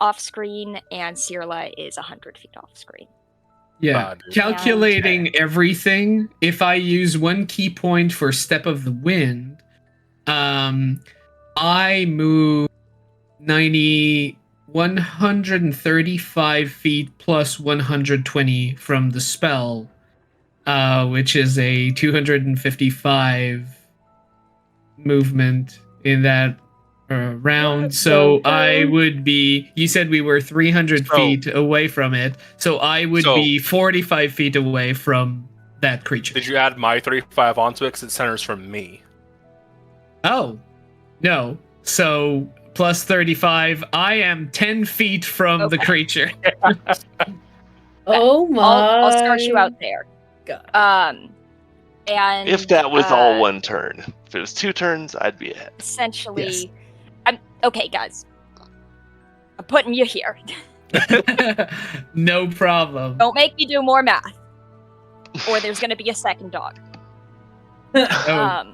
off screen, and Cirla is 100 feet off screen. Yeah. Dude. Calculating everything, if I use one key point for Step of the Wind, I move 135 feet plus 120 from the spell, which is a 255 movement in that round. What So the I hell? would be. You said we were 300 So- feet away from it, so I would So- be 45 feet away from that creature. Did you add my 35 onto it because it centers from me? Oh, no. So plus 35, I am 10 feet from the Okay. creature. Oh my! I'll start you out there. God. And If that was all one turn. If it was 2 turns, I'd be ahead. essentially, okay, guys. I'm putting you here. No problem. Don't make me do more math, or there's gonna be a second dog. Oh,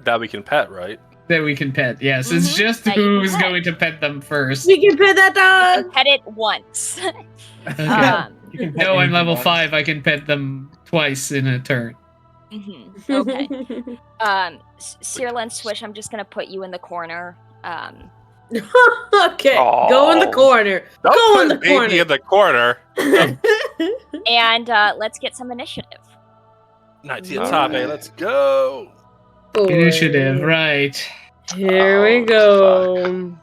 That we can pet, right? that we can pet. Yes, it's Mhm. just That you can who's pet. going to pet them first. We can pet that I dog. pet it once. Okay. You can pet No, I'm anything level once. 5. I can pet them twice in a turn. Okay. Cirla and Swish, I'm just gonna put you in the corner. Okay, go in the Oh. corner. Don't Go put in the baby corner. in the corner. And let's get some initiative. 19 All top, right. let's go. Initiative, Boy. right. Here we Oh, go.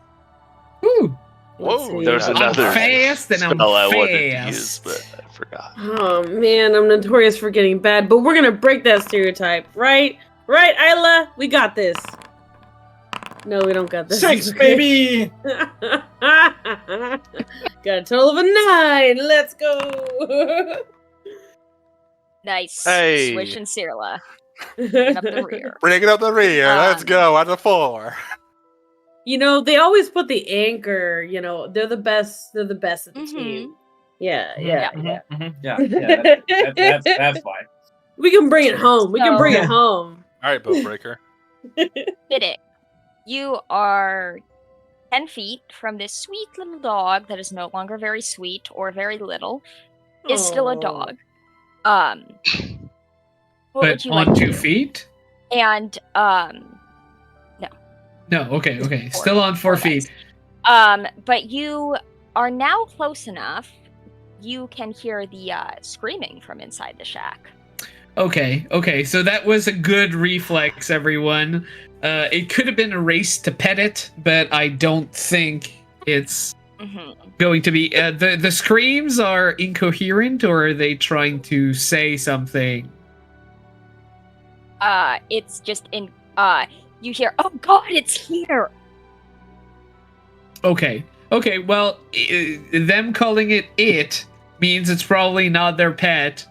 Woo. Let's Whoa, see. There's I'm another fast and I'm spell I wanted to use, fast. but I forgot. Oh man, I'm notorious for getting bad, but we're gonna break that stereotype, right? Right, Isla? We got this. No, we don't got this. 6, baby! Got a total of a 9. Let's go. Nice. Hey. Swish and Cirla. Bringing up the rear. Bring it up the rear. Let's Um, go. Out of 4. You know, they always put the anchor, they're the best at the Mhm. team. Yeah, yeah, yeah. That's why. We can bring it home. We can bring it So- home. All right, boat breaker. Fiddick, you are 10 feet from this sweet little dog that is no longer very sweet or very little. Is still a Aw. dog. What But would you on like to 2 do? feet? And No, okay. Four. Still on 4 Four feet. but you are now close enough. You can hear the screaming from inside the shack. Okay. So that was a good reflex, everyone. It could have been a race to pet it, but I don't think it's going to be. The screams are incoherent, or are they trying to say something? It's just in. You hear, "Oh God, it's here!" Okay. Well, them calling it means it's probably not their pet,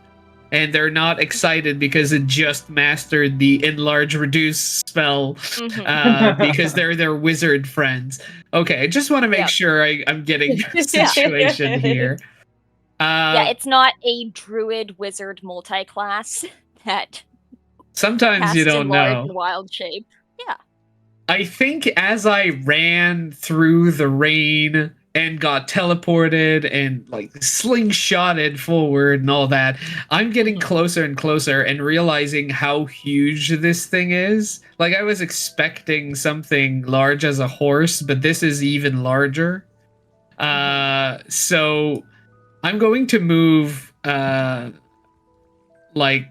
and they're not excited because it just mastered the enlarge reduce spell because they're their wizard friends. Okay, I just want to make Yep. sure I'm getting the situation here. Yeah, it's not a druid wizard multi-class that Sometimes casts you don't enlarge know. and wild shape. I think as I ran through the rain and got teleported and like slingshotted forward and all that, I'm getting closer and closer and realizing how huge this thing is. Like I was expecting something large as a horse, but this is even larger. So I'm going to move like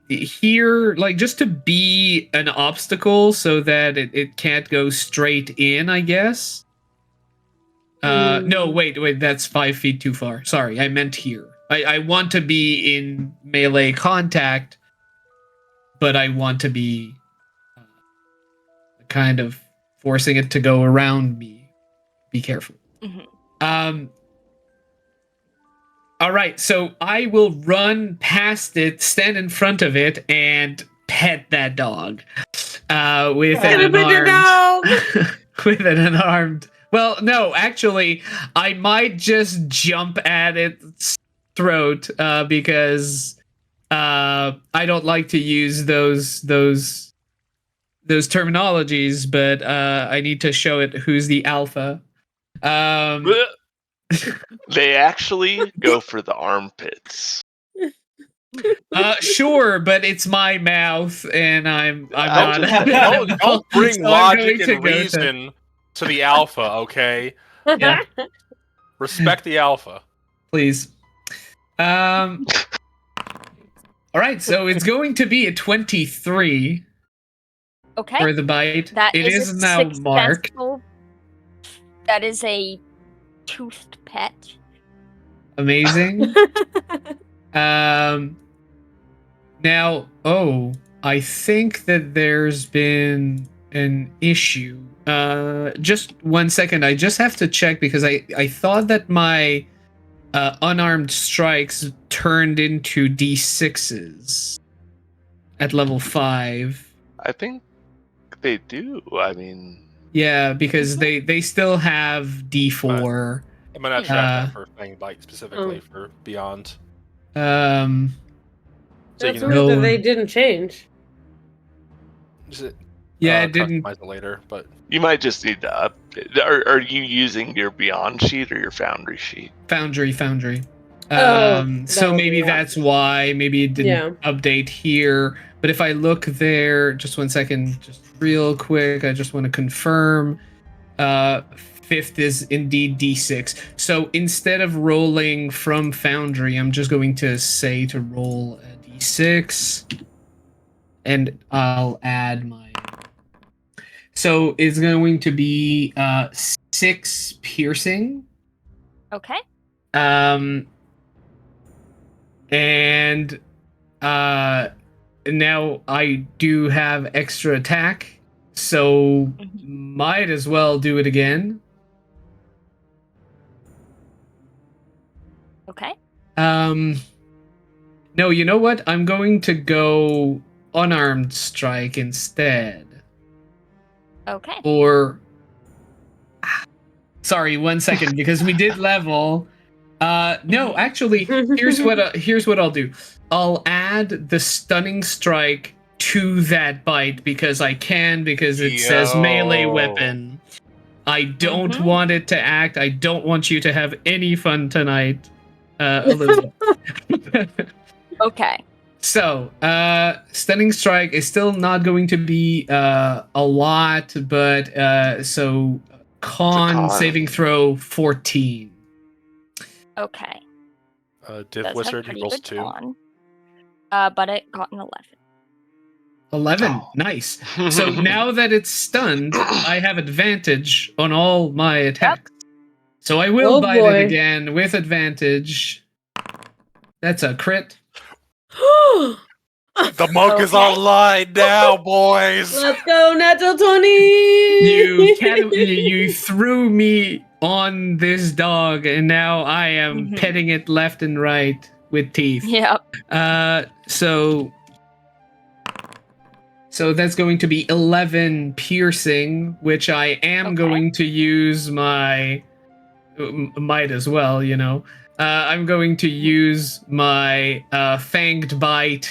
here, like just to be an obstacle so that it can't go straight in, I guess. No, wait, that's 5 feet too far. Sorry, I meant here. I want to be in melee contact, but I want to be kind of forcing it to go around me. Be careful. All right, so I will run past it, stand in front of it, and pet that dog with an unarmed. With an unarmed. Well, no, actually, I might just jump at its throat because I don't like to use those terminologies, but I need to show it who's the alpha. They actually go for the armpits. Sure, but it's my mouth, and I'm not. Don't bring So logic and reason to the alpha, okay? Yeah. Respect the alpha, please. All right, so it's going to be a 23. Okay. For the bite. It is now marked. That is a toothed pet. Amazing. Now, I think that there's been an issue. Just 1 second. I just have to check because I thought that my unarmed strikes turned into D6s at level 5. I think they do. I mean, yeah, because they still have D4. I'm gonna track that for Fang Bite specifically for Beyond. That's weird that they didn't change. Yeah, it didn't. Customize it later, but you might just need to update. Are you using your Beyond sheet or your Foundry sheet? Foundry. So maybe that's why. Maybe it didn't update here. But if I look there, just 1 second, just real quick, I just want to confirm. 5th is indeed D6. So instead of rolling from Foundry, I'm just going to say to roll a D6. And I'll add my... So it's going to be 6 piercing. Okay. And now I do have extra attack, so might as well do it again. Okay. No, you know what? I'm going to go unarmed strike instead. Okay. Or sorry, 1 second, because we did level. No, actually, here's what I'll do. I'll add the stunning strike to that bite because I can, because it says melee weapon. I don't want it to act. I don't want you to have any fun tonight, Elizabeth. Okay. So, stunning strike is still not going to be a lot, but so con saving throw 14. Okay. Div Wizard, he rolls 2. Con, but it got an 11. 11, nice. So now that it's stunned, I have advantage on all my attacks. So I will bite it again with advantage. That's a crit. The monk is online now, boys. Let's go, natural 20. You threw me on this dog, and now I am petting it left and right with teeth. Yep. So that's going to be 11 piercing, which I am going to use my might as well, you know. I'm going to use my fanged bite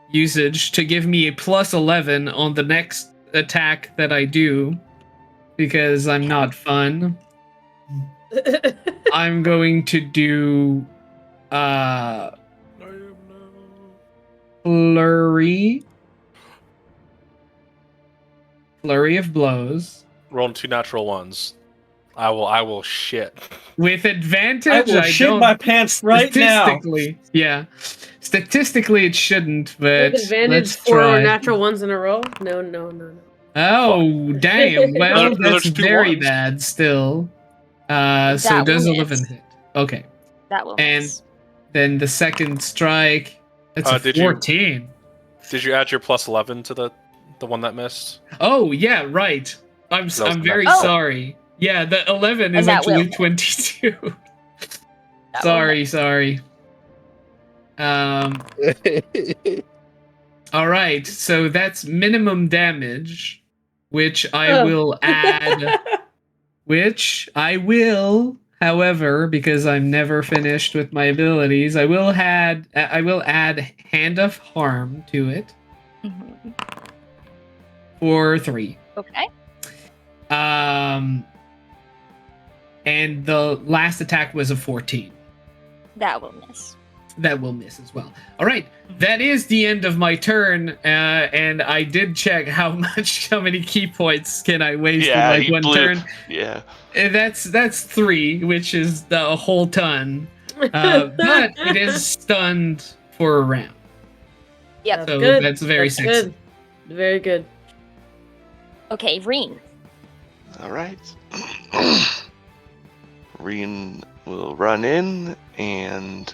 usage to give me a plus 11 on the next attack that I do. because I'm not fun. I'm going to do flurry of blows Rolling 2 natural ones. I will shit. with advantage. I will shit don't my pants right now. Statistically, it shouldn't. But With advantage let's 4 try. natural ones in a row? No. Oh, damn. Well, Those are that's 2 very ones. bad still. So That does will 11 miss. hit? Okay. That will And miss. then the second strike, that's a Did you- 14. Did you add your plus 11 to the one that missed? Oh, yeah, right. I'm That was very natural. sorry. Yeah, the 11 is And that will actually miss. 22. That will sorry. All right, so that's minimum damage, which I will add. However, because I'm never finished with my abilities, I will add Hand of Harm to it Mhm. for 3. Okay. And the last attack was a 14. That will miss. That will miss as well. All right, that is the end of my turn, and I did check how many key points can I waste Yeah, in he one blew. turn. Yeah. That's 3, which is the whole ton. But it is stunned for a round. Yep. That's So good. that's very That's sexy. good. Very good. Okay, Reen. All right. Reen will run in and.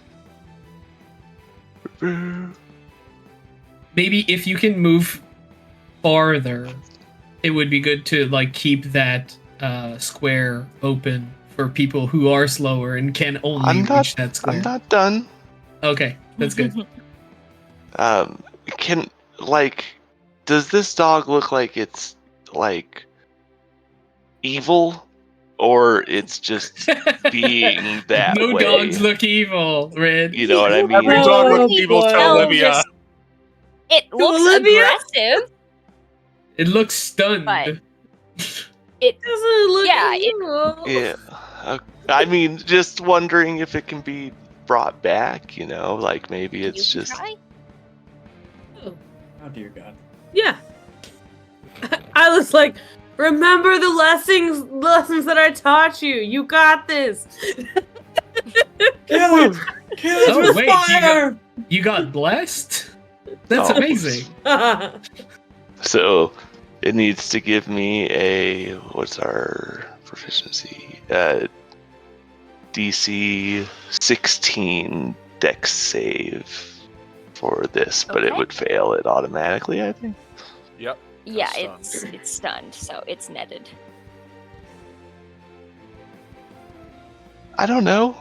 Maybe if you can move farther, it would be good to keep that square open for people who are slower and can only reach that square. I'm not done. Okay, that's good. Does this dog look like it's evil, or it's just being that No way? dogs look evil, Red. You know what I mean? Every dog Oh, looks evil to boy. Olivia. It looks Olivia? aggressive, It looks stunned. but it Doesn't look Yeah, evil. Yeah. I mean, just wondering if it can be brought back. Maybe you it's can just. try. Oh, Oh dear God. yeah. I was like, remember the lessons that I taught you. You got this. Kill it! Kill it Oh, with wait, fire! You got blessed? That's Oh. amazing. So it needs to give me what's our proficiency? DC 16 Dex save for this, but it Okay. would fail it automatically, I think. Yep. Yeah, Stunned. it's stunned, so it's netted. I don't know.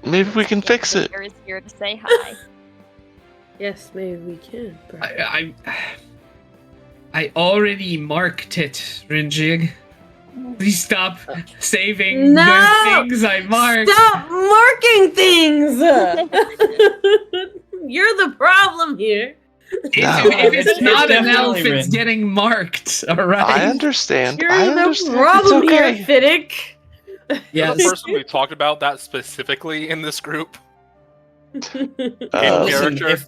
Maybe we can fix it. Is here to say hi. Yes, maybe we can. perhaps. I already marked it, Rinjig. Please stop saving No! the things I marked. Stop marking things! You're the problem here. If it's It's not an elf, definitely it's written. getting marked. All right. I understand. You're I the understand. problem It's okay. here, Fiddick. You're the Yes. person we talked about that specifically in this group. Uh, Listen, character.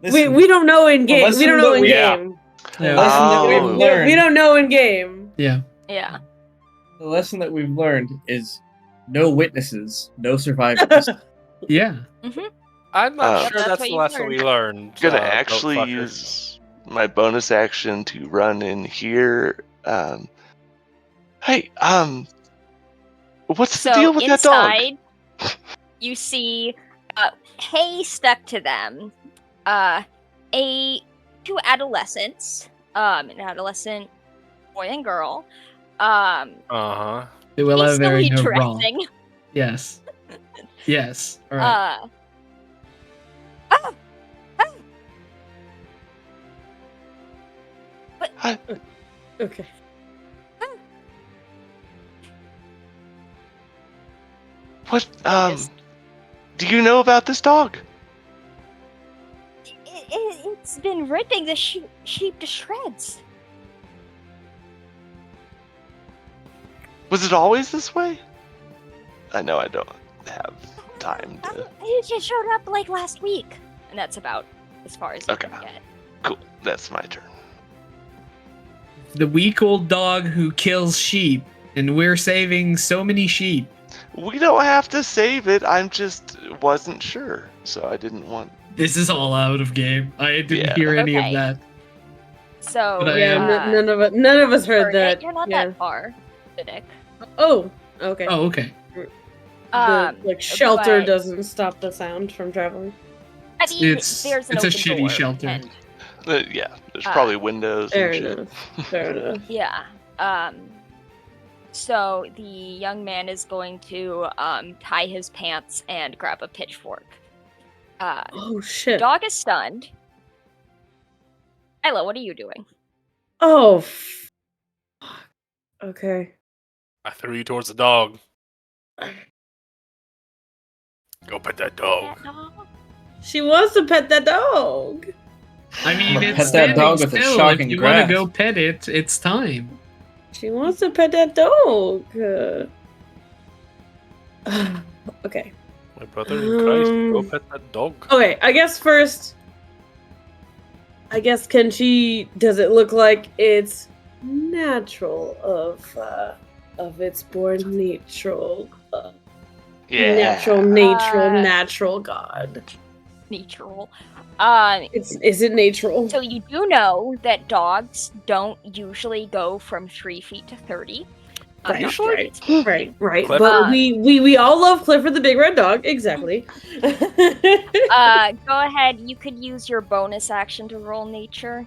we don't know in game. lesson We don't know that in we- game. The lesson that Oh. we've learned. We don't know in game. Yeah. Yeah. The lesson that we've learned is no witnesses, no survivors. Yeah. I'm not sure That's that's what the you've lesson learned. we learned. Gonna goat actually fucker. use my bonus action to run in here. Hey, what's the So deal with that dog? inside, you see hay stuck to them. Two adolescents, an adolescent boy and girl. Uh-huh. They will have very hastily no wrong. dressing. Yes. Yes. All right. Oh, oh. Okay. What? Noticed. Do you know about this dog? It's has been ripping the sheep to shreds. Was it always this way? I know I don't have time to. He just showed up like last week, and that's about as far as you Okay. can get. Cool. That's my turn. The weak old dog who kills sheep, and we're saving so many sheep. We don't have to save it. I'm just wasn't sure, so I didn't want. This is all out of game. I didn't Yeah. hear any Okay. of that. So But I Yeah, am- none of us heard that. You're not yeah. that far, Vidic. Oh, okay. Oh, okay. The shelter but- doesn't stop the sound from traveling. I mean, It's there's an a open shitty door, shelter. and- Yeah, there's probably windows Fair and shit. enough. Fair enough. yeah. So the young man is going to tie his pants and grab a pitchfork. Oh shit. Dog is stunned. Isla, what are you doing? Oh. Okay. I threw you towards the dog. Go pet that dog. She wants to pet that dog. I mean, I'ma it's pet that standing dog with a still. shocking If you want to grasp. go pet it, it's time. She wants to pet that dog. Okay. My brother in Christ, go pet that dog. Okay, I guess first. Does it look like it's natural of its born natural Yeah. natural god? Natural. Is it natural? So you do know that dogs don't usually go from 3 feet to 30. Right, Usually right. it's- Right. Clifford. But we all love Clifford the Big Red Dog, exactly. Go ahead. You could use your bonus action to roll nature.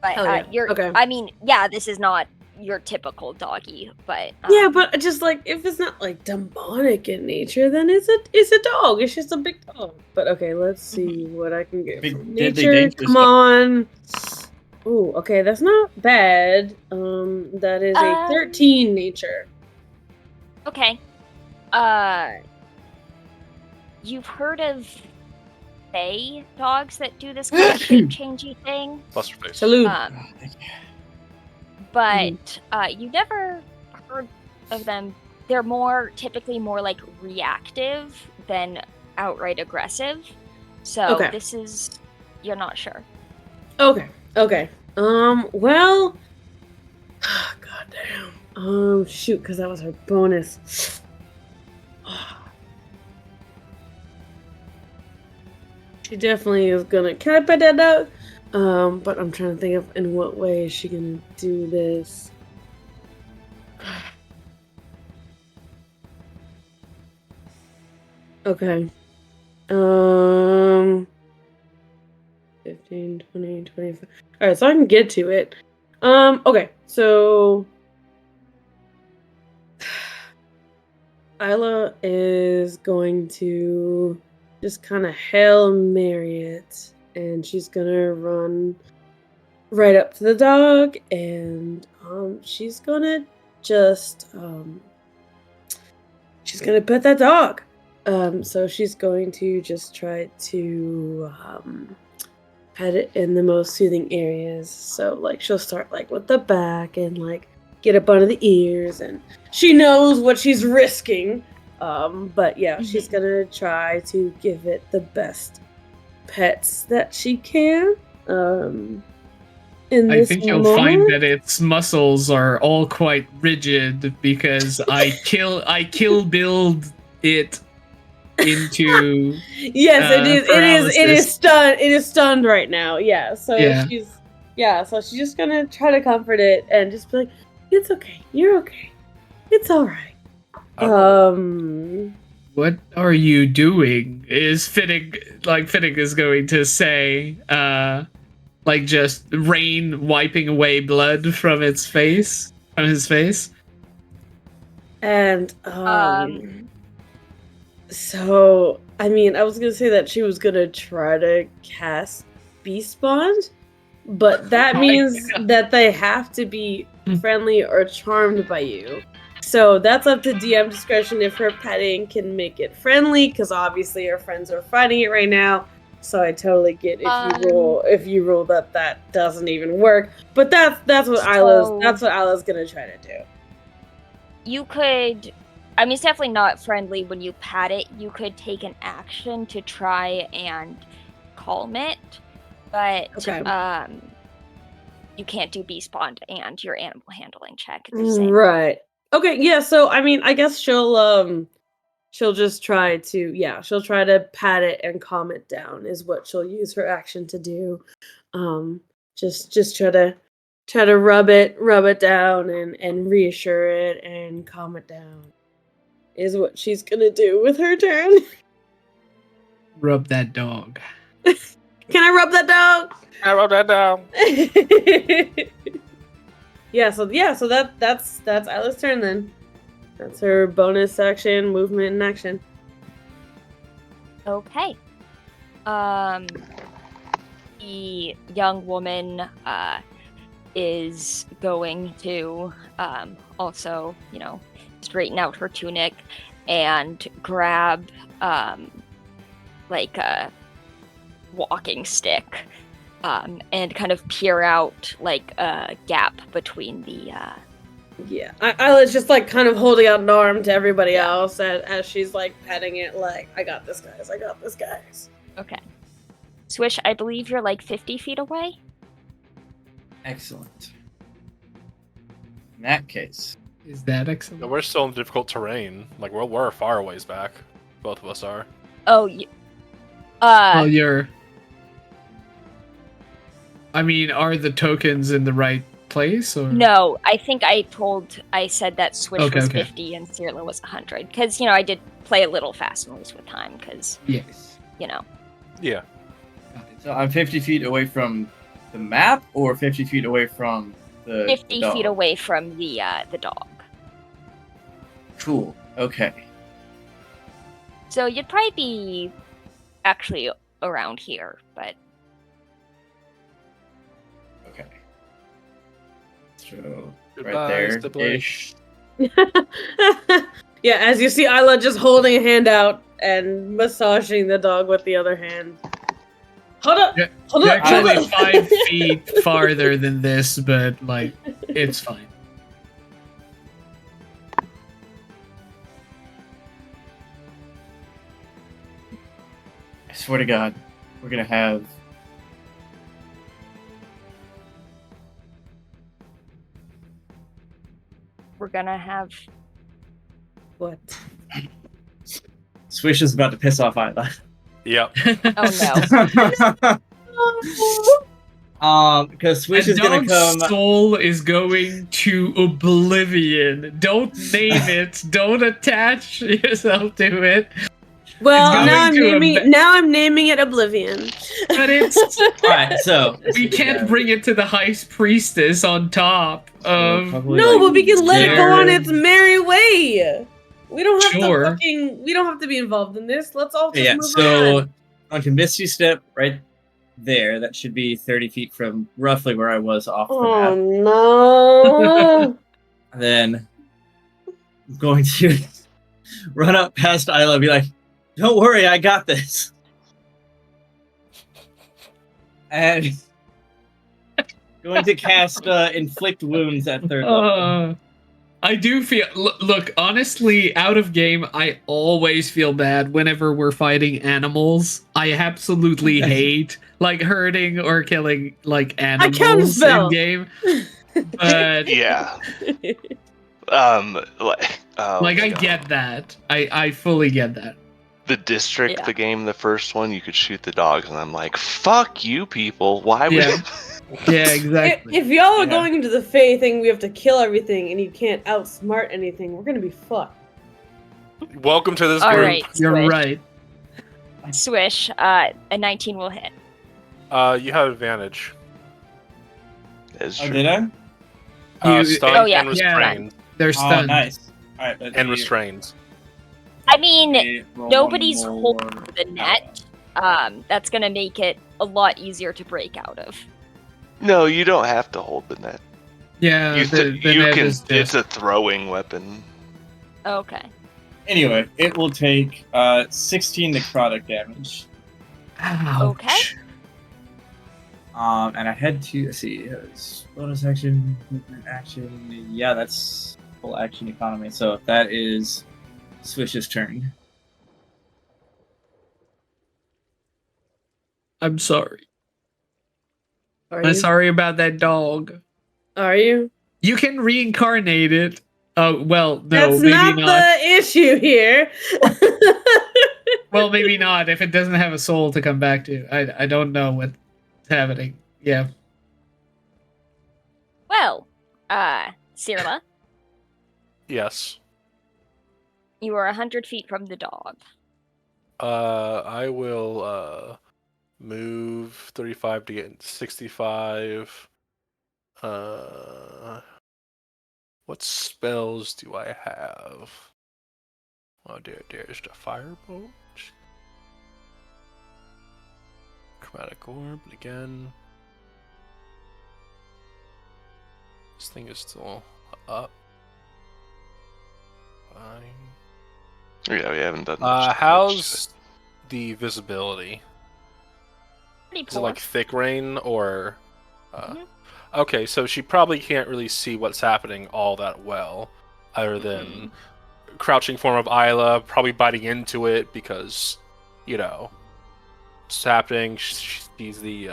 But Hell yeah. you're. Okay. I mean, yeah, this is not your typical doggy, but Yeah, but just like if it's not like demonic in nature, then it's a dog. It's just a big dog. But okay, let's see what I can get Big, from deadly, nature. dangerous Come dog. on. Ooh, okay, that's not bad. That is a 13 nature. okay. You've heard of Fae dogs that do this kind of shape changey thing? Plus your face. Salute. But you never heard of them. They're typically more like reactive than outright aggressive. So Okay. this is, you're not sure. Okay. Well. God damn. Shoot, because that was her bonus. She definitely is gonna. Can I pet that dog? But I'm trying to think of in what way is she gonna do this. Okay. 15, 20, 25. Alright, so I can get to it. Okay, so Isla is going to just kind of Hail Mary it, and she's gonna run right up to the dog, and she's gonna just she's gonna pet that dog. So she's going to just try to pet it in the most soothing areas. So like she'll start like with the back and like get up under the ears, and she knows what she's risking. But yeah, she's gonna try to give it the best pets that she can. In I this think you'll moment. find that its muscles are all quite rigid because I kill build it into Yes, it is. It is paralysis. stunned. It is stunned right now. Yeah. So Yeah. So she's just gonna try to comfort it and just be like, "It's okay. You're okay. It's all right." What are you doing? Is Fittig is going to say, like just rain wiping away blood from his face. And so I mean, I was gonna say that she was gonna try to cast Beast Bond, but that means that they have to be friendly or charmed by you. So that's up to DM discretion if her petting can make it friendly, because obviously her friends are fighting it right now. So I totally get Um, if you roll that doesn't even work. But that's what Isla's gonna try to do. You could. I mean, it's definitely not friendly when you pat it. You could take an action to try and calm it, but Okay. you can't do beast bond and your animal handling check at the same. Right. Okay, yeah, so I mean I guess she'll just try to she'll try to pat it and calm it down is what she'll use her action to do. Just try to rub it down and reassure it and calm it down is what she's gonna do with her turn. Rub that dog. Can I rub that dog? I wrote that down. So that's Isla's turn then. That's her bonus action, movement, and action. Okay. The young woman is going to also, straighten out her tunic and grab like a walking stick and kind of peer out like a gap between the Yeah, Isla's just like kind of holding out an arm to everybody else as she's like petting it, like, I got this, guys. Okay. Swish, I believe you're like 50 feet away? Excellent. In that case, Is that excellent? No, we're still in difficult terrain. Like we're far a ways back. Both of us are. Oh, Well, you're. I mean, are the tokens in the right place? Or no, I think I said that Swish Okay, was okay. 50 and Cyrilla was 100. Because, I did play a little fast and loose with time, because, Yes. Yeah. got it. So I'm 50 feet away from the map, or 50 feet away from the 50 dog? feet away from the dog. Cool. Okay. So you'd probably be actually around here, but Okay. So Goodbye, right there Stippler. ish. Yeah, as you see Isla just holding a hand out and massaging the dog with the other hand. Hold up! Yeah, Hold You're up! Hold actually up! 5 feet farther than this, but like, it's fine. I swear to God, we're gonna have. we're gonna have... What? Swish is about to piss off Isla. Yep. Oh no. Because Swish A is gonna dog's come. soul is going to oblivion. Don't name it. Don't attach yourself to it. Well, going now I'm naming it Oblivion. But it's Alright, so we can't bring it to the high priestess on top of. probably No, like but we can let it go on Jared. its merry way. We don't have Sure. we don't have to be involved in this. Let's all just Yeah, move so on. onto Misty Step right there. That should be 30 feet from roughly where I was off the Oh map. no. Then I'm going to run up past Isla and be like, don't worry, I got this. And going to cast Inflict Wounds at third level. I do feel. Look, honestly, out of game, I always feel bad whenever we're fighting animals. I absolutely hate like hurting or killing like animals in counterspell. game. But Yeah. like, I get that. I fully get that. The district, Yeah. the game, the first one, you could shoot the dogs, and I'm like, fuck you people. Why would Yeah. Yeah, exactly. If y'all are Yeah. going into the Fae thing, we have to kill everything, and you can't outsmart anything. We're gonna be fucked. Welcome to this All group. right, You're Swish. right. Swish, a 19 will hit. You have advantage. It's Oh, true. did I? You- Stunned Oh, yeah. and restrained. They're Oh, stunned. nice. Alright, let And me- restrained. I mean, let me roll nobody's one holding more. the net. That's gonna make it a lot easier to break out of. No, you don't have to hold the net. Yeah, You, the you net can. is just- It's a throwing weapon. Okay. Anyway, it will take 16 necrotic damage. Ouch. Okay. And I head to, let's see, it's bonus action, movement action. Yeah, that's full action economy. So that is Swish's turn. I'm sorry. Are I'm you? sorry about that dog. Are you? You can reincarnate it. Oh, well, no, That's maybe not not. the issue here. Well, maybe not if it doesn't have a soul to come back to. I don't know what's happening. Yeah. Well, Cirilla, Yes. you are 100 feet from the dog. I will move 35 to get 65. What spells do I have? Oh, there's the firebolt. Chromatic orb again. This thing is still up. Fine. Yeah, we haven't done much damage to How's the visibility? Pretty Is it poor. like thick rain or? Mhm. Okay, so she probably can't really see what's happening all that well, other than crouching form of Isla, probably biting into it because, you know, it's happening. She sees the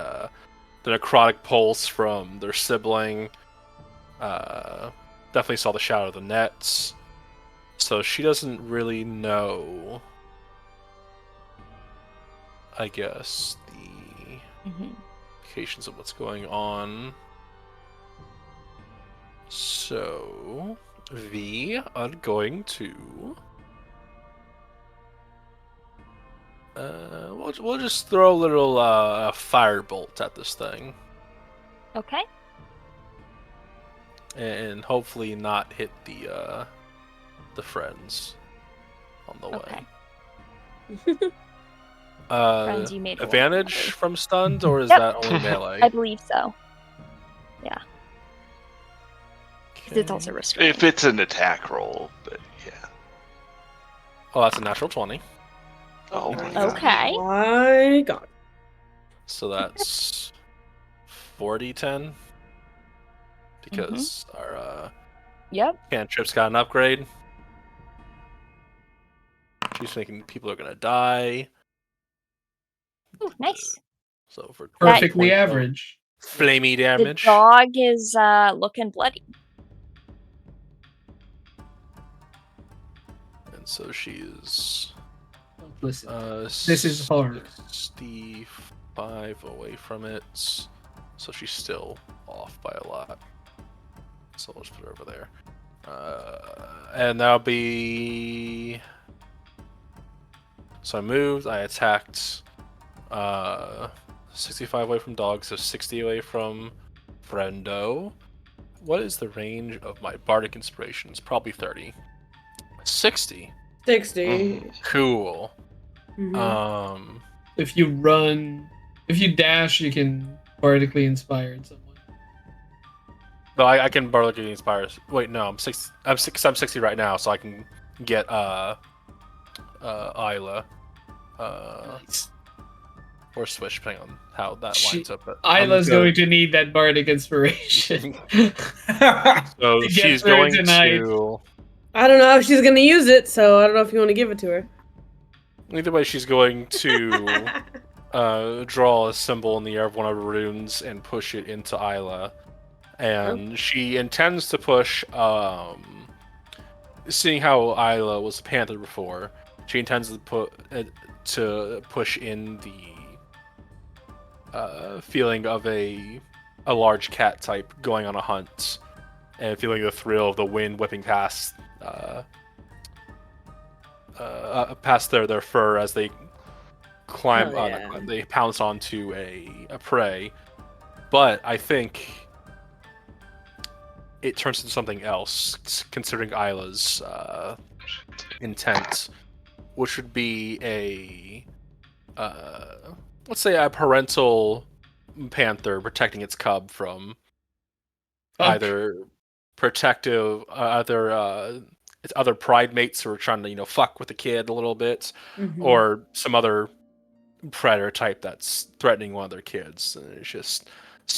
necrotic pulse from their sibling. Definitely saw the shadow of the nets. So she doesn't really know, I guess, the implications of what's going on. So, we are going to... we'll just throw a little firebolt at this thing. Okay. And hopefully not hit the friends on the way. Okay. Friends you made for Advantage one from stunned, or is Yep. that only melee? I believe so. Yeah. Because it's also it. restrained. If it's an attack roll, but yeah. Oh, that's a natural 20. Oh my god. Okay. My God. So that's 40-10. Because our Yep. cantrip's got an upgrade. She's thinking people are gonna die. Ooh, nice. So for 20 Perfectly points of average. flamey The damage. dog is looking bloody. And so she's Listen, this is hard. 65 away from it. So she's still off by a lot. So let's put her over there. And that'll be... So I moved, I attacked 65 away from dog, so 60 away from friendo. What is the range of my bardic inspirations? Probably 30. 60. 60. Cool. Mhm. If you dash, you can bardically inspire someone. But I can bardically inspire. Wait, no, I'm 60. I'm 60 right now, so I can get Isla. Nice. Or Swish, depending on how that She- lines up. But I'm Isla's good. going to need that bardic inspiration. So to get she's through going tonight. to. I don't know how she's gonna use it, so I don't know if you want to give it to her. Either way, she's going to draw a symbol in the air of one of her runes and push it into Isla. And she intends to push. Seeing how Isla was a panther before, she intends to push in the feeling of a large cat type going on a hunt, and feeling the thrill of the wind whipping past past their fur as they climb Hell yeah. they pounce onto a prey. But I think it turns into something else, considering Isla's intent, which would be a let's say a parental panther protecting its cub from either protective its other pride mates who are trying to fuck with the kid a little bit, Mhm. or some other predator type that's threatening one of their kids. And it's just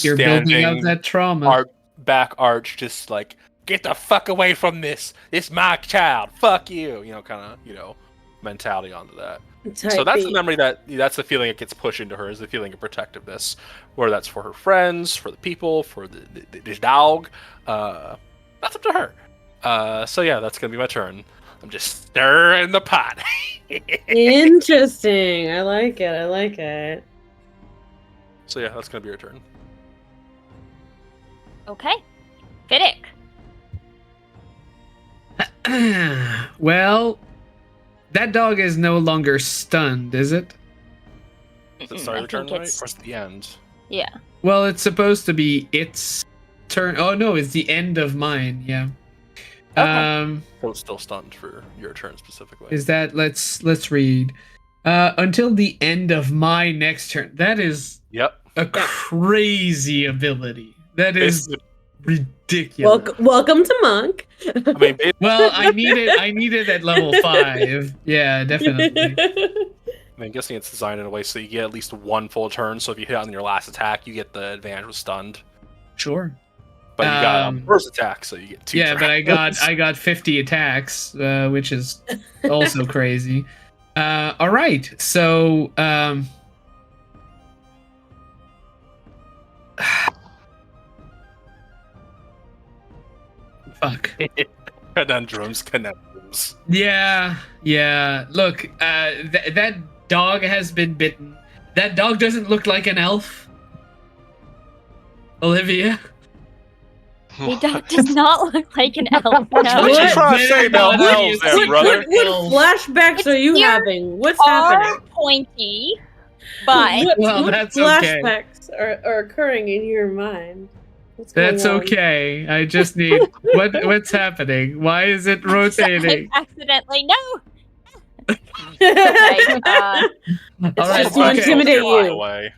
You're building up standing, that trauma. back arch, just like, get the fuck away from this. It's my child. Fuck you. Kind of, mentality onto that. So that's the memory that's the feeling it gets pushed into her, is the feeling of protectiveness, whether that's for her friends, for the people, for the dog. That's up to her. So yeah, that's gonna be my turn. I'm just stirring the pot. Interesting. I like it. So yeah, that's gonna be your turn. Okay. Fiddick. Well, that dog is no longer stunned, is it? Is it start I your turn, think right? it's- Or is it the end? Yeah. Well, it's supposed to be its turn. Oh no, it's the end of mine. Yeah. Okay. So it's still stunned for your turn specifically. Is that let's read. Until the end of my next turn. That is Yep. a crazy ability. That is Basically, ridiculous. Welcome to Monk. I mean, Well, I need it at level 5. Yeah, definitely. I'm guessing it's designed in a way so you get at least one full turn. So if you hit on your last attack, you get the advantage with stunned. Sure. But you got on the first attack, so you get 2 Yeah, turns. but I got 50 attacks, which is also crazy. All right, so fuck. Conundrums. Yeah. Look, that dog has been bitten. That dog doesn't look like an elf. Olivia. The dog does not look like an elf. What No. you trying to say about What- elves there, what- brother? What flashbacks It's are you here. having? What's Are happening? pointy, but Well, what that's okay. flashbacks are occurring in your mind? What's going That's on? okay. I just need what's happening? Why is it rotating? I accidentally no. Okay. All right, just to okay. intimidate you. Away.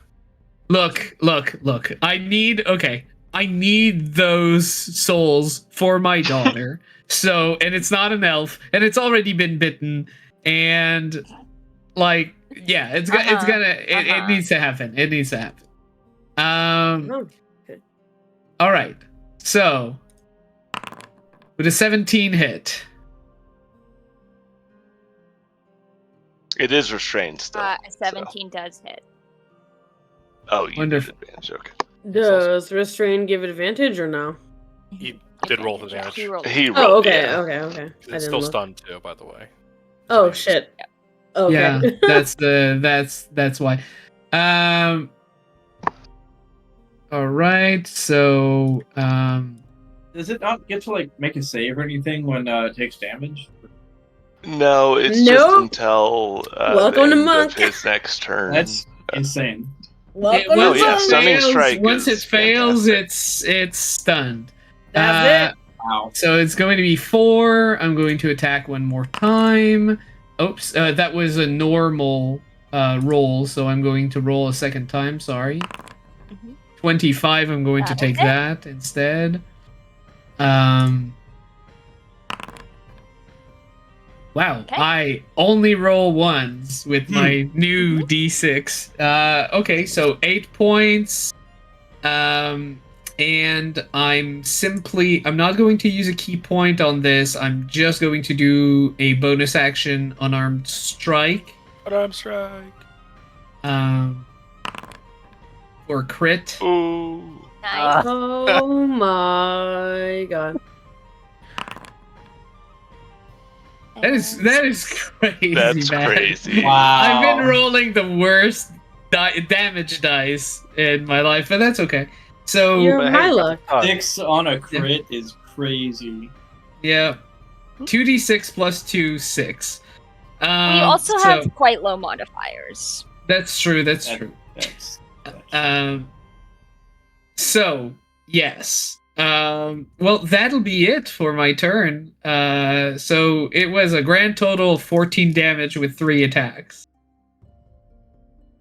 Look. I need those souls for my daughter. And it's not an elf, and it's already been bitten, and like, yeah, it needs to happen. It needs to happen. Oh, okay. All right. So, with a 17 hit, It is restrained still. A 17 does hit. Oh, you Wonderful. did advantage. Okay. Does restrain give advantage or no? He did roll with advantage. He rolled. He rolled. Oh, okay, yeah. okay. I It's didn't still look. stunned too, by the way. Oh shit. Okay. yeah, that's why. All right. So, Does it not get to like make a save or anything when it takes damage? No, it's Nope. just until Welcome the to end Monk. of his next turn. That's insane. Welcome Oh, to yeah, Monk. stunning strike Once it is fails, fantastic. it's stunned. That's it. Wow. So it's going to be 4. I'm going to attack one more time. Oops, that was a normal roll, so I'm going to roll a second time. Sorry. Mhm. 25. I'm going to That'll take hit. that instead. Wow, Okay. I only roll ones with my new D6. Okay, so 8 points. And I'm not going to use a key point on this. I'm just going to do a bonus action unarmed strike. Unarmed strike. For crit. Ooh. Nice. Oh my god. That is crazy. That's man. crazy. Wow. I've been rolling the worst damage dice in my life, but that's okay. So You're But my hey, luck. 6 on a crit is crazy. yeah, 2d6 plus 2, 6. We also so have quite low modifiers. that's true. That's That- true. That's So yes. Well, that'll be it for my turn. So it was a grand total of 14 damage with 3 attacks.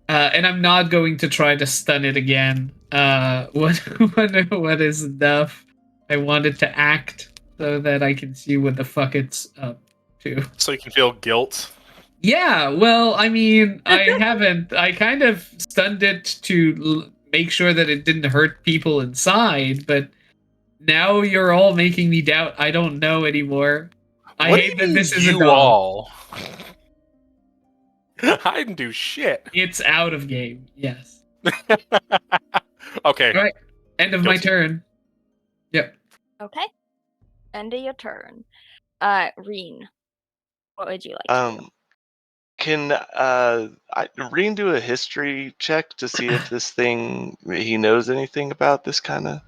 And I'm not going to try to stun it again. What is enough? I wanted to act so that I can see what the fuck it's up to. So you can feel guilt Yeah, well, I mean, I haven't. I kind of stunned it to make sure that it didn't hurt people inside, but now you're all making me doubt. I don't know anymore. I What do hate you that mean, this is a you dog. all? I didn't do shit. It's out of game. Yes. Okay. All right. End of my Guilty. turn. Yep. Okay. End of your turn. Reen, what would you like to do? Can Reen do a history check to see if this thing he knows anything about this kind of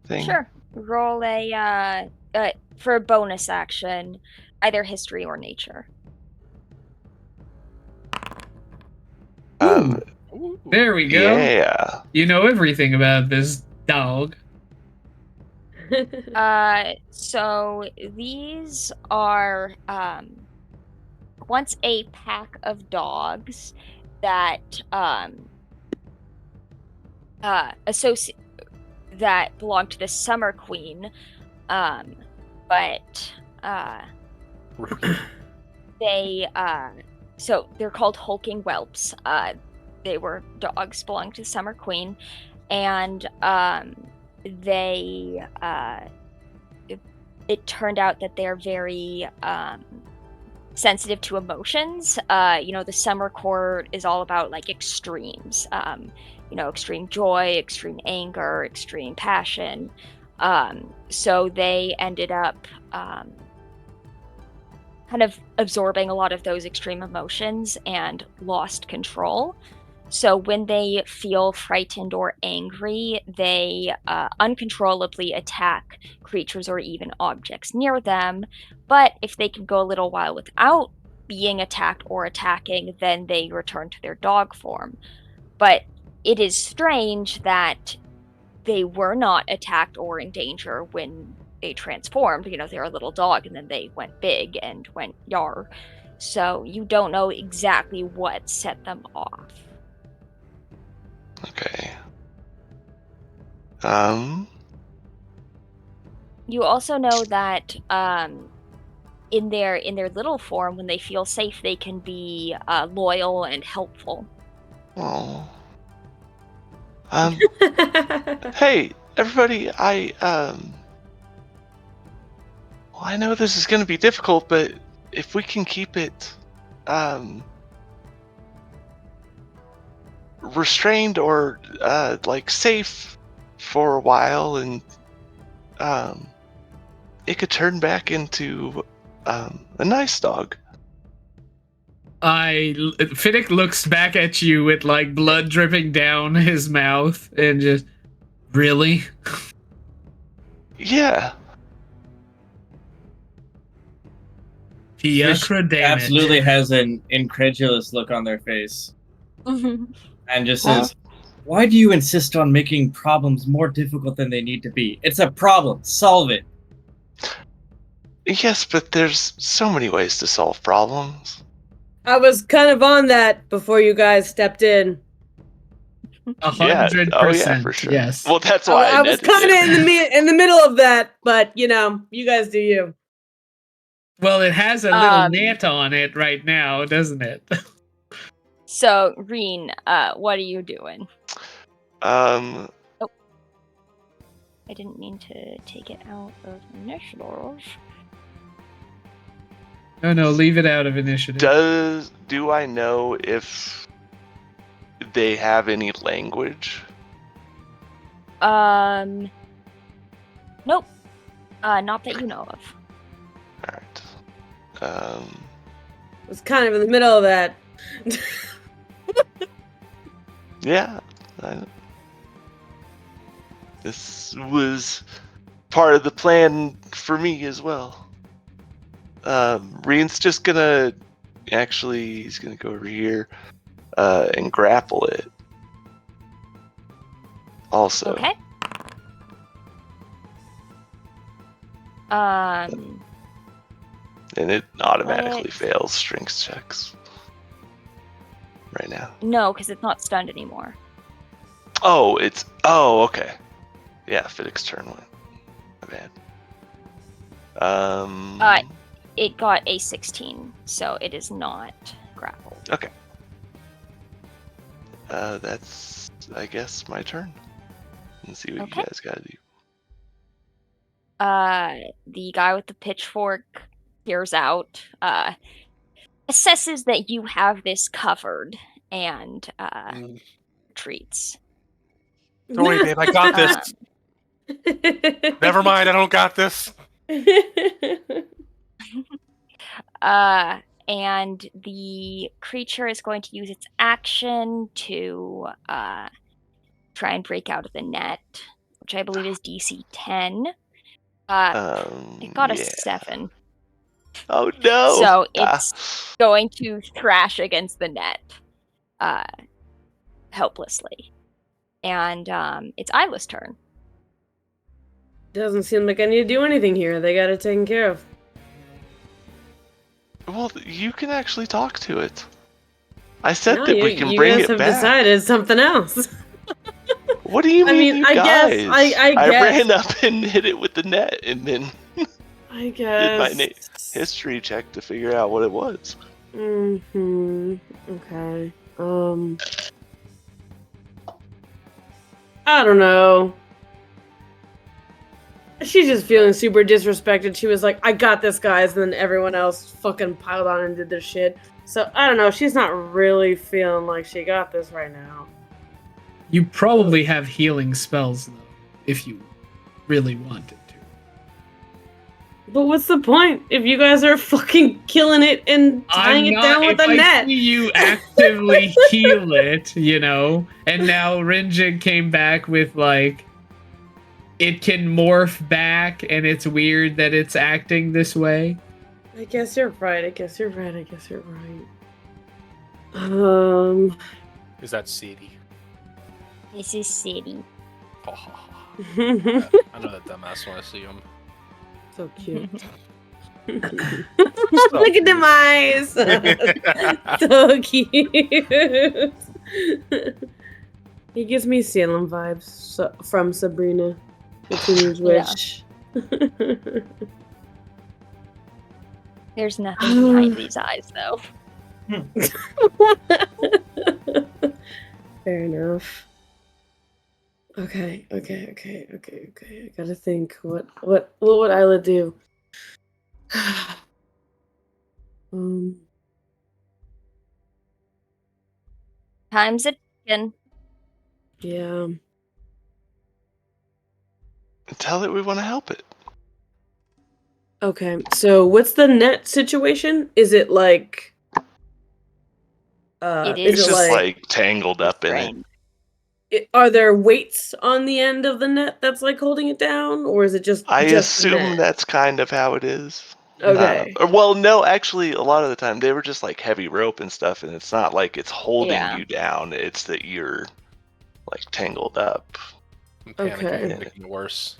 thing? Sure. Roll for a bonus action, either history or nature. Um, Ooh. There we go. yeah. You know everything about this dog. So these are once a pack of dogs that associate that belong to the Summer Queen, but they so they're called hulking whelps. They were dogs belonging to the Summer Queen, and they it turned out that they're very sensitive to emotions. The Summer Court is all about like extremes. Extreme joy, extreme anger, extreme passion. So they ended up kind of absorbing a lot of those extreme emotions and lost control. So when they feel frightened or angry, they uncontrollably attack creatures or even objects near them. But if they can go a little while without being attacked or attacking, then they return to their dog form. But it is strange that they were not attacked or in danger when they transformed. They're a little dog and then they went big and went yar. So you don't know exactly what set them off. Okay. You also know that in their little form, when they feel safe, they can be loyal and helpful. Oh. Hey, everybody, well, I know this is going to be difficult, but if we can keep it, restrained or, like, safe for a while, and, it could turn back into, a nice dog. Finnick looks back at you with like blood dripping down his mouth and just, really? Yeah. Fiacra, damn it. Absolutely has an incredulous look on their face and just says, "Why do you insist on making problems more difficult than they need to be? It's a problem. Solve it." Yes, but there's so many ways to solve problems. I was kind of on that before you guys stepped in. 100%. Oh yeah, for sure. Yes. Well, that's why I was netted kind of it. in the middle of that, but you guys do you. Well, it has a little net on it right now, doesn't it? So, Reen, what are you doing? Um, I didn't mean to take it out of initiative. No, leave it out of initiative. do I know if they have any language? Nope. Not that you know of. Alright. I was kind of in the middle of that. Yeah. This was part of the plan for me as well. Reen's just gonna he's gonna go over here and grapple it. Also. Okay. And it automatically fails strength checks right now. No, because it's not stunned anymore. Oh, okay. Yeah, Fiddick's turn went. My bad. It got a 16, so it is not grappled. Okay. That's, I guess, my turn. Let's see what Okay. you guys gotta do. The guy with the pitchfork peers out, assesses that you have this covered, and retreats. Don't worry, babe. I got this. Never mind. I don't got this. And the creature is going to use its action to try and break out of the net, which I believe is DC 10. It got a 7. Oh no! So it's going to thrash against the net helplessly. And it's Isla's turn. Doesn't seem like I need to do anything here. They got it taken care of. Well, you can actually talk to it. I said No, that we can you bring guys it have back. decided something else. What do you mean, I mean, you I guys? guess- I guess. ran up and hit it with the net, and then I did my guess. history check to figure out what it was. Okay. I don't know. She's just feeling super disrespected. She was like, I got this, guys, and then everyone else fucking piled on and did their shit. So, I don't know. She's not really feeling like she got this right now. You probably have healing spells, though, if you really wanted to. But what's the point if you guys are fucking killing it and tying it down with a net? If I see you actively heal it, you know, and now Rinjin came back with, like, it can morph back, and it's weird that it's acting this way. I guess you're right. Is that CD? This is City. I know that dumbass when I see him. So cute. So Look at them eyes. So cute. He gives me Salem vibes from Sabrina, the Teenage Witch. There's nothing behind these eyes, though. Fair enough. Okay. I gotta think. What would Isla do? Time's a ticking. Yeah. Tell it we want to help it. Okay. So what's the net situation? Is it like? It It's is just like tangled up in it. Right. Are there weights on the end of the net that's like holding it down, or is it just? I just the assume net? that's kind of how it is. Okay. Well, no, actually, a lot of the time they were just like heavy rope and stuff, and it's not like it's holding you down. It's that you're like tangled up. I'm panicking, Okay. making it worse.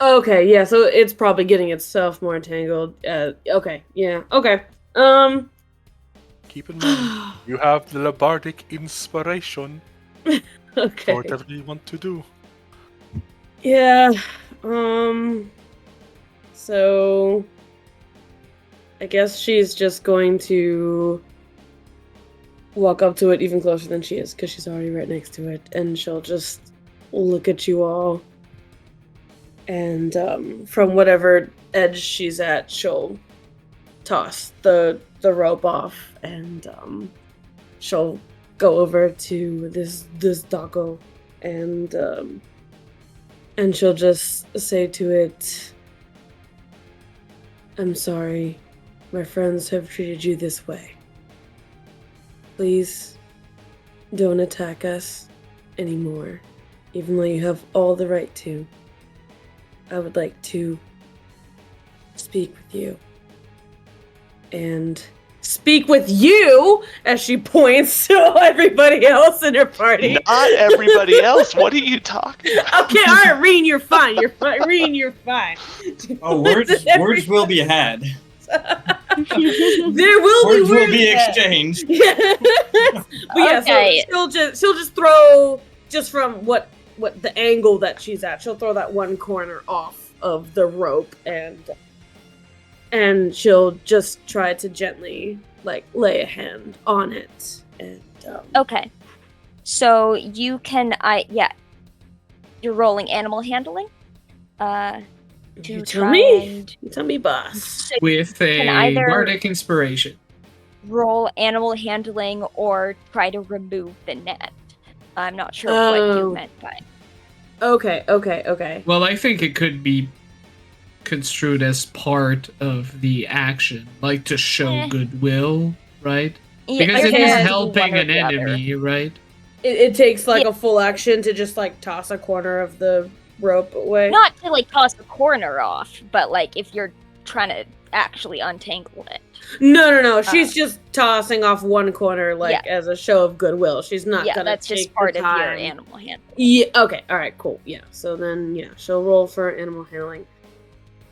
Okay, yeah, so it's probably getting itself more entangled. Okay, yeah, okay. Keep in mind, you have the bardic inspiration Okay. for whatever you want to do. Yeah, so I guess she's just going to walk up to it even closer than she is, because she's already right next to it, and she'll just look at you all. And from whatever edge she's at, she'll toss the rope off, and she'll go over to this doggo, and she'll just say to it, "I'm sorry, my friends have treated you this way. Please don't attack us anymore, even though you have all the right to. I would like to speak with you." And speak with you, as she points to everybody else in her party. Not everybody else. What are you talking about? Okay, all right, Reen, you're fine. You're fine. Reen, you're fine. Oh, words will be had. There will Words be will be words. exchanged. But yeah, Okay. so she'll just throw, just from what the angle that she's at, she'll throw that one corner off of the rope, and and she'll just try to gently like lay a hand on it. And Okay. So you can you're rolling animal handling. To you tell try me, and you tell me, boss. so With can a either bardic inspiration. roll animal handling or try to remove the net. I'm not sure what you Oh. meant by. Okay. Well, I think it could be construed as part of the action, like to show goodwill, right? Yeah, Because you're it gonna is have to do helping one or an the other. enemy, right? It takes like Yeah. a full action to just like toss a corner of the rope away. Not to like toss the corner off, but like if you're trying to actually untangle it. No. She's just tossing off one corner, like Yeah. as a show of goodwill. She's not Yeah, gonna that's take just part the of your time. animal handling. Yeah. Okay. All right. Cool. Yeah. So then, yeah, she'll roll for animal handling.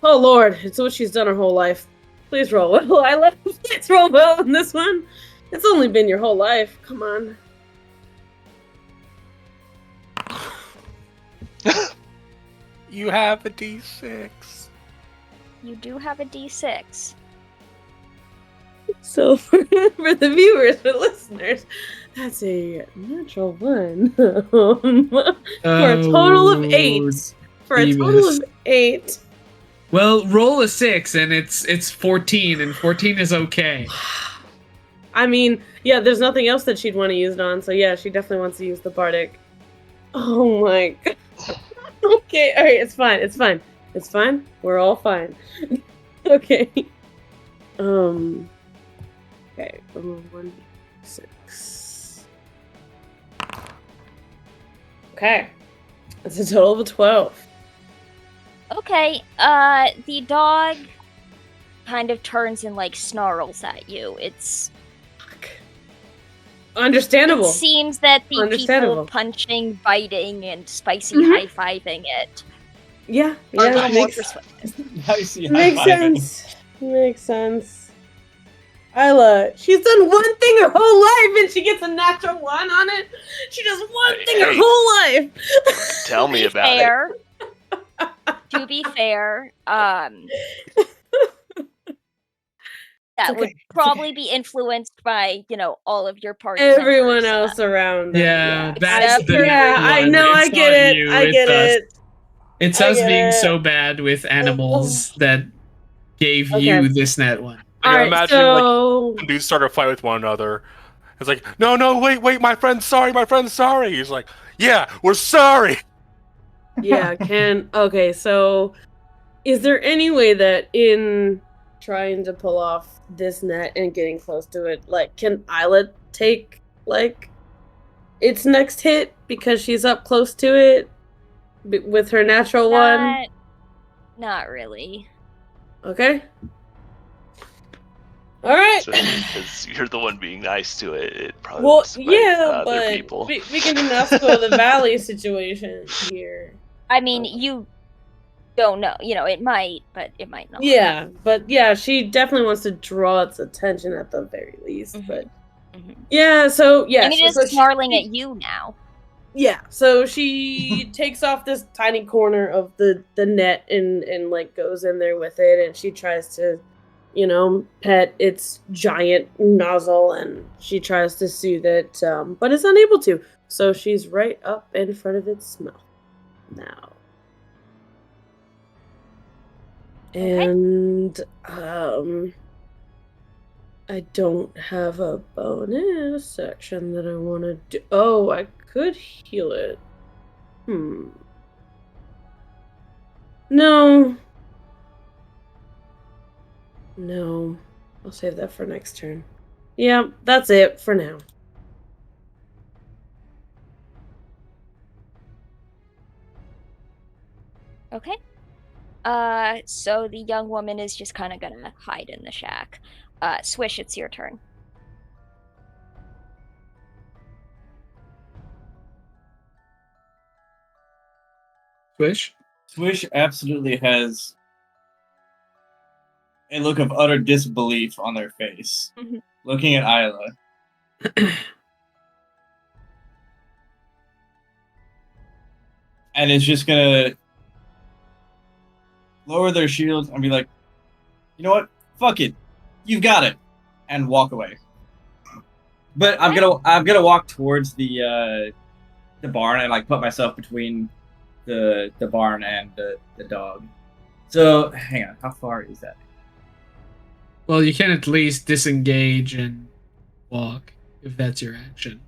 Oh Lord, it's what she's done her whole life. Please roll well. I love. Please roll well in this one. It's only been your whole life. Come on. You have a D6. You do have a D6. So for the viewers, for listeners, that's a natural one. For a total of 8. For a total of 8. Well, roll a 6 and it's 14, and 14 is okay. I mean, yeah, there's nothing else that she'd want to use it on, so yeah, she definitely wants to use the bardic. Oh my god. Okay, alright, it's fine. It's fine. We're all fine. Okay. Okay, 1d6. Okay. That's a total of a 12. Okay, the dog kind of turns and like snarls at you. It's Understandable. It seems that the Understandable. people punching, biting, and spicy Mhm. high-fiving it Yeah, are a little more makes persuasive. Nice, yeah, makes high-fiving. sense. Makes sense. Isla, she's done one thing her whole life and she gets a natural 1 on it. She does one thing her Hey. whole life. Tell me about it. To be fair, that okay, would it's probably okay. be influenced by, all of your party Everyone members. else around them. Yeah, that's Except the for yeah, I one. know, It's I get not it. you, I it's get us. it. It's I us get being it. so bad with animals that gave Okay. you this net one. Like, I'm Alright, imagining so like dudes start a fight with one another. It's like, no, wait, my friend's sorry. He's like, yeah, we're sorry. yeah, okay, so is there any way that in trying to pull off this net and getting close to it, like, can Isla take, like, its next hit because she's up close to it with her natural 1? Not really. Okay. Alright. Especially because you're the one being nice to it. It probably Well, wants to fight yeah, other but people. we can do Nasco of the Valley situation here. I mean, you don't know. It might, but it might not. Yeah, but yeah, she definitely wants to draw its attention at the very least. Mhm. But Mhm. yeah, so yeah, I mean, so it's snarling at you now. Yeah, so she takes off this tiny corner of the net and like goes in there with it, and she tries to, pet its giant nozzle, and she tries to soothe it, but is unable to. So she's right up in front of its mouth now. Okay. And I don't have a bonus action that I want to do. Oh, I could heal it. No. I'll save that for next turn. Yeah, that's it for now. Okay. So the young woman is just kind of gonna hide in the shack. Swish, it's your turn. Swish? Swish absolutely has a look of utter disbelief on their face, looking at Isla. And is just gonna lower their shields and be like, You know what? Fuck it. You've got it. And walk away. But I'm gonna walk towards the barn and like put myself between the barn and the dog. So hang on, how far is that? Well, you can at least disengage and walk if that's your action.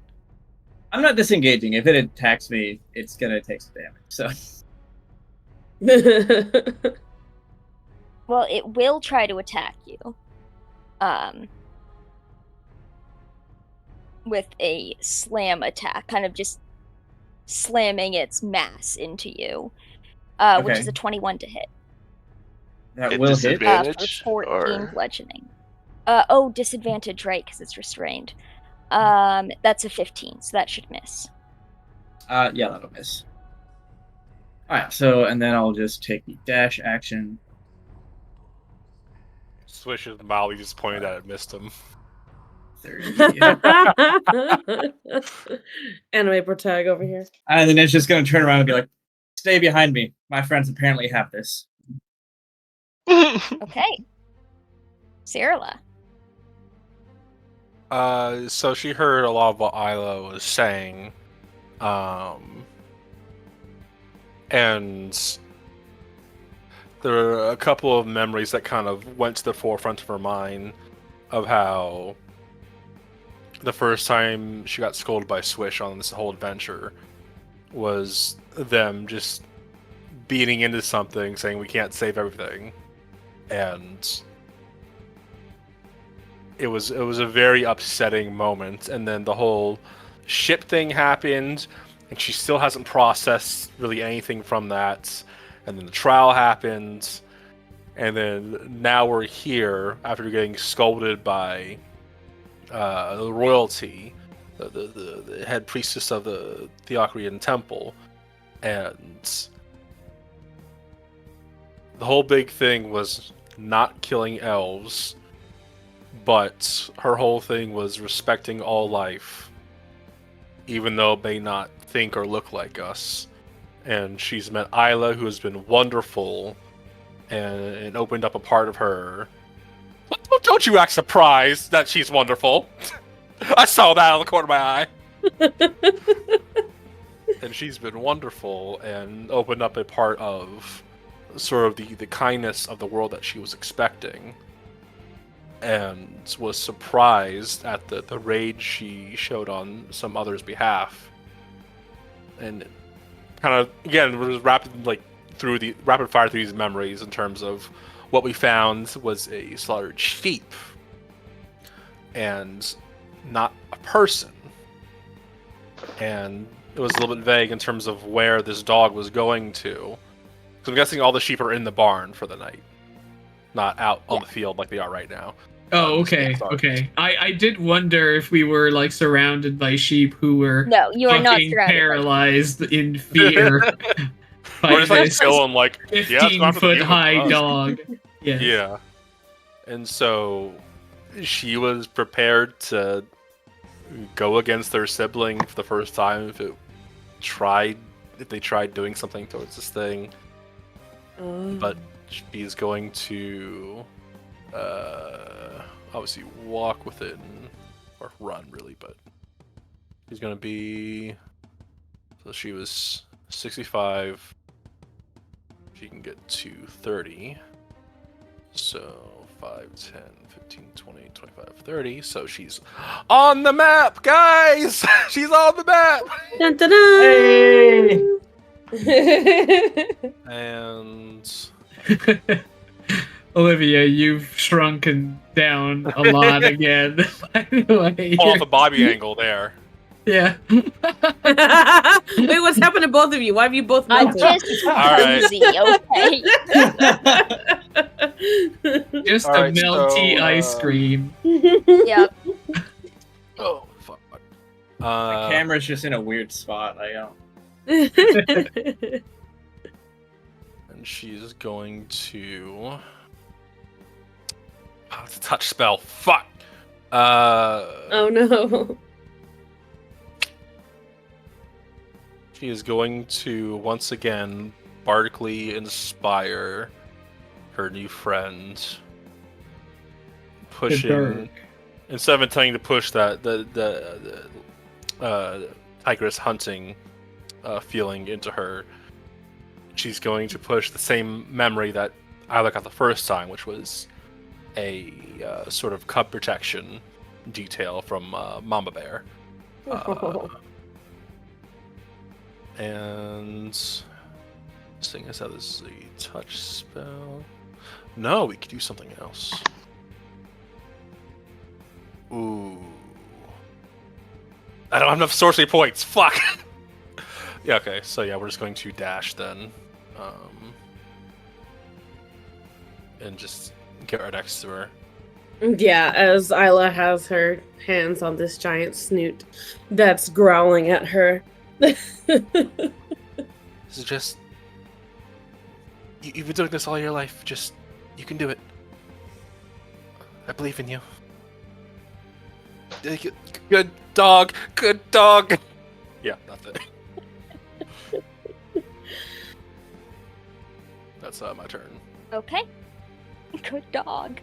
I'm not disengaging. If it attacks me, it's gonna take some damage. So Well, it will try to attack you. With a slam attack, kind of just slamming its mass into you, which Okay. is a 21 to hit. that At will hit. disadvantage? For 14 Or bludgeoning. Disadvantage, right? Because it's restrained. That's a 15, so that should miss. Yeah, that'll miss. Alright, so and then I'll just take the dash action. Swish is mildly disappointed that it missed him. 30. Anime protag over here. And then it's just gonna turn around and be like, stay behind me. My friends apparently have this. Okay. Cyrilla. So she heard a lot of what Isla was saying, and there are a couple of memories that kind of went to the forefront of her mind of how the first time she got scolded by Swish on this whole adventure was them just beating into something, saying we can't save everything, and it was a very upsetting moment. And then the whole ship thing happened, and she still hasn't processed really anything from that. And then the trial happened, and then now we're here after getting scolded by the royalty, the head priestess of the Theocrian temple, and the whole big thing was not killing elves, but her whole thing was respecting all life, even though it may not think or look like us. And she's met Isla, who has been wonderful, and opened up a part of her. Don't you act surprised that she's wonderful? I saw that out of the corner of my eye. And she's been wonderful and opened up a part of sort of the kindness of the world that she was expecting, and was surprised at the rage she showed on some others' behalf. And kind of, again, was rapid fire through these memories in terms of what we found was a slaughtered sheep and not a person. And it was a little bit vague in terms of where this dog was going to. So I'm guessing all the sheep are in the barn for the night, not out on the field like they are right now. Oh, okay, okay. I did wonder if we were like surrounded by sheep who were No, you are not fucking surrounded by paralyzed in fear by We're just like this going like 15-foot high dog. Yes. Yeah. And so she was prepared to go against their sibling for the first time if they tried doing something towards this thing. But she's going to obviously walk with it or run really, but she's going to be, so she was 65. She can get to 30. So 5, 10, 15, 20, 25, 30. So she's on the map, guys! She's on the map! Dun, dun, dun. Hey! And Olivia, you've shrunken down a lot again. By the way, pull off a Bobby angle there. yeah. Wait, what's happened to both of you? Why have you both I'm melted? just Alright. crazy, okay? Just All a right, melty so, ice cream. Yep. Oh, fuck. My camera's just in a weird spot. I don't. And she's going to... Oh, it's a touch spell. Fuck! Oh no. She is going to once again bardically inspire her new friend pushing, instead of intending to push that the tigress hunting feeling into her, she's going to push the same memory that Isla got the first time, which was a sort of cub protection detail from Mama Bear. And seeing as how this is a touch spell, no, we could do something else. Ooh, I don't have enough sorcery points. Fuck. Yeah. Okay. So yeah, we're just going to dash then, and just get right next to her. Yeah, as Isla has her hands on this giant snoot that's growling at her. This is just. You've been doing this all your life. Just, you can do it. I believe in you. Good dog. Good dog. Yeah, that's it. That's my turn. Okay. Good dog.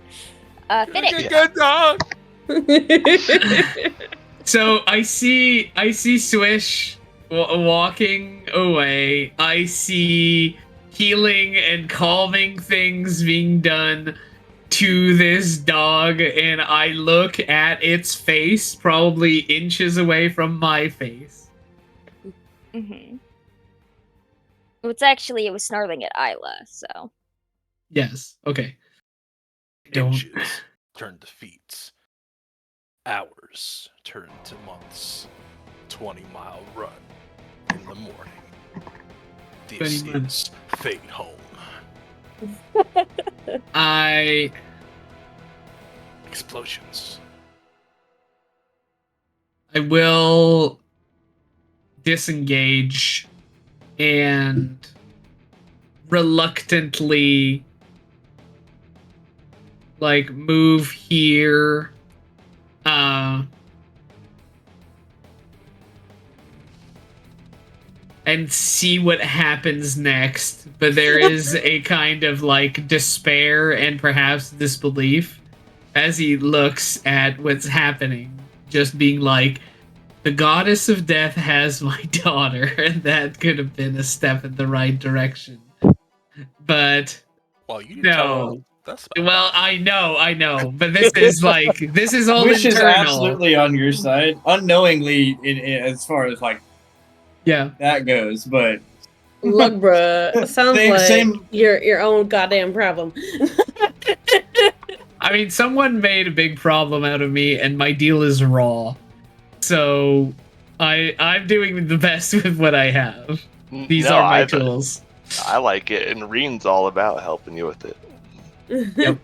Fiddick. Good dog. So I see Swish walking away. I see healing and calming things being done to this dog, and I look at its face, probably inches away from my face. Mm-hmm. It was snarling at Isla, so. Yes. Okay. Don't. Inches turn to feet. Hours turn to months. 20-mile run in the morning. This 20 months. is Fadehome. Explosions. I will disengage and reluctantly move here and see what happens next, but there is a kind of despair and perhaps disbelief as he looks at what's happening, just being like, the goddess of death has my daughter, and that could have been a step in the right direction. But Well, you no. That's Well, I know, but this is this is all Wish is internal. absolutely on your side, unknowingly, as far as Yeah. that goes. But Look, bruh, sounds Same. your own goddamn problem. I mean, someone made a big problem out of me, and my deal is raw. So I'm doing the best with what I have. These are my tools. I like it, and Reen's all about helping you with it. Yep.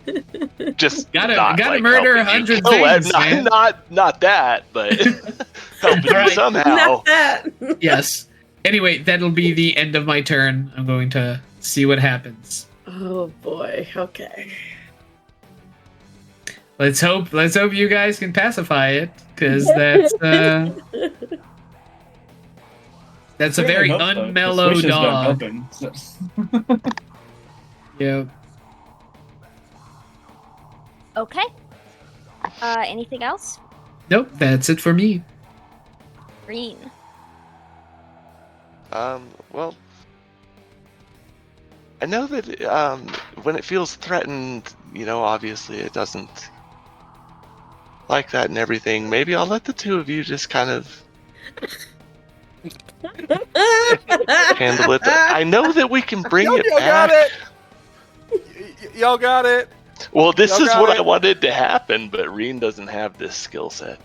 Just gotta murder 100 things, things, man. Not that, but helping you Right. somehow. Not that. Yes. Anyway, that'll be the end of my turn. I'm going to see what happens. Oh boy. Okay. Let's hope you guys can pacify it, because that's a very unmellow dog. Yeah. Okay. Anything else? Nope, that's it for me. Green. Well, I know that when it feels threatened, obviously it doesn't like that and everything. Maybe I'll let the two of you just kind of handle it. I know that we can bring it back. Got it. Y'all got it. Well, this Y'all is got what it. I wanted to happen, but Reen doesn't have this skill set.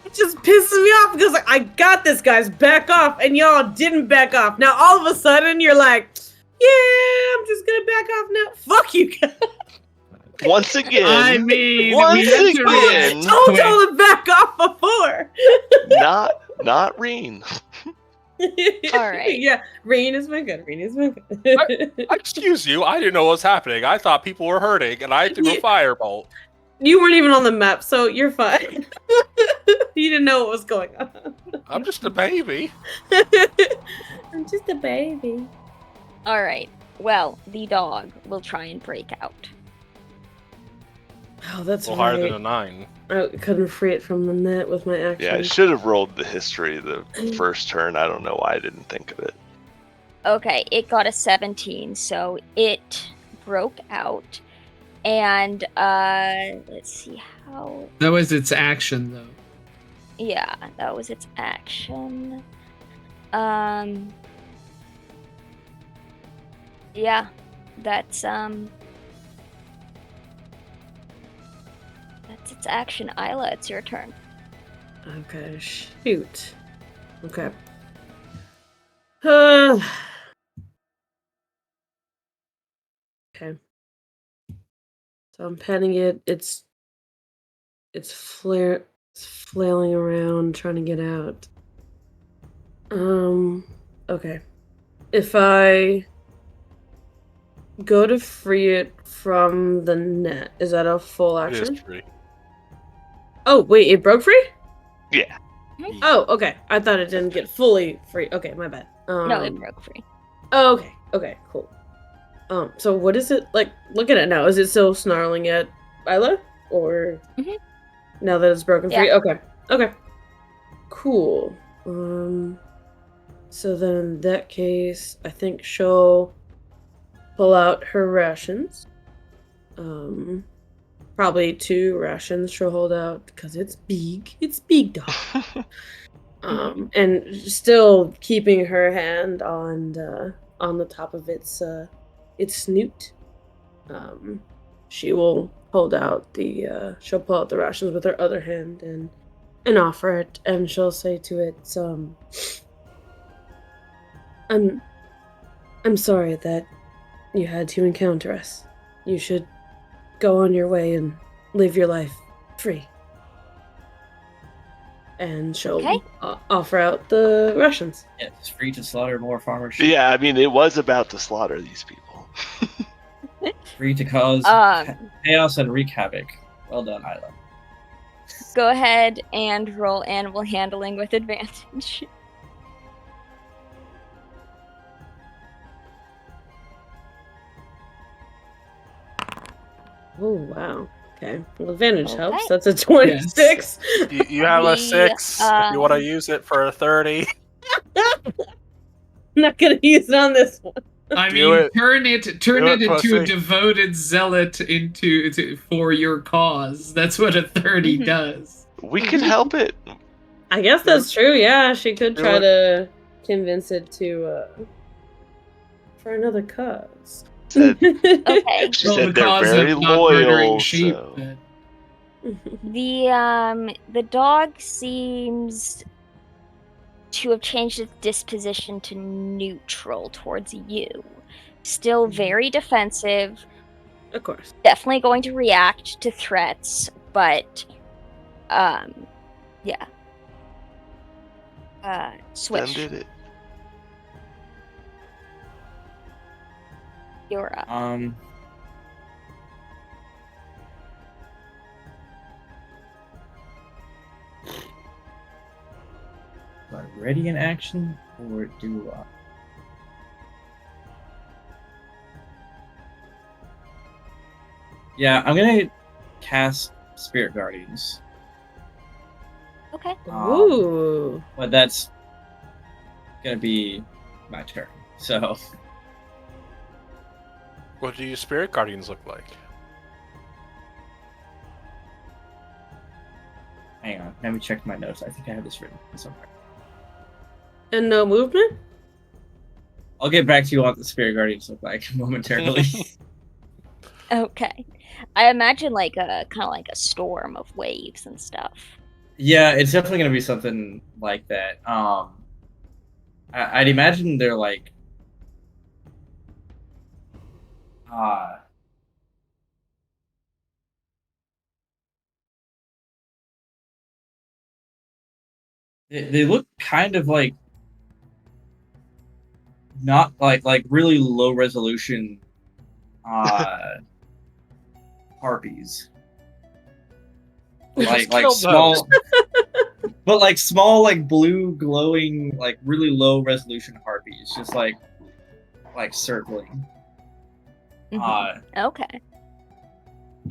It just pisses me off because I got this, guys. Back off, and y'all didn't back off. Now all of a sudden you're like, yeah, I'm just gonna back off now. Fuck you guys. Once again, I mean, once we have to again, Told y'all to back off before. not Reen. All right. Yeah, Rain is my good. Rain is my good. Excuse you. I didn't know what was happening. I thought people were hurting, and I threw a firebolt. You weren't even on the map, so you're fine. You didn't know what was going on. I'm just a baby. I'm just a baby. All right. Well, the dog will try and break out. Oh, that's A little higher than right. a 9. I couldn't free it from the net with my action. Yeah, I should have rolled the history the first turn. I don't know why I didn't think of it. Okay, it got a 17, so it broke out. And let's see how. That was its action, though. Yeah, that was its action. Yeah, that's its action. Isla, it's your turn. Okay, shoot. Okay. Okay. So I'm petting it. It's flailing around, trying to get out. Okay. If I go to free it from the net, is that a full It is action? free. Oh, wait, it broke free? Yeah. Oh, okay. I thought it didn't get fully free. Okay, my bad. No, it broke free. Oh, okay. Okay, cool. So what is it like? Look at it now. Is it still snarling at Isla, or now that it's broken free? Yeah. Okay. Okay. Cool. So then in that case, I think she'll pull out her rations. Probably 2 rations she'll hold out because it's big. It's big dog. And still keeping her hand on the top of its snoot. She will hold out she'll pull out the rations with her other hand and offer it, and she'll say to it, I'm sorry that you had to encounter us. You should go on your way and live your life free. And she'll offer out the rations. Yeah, it's free to slaughter more farmer sheep. Yeah, I mean, it was about to slaughter these people. Free to cause chaos and wreak havoc. Well done, Isla. Go ahead and roll animal handling with advantage. Oh, wow. Okay. Well, advantage helps. Okay. That's a 26. You have a The, 6. If you want to use it for a 30. I'm not going to use it on this one. I Do mean, it. turn it into a pussy. devoted zealot for your cause. That's what a 30 does. We could help it. I guess that's true. Yeah, she could Do try it. to convince it to for another cause. Said, Okay. she Well, said the they're cause very of not murdering loyal. sheep. So. but- The dog seems to have changed its disposition to neutral towards you. Still very defensive, Of course. definitely going to react to threats, but yeah. Swish. Done did it. You're up. Do I ready in action, or do I? Yeah, I'm gonna cast Spirit Guardians. Okay. Ooh. But that's gonna be my turn. So What do your spirit guardians look like? hang on, let me check my notes. I think I have this written somewhere. And no movement? I'll get back to you on what the Spirit Guardians look like momentarily. Okay. I imagine like a kind of like a storm of waves and stuff. Yeah, it's definitely gonna be something like that. I'd imagine they're like they look kind of like not like really low resolution harpies. Like killed small but like small like blue glowing like really low resolution harpies just like circling. Okay.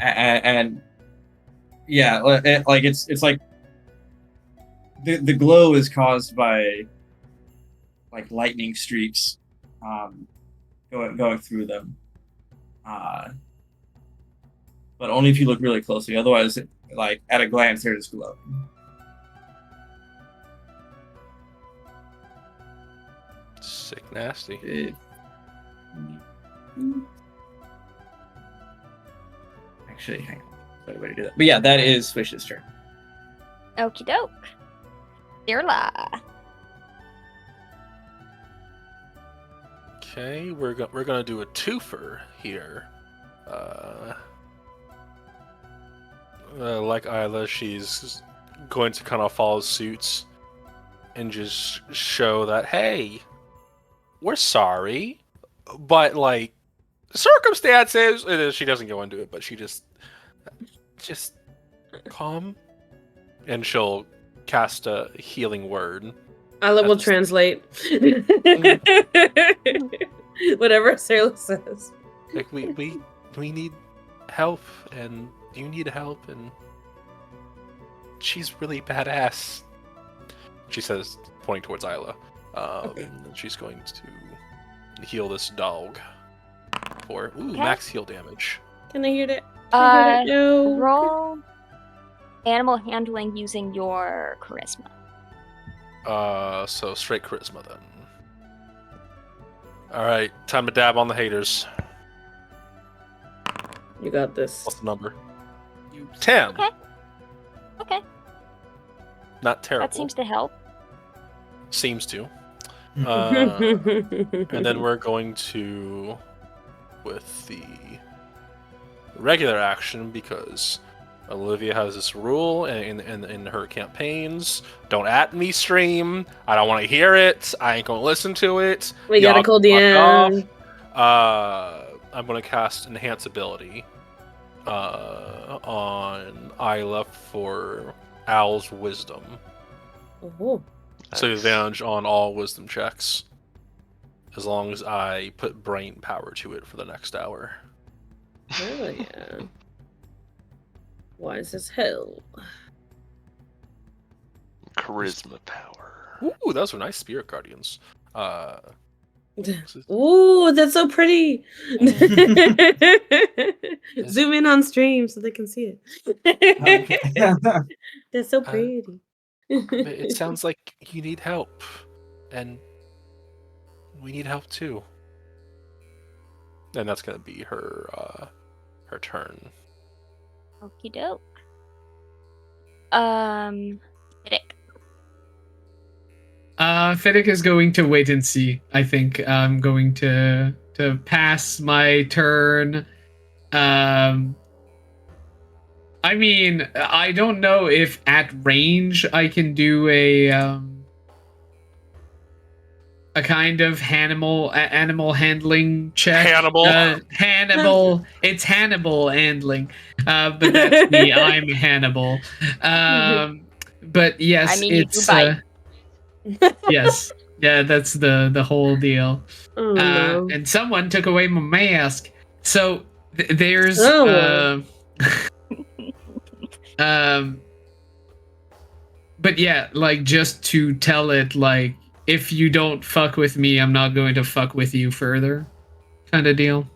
And Yeah, like it's like the glow is caused by like lightning streaks going through them. But only if you look really closely. Otherwise, like at a glance, they're just glowing. Sick nasty. Actually, hang on. Better way to do that. But yeah, that is Swish's turn. Okie doke. Sirla. Okay, we're gonna do a twofer here. Like Isla, she's going to kind of follow suit and just show that, hey, we're sorry, but like circumstances. She doesn't go into it, but she just calm, and she'll cast a healing word. Isla will translate whatever Sarah says. Like we need help, and you need help, and she's really badass. She says, pointing towards Isla. Okay. She's going to heal this dog for Okay. max heal damage. Can I hear that? Can I hear that? No. Roll animal handling using your charisma. So straight charisma then. All right, time to dab on the haters. You got this. What's the number? 10. Okay. Not terrible. That seems to help. Seems to. And then we're going to, with the regular action, because Olivia has this rule in her campaigns: don't at me stream. I don't want to hear it. I ain't gonna listen to it. We got a cold DM. I'm gonna cast Enhance Ability on Isla for Owl's Wisdom. Oh. So advantage on all wisdom checks, as long as I put brain power to it for the next hour. Oh yeah. Wise as hell. Charisma power. Ooh, those are nice spirit guardians. Ooh, that's so pretty. Zoom in on stream so they can see it. That's so pretty. It sounds like you need help, and we need help too. And that's gonna be her turn. Okie doke. Fiddick. Fiddick is going to wait and see. I think I'm going to pass my turn. I mean, I don't know if at range I can do a kind of animal handling check. Hannibal. It's Hannibal handling. But that's me. I'm Hannibal. But yes, I mean, you it's do bite. yes. Yeah, that's the whole deal. Oh, no. And someone took away my mask. So there's but yeah, like, just to tell it, like, if you don't fuck with me, I'm not going to fuck with you further, kind of deal.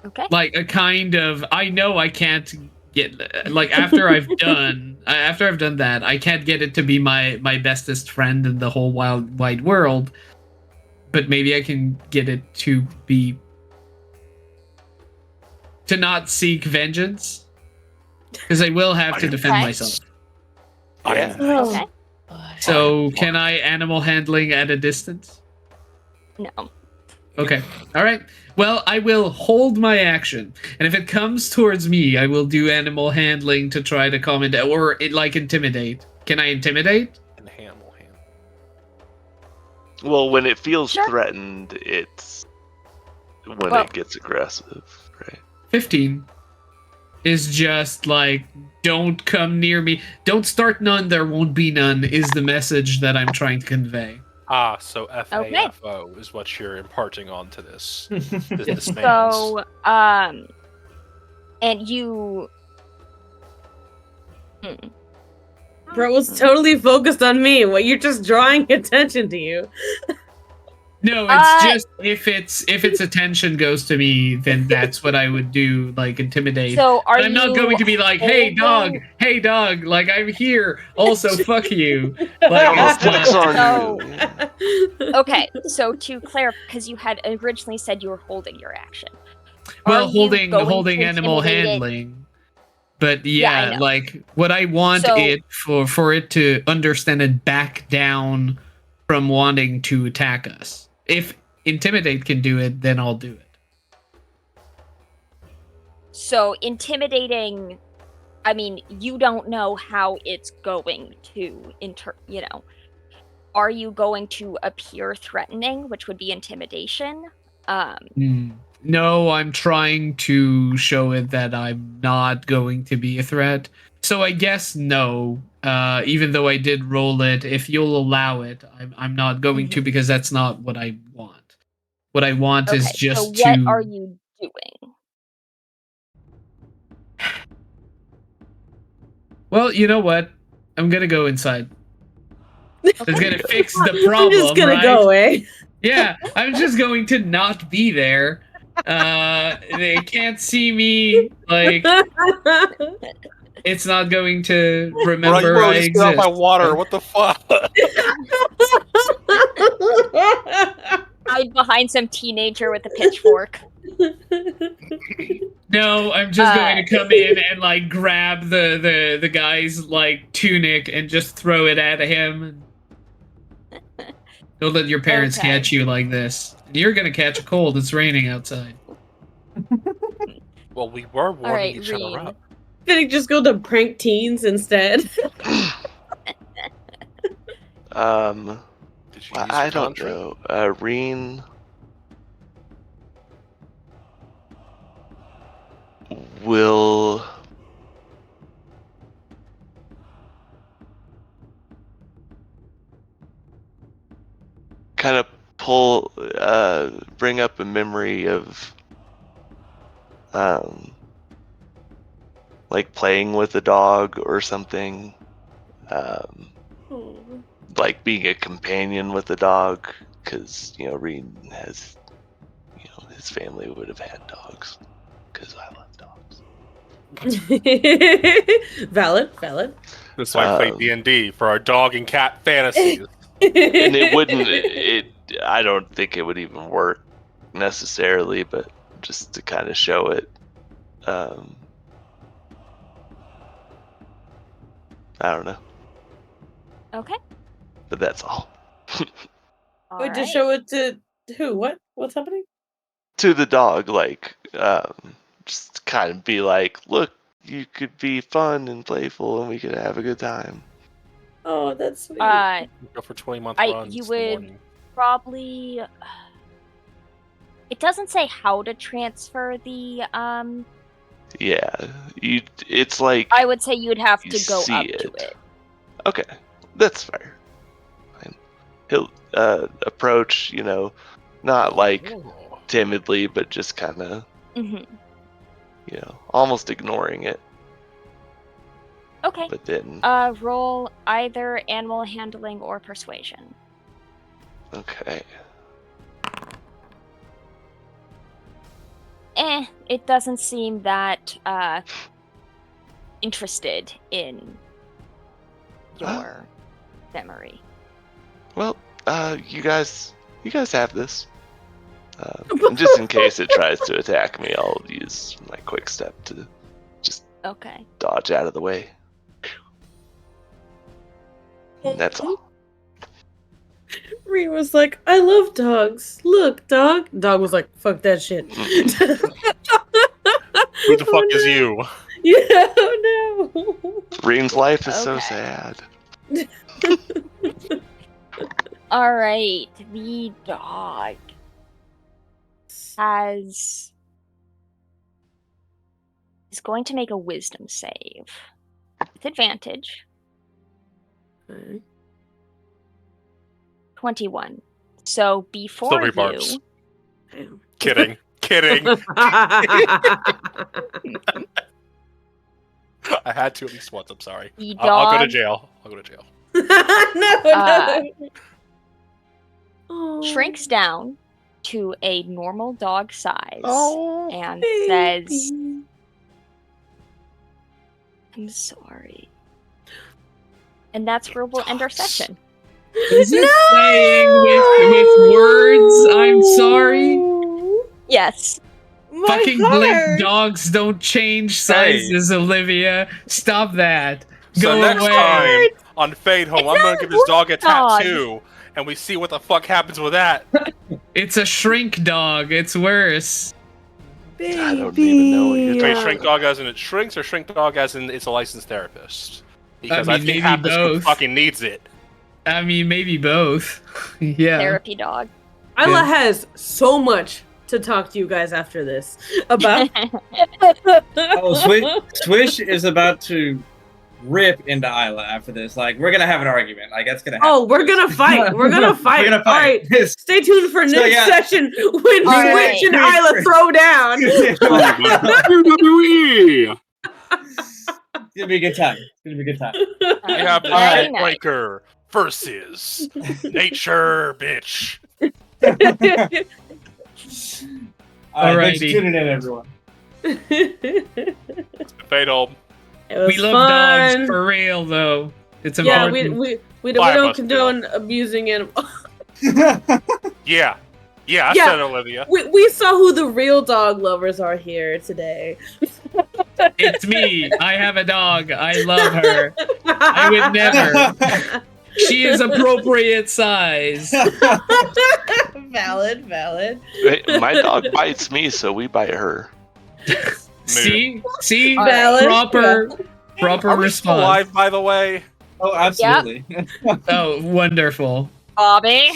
Okay. Like a kind of, I know I can't get, like, after I've done that, I can't get it to be my bestest friend in the whole wide world, but maybe I can get it to not seek vengeance, because I will have to defend myself. Yeah. Okay. So can I animal handling at a distance? No. Okay. All right. Well, I will hold my action, and if it comes towards me, I will do animal handling to try to calm it down, or intimidate. Can I intimidate? And Hannibal hand. Well, when it feels Sure. threatened, it's when Well- it gets aggressive, right? 15 is just like, don't come near me. Don't start none, there won't be none, is the message that I'm trying to convey. So FAFO is what you're imparting onto this. This man. So, And you... Bro was totally focused on me. What, you're just drawing attention to you. No, it's just if its attention goes to me, then that's what I would do, like intimidate. So are But I'm not going to be like, hey dog, like I'm here. Also, fuck you. Like I'm gonna it's flex not. on So- you. Okay, so to clarify, because you had originally said you were holding your action. Well, Are you going holding to animal intimidate it? handling. But Yeah, I yeah, know. like what I want So- it for it to understand and back down from wanting to attack us. If intimidate can do it, then I'll do it. So intimidating, I mean, you don't know how it's going to are you going to appear threatening, which would be intimidation? No, I'm trying to show it that I'm not going to be a threat. So I guess no. Even though I did roll it, if you'll allow it, I'm not going to, because that's not what I want. What I want is just so what to. are you doing? Well, you know what? I'm gonna go inside. It's gonna fix the problem. I'm just gonna right? go away. Yeah, I'm just going to not be there. They can't see me. Like, it's not going to remember Bro, I just get out my exist. water. What the fuck? Hide behind some teenager with a pitchfork. No, I'm just going to come in and like grab the guy's like tunic and just throw it at him. Don't let your parents Okay. catch you like this. You're gonna catch a cold. It's raining outside. Well, we were warming right, each other Reem. up. Did he just go to prank teens instead? Did you use I your don't conjuring? know. Reen will kind of bring up a memory of like playing with a dog or something, like being a companion with a dog, because Reen has, his family would have had dogs, because I love dogs. Valid. That's why I play D&D for our dog and cat fantasies. And it wouldn't. I don't think it would even work necessarily, but just to kind of show it. I don't know, Okay. but that's all. Wait, to show it to who? What? What's happening? To the dog, like, just kind of be like, look, you could be fun and playful, and we could have a good time. Oh, that's sweet. Go for 20-month runs you in the would morning. probably... It doesn't say how to transfer the, Yeah, it's like I would say you'd have you to go see up to it. Okay, that's fair. Fine. He'll approach, not like Oh. timidly, but just kind of, Mm-hmm. almost ignoring it. Okay. But then, Roll either animal handling or persuasion. okay. It doesn't seem that interested in your memory. Well, you guys have this. And just in case it tries to attack me, I'll use my quick step to just Okay. dodge out of the way. And that's all. Reen was like, I love dogs. Look, dog. Dog was like, fuck that shit. Who the fuck is you? Yeah, oh no. Reen's life is so Okay. sad. All right. The dog is going to make a wisdom save with advantage. Okay. 21. So before Still you, rebarks. Damn. Kidding. Kidding. I had to at least once. I'm sorry. The I'll go to dog jail. I'll go to jail. No. Oh, shrinks down to a normal dog size Oh, and baby. says, I'm sorry. And that's where we'll end our session. Is it saying with words, I'm sorry? Yes. My Fucking heart. blink dogs don't change sizes, Olivia. Stop that. So Go next away. time on Fadehome, It's I'm gonna not give this dog a dog. tattoo, and we see what the fuck happens with that. It's a shrink dog. It's worse. Baby. I don't even know what you're Wait, talking shrink dog as in it shrinks, or shrink dog as in it's a licensed therapist? Because I, mean, think maybe half this group both. fucking needs it. I mean, maybe both. Yeah. Therapy dog. Isla Yeah. has so much to talk to you guys after this about. Oh, Swish is about to rip into Isla after this. Like, we're gonna have an argument. Like, that's gonna happen. Oh, we're gonna fight. We're gonna fight. We're gonna All fight. right. Stay tuned for So, next yeah. session when All right. Switch and Isla throw down. WWE. It's gonna be a good time. It's gonna be a good time. We have the Alright. Shit Breaker versus Nature Bitch. All right, thanks for Alrighty. tuning in, everyone. Fadehome. It was We love fun. dogs for real, though. It's Yeah, important. we Five don't us do. condone abusing animals. Yeah. Yeah, I Yeah. said Olivia. We saw who the real dog lovers are here today. It's me. I have a dog. I love her. I would never. She is appropriate size. Valid. Hey, my dog bites me, so we bite her. See? Valid. Proper Are we still response. live, by the way? Oh, absolutely. Oh, wonderful. Bobby.